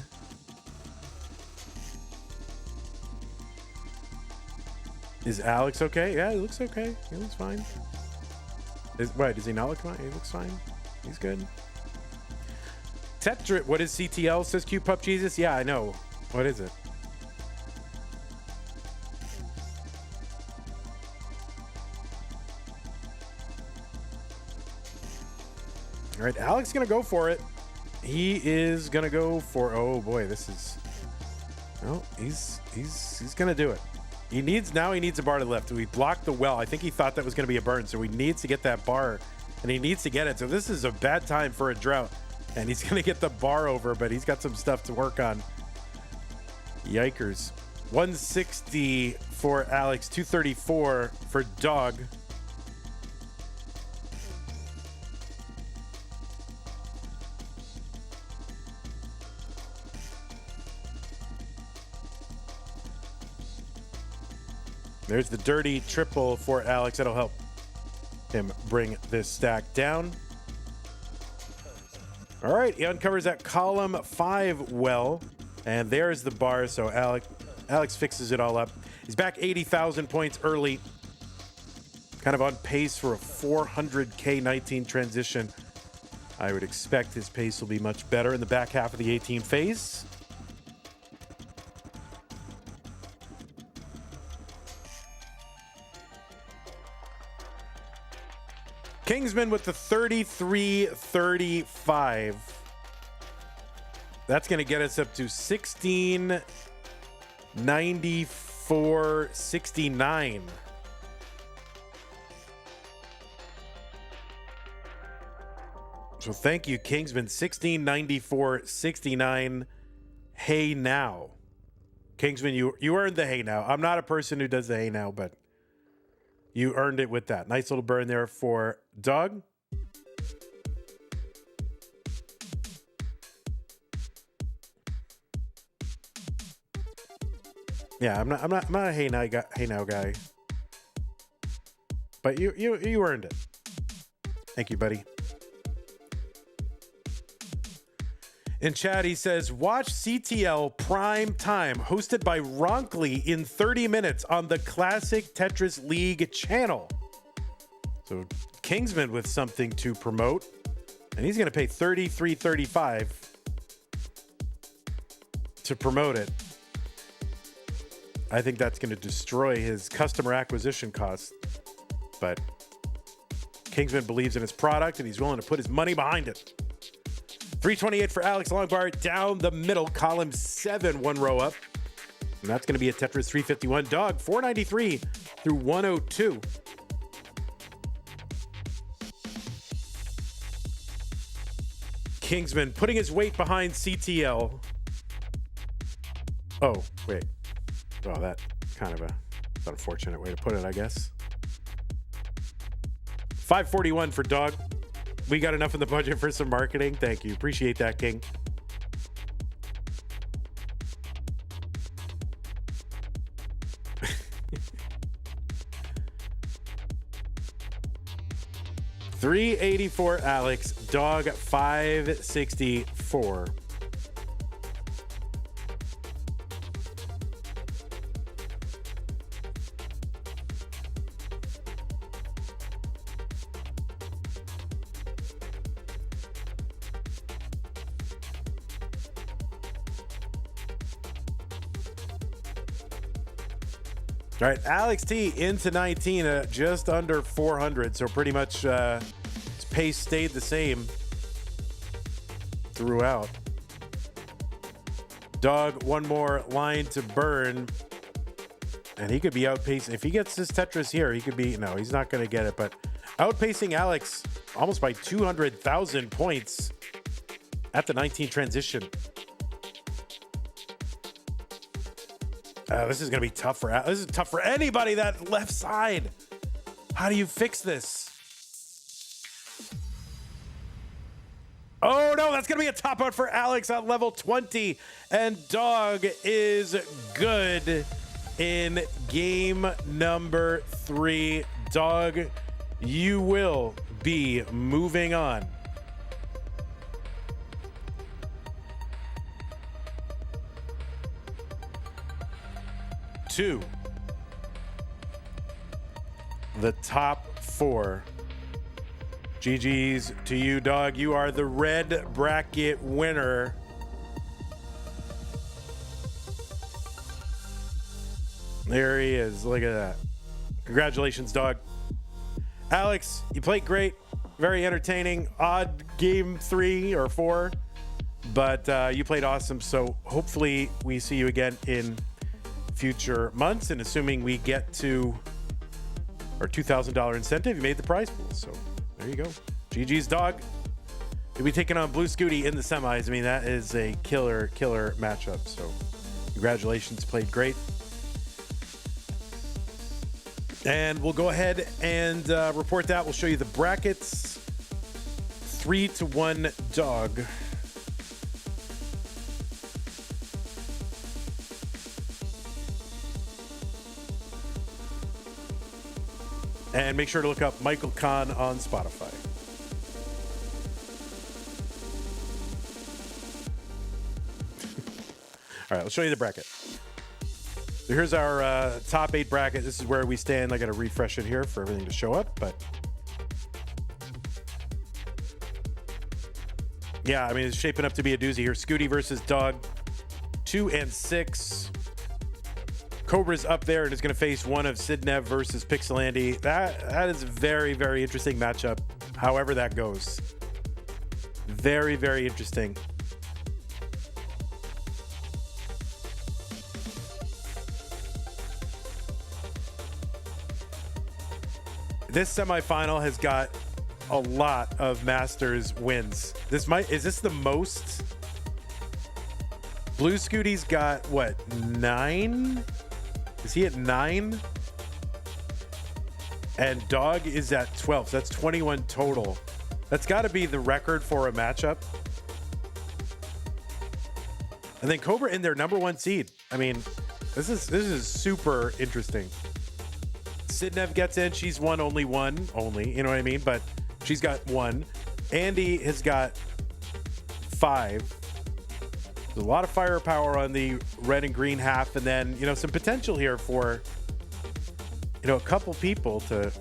Is Alex okay? Yeah, he looks okay. He looks fine. Does he not look fine? He looks fine. He's good. Tetris, what is CTL? Says Cute Pup Jesus. Yeah, I know. What is it? All right, Alex is going to go for it. He is going to go for, oh boy, this is, no, he's going to do it. He needs a bar to the left. We blocked the well. I think he thought that was going to be a burn, so he needs to get that bar, and he needs to get it. So this is a bad time for a drought, and he's going to get the bar over, but he's got some stuff to work on. Yikers. 160 for Alex, 234 for Dog. There's the dirty triple for Alex. That'll help him bring this stack down. All right, he uncovers that column 5 well, and there's the bar. So Alex fixes it all up. He's back 80,000 points early. Kind of on pace for a 400K 19 transition. I would expect his pace will be much better in the back half of the 18 phase. Kingsman with the 33-35. That's going to get us up to 1694.69. So thank you, Kingsman. 1694.69. Hey now. Kingsman, you earned the hey now. I'm not a person who does the hey now, but you earned it with that. Nice little burn there for Doug. Yeah, I'm not a hey now guy. But you earned it. Thank you, buddy. In chat, he says, watch CTL Prime Time, hosted by Ronkley in 30 minutes on the Classic Tetris League channel. So Kingsman with something to promote, and he's going to pay $33.35 to promote it. I think that's going to destroy his customer acquisition costs, but Kingsman believes in his product, and he's willing to put his money behind it. 328 for Alex Longbar down the middle, column 7, 1 row up. And that's going to be a Tetris 351. Dog, 493 through 102. Kingsman putting his weight behind CTL. Oh, wait. Oh, that's kind of an unfortunate way to put it, I guess. 541 for Dog. We got enough in the budget for some marketing. Thank you. Appreciate that, King. $384 Alex. Dog 564. All right, Alex T into 19, just under 400. So pretty much his pace stayed the same throughout. Dog, one more line to burn. And he could be outpacing. If he gets this Tetris here, he could be, no, he's not going to get it. But outpacing Alex almost by 200,000 points at the 19 transition. This is going to be tough for Alex. This is tough for anybody, that left side. How do you fix this? Oh no, that's gonna be a top out for Alex at level 20. And Dog is good in game number 3. Dog, you will be moving on. To the top 4. GG's to you, Dog. You are the red bracket winner. There he is. Look at that. Congratulations, Dog. Alex, you played great. Very entertaining. Odd game 3 or 4, but you played awesome. So hopefully we see you again in future months. And assuming we get to our $2,000 incentive, you made the prize pool. So there you go. GG's, Dog. You'll be taking on Blue Scooty in the semis. I mean, that is a killer matchup. So congratulations. Played great. And we'll go ahead and report that. We'll show you the brackets. 3-1 Dog. And make sure to look up Michael Kahn on Spotify. All right, let's show you the bracket. So here's our top 8 bracket. This is where we stand. I got to refresh it here for everything to show up, but yeah, I mean, it's shaping up to be a doozy here. Scooty versus Dog, 2 and 6. Cobra's up there and is going to face one of Sidnev versus Pixelandy. That is a very interesting matchup, however that goes. Very interesting. This semifinal has got a lot of Masters wins. Is this the most? Blue Scooty's got what, 9? Is he at 9? And Dog is at 12. So that's 21 total. That's got to be the record for a matchup. And then Cobra in their number 1 seed. I mean, this is super interesting. Sidnev gets in. She's won only, you know what I mean? But she's got 1. Andy has got 5. There's a lot of firepower on the red and green half, and then, you know, some potential here for, you know, a couple people to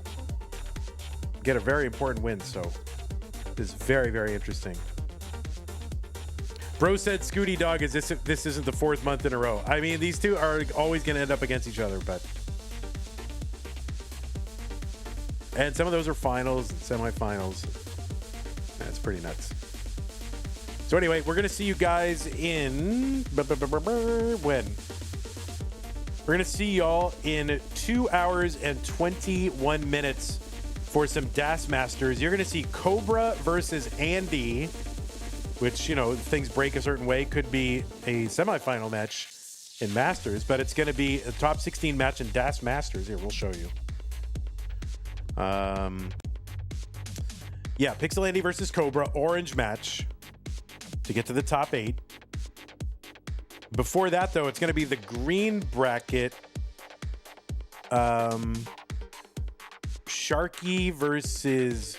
get a very important win. So this is very interesting. Bro said Scooty, Dog, this isn't the 4th month in a row. I mean, these two are always going to end up against each other, but and some of those are finals and semifinals. That's pretty nuts. So anyway, we're going to see you guys in when? We're going to see y'all in 2 hours and 21 minutes for some Das Masters. You're going to see Cobra versus Andy, which, you know, if things break a certain way, could be a semifinal match in Masters, but it's going to be a top 16 match in Das Masters. Here, we'll show you. Yeah, Pixelandy versus Cobra, orange match to get to the top 8. Before that, though, it's going to be the green bracket. Sharky versus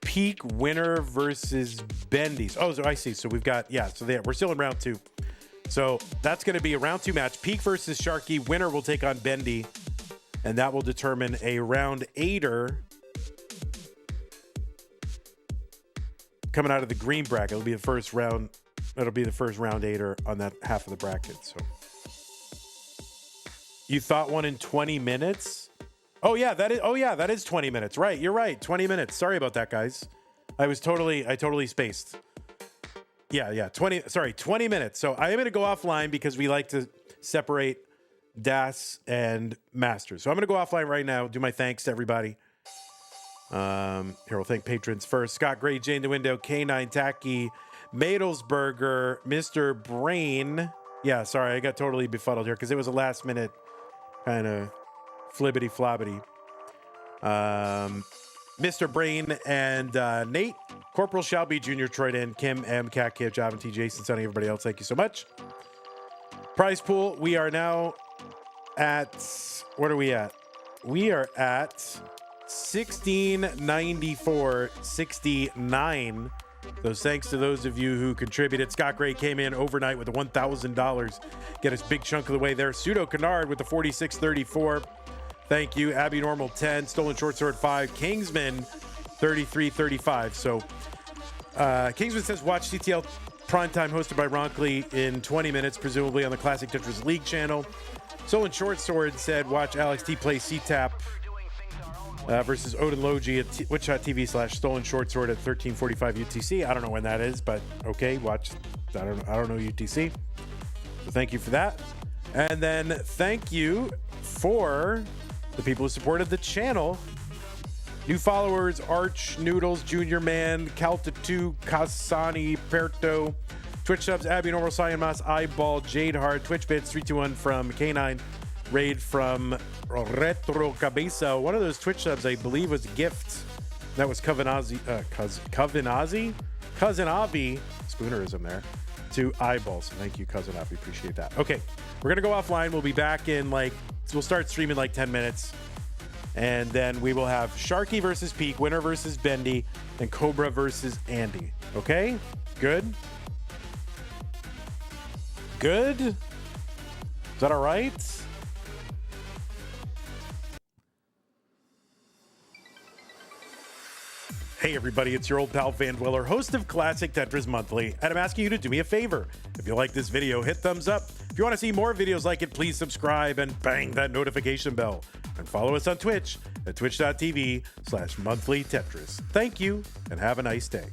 Peak, winner versus Bendy's. Oh, so I see. So we've got, yeah, so we're still in round 2. So that's going to be a round 2 match. Peak versus Sharky. Winner will take on Bendy, and that will determine a round 8er coming out of the green bracket. It'll be the first round. It'll be the first round 8er on that half of the bracket. So you thought one in 20 minutes? Oh yeah, that is 20 minutes. Right, you're right. 20 minutes. Sorry about that, guys. I totally spaced. Yeah, 20 minutes. So I am going to go offline because we like to separate Das and Masters. So I'm going to go offline right now. Do my thanks to everybody. Here, we'll thank patrons first. Scott Gray, Jane the Window, K9 Tacky, Madelsberger, Mr. Brain. Yeah, sorry, I got totally befuddled here because it was a last minute kind of flibbity flobbity. Mr. Brain and Nate, Corporal Shelby Jr., Troy Dan, Kim, M, Cat, Kip, Javin, T, Jason, Sonny, everybody else, thank you so much. Prize pool, we are now at, what are we at? We are at 1694.69. So thanks to those of you who contributed. Scott Gray came in overnight with the $1,000. Get us big chunk of the way there. Pseudo Kennard with the 46.34. Thank you. Abby Normal 10. Stolen Short Sword 5. Kingsman 33.35. So Kingsman says watch CTL Primetime hosted by Ronkley in 20 minutes, presumably on the Classic Tetris League channel. Stolen Short Sword said watch Alext play CTAP versus Odin Logi at twitch.tv/Stolen Short Sword at 13:45 UTC. I don't know when that is, but okay, watch. I don't know UTC. So thank you for that. And then thank you for the people who supported the channel. New followers: Arch, Noodles, Junior Man, Calta2, Kasani, Perto. Twitch subs: Abby Normal, Cyan Mas, Iball, Jade Hard, Twitch bits 321 from K9, Raid from Retro Cabeza. One of those Twitch subs, I believe, was a gift. That was Cousin Avi, spoonerism there, to Iball. So thank you, Cousin Avi. Appreciate that. Okay, we're going to go offline. We'll be back in we'll start streaming 10 minutes. And then we will have Sharky versus Peak, Winner versus Bendy, and Cobra versus Andy. Okay? Good? Good? Is that all right? Hey everybody, it's your old pal Van Dweller, host of Classic Tetris Monthly, and I'm asking you to do me a favor. If you like this video, hit thumbs up. If you want to see more videos like it, please subscribe and bang that notification bell. And follow us on Twitch at twitch.tv/monthlytetris. Thank you, and have a nice day.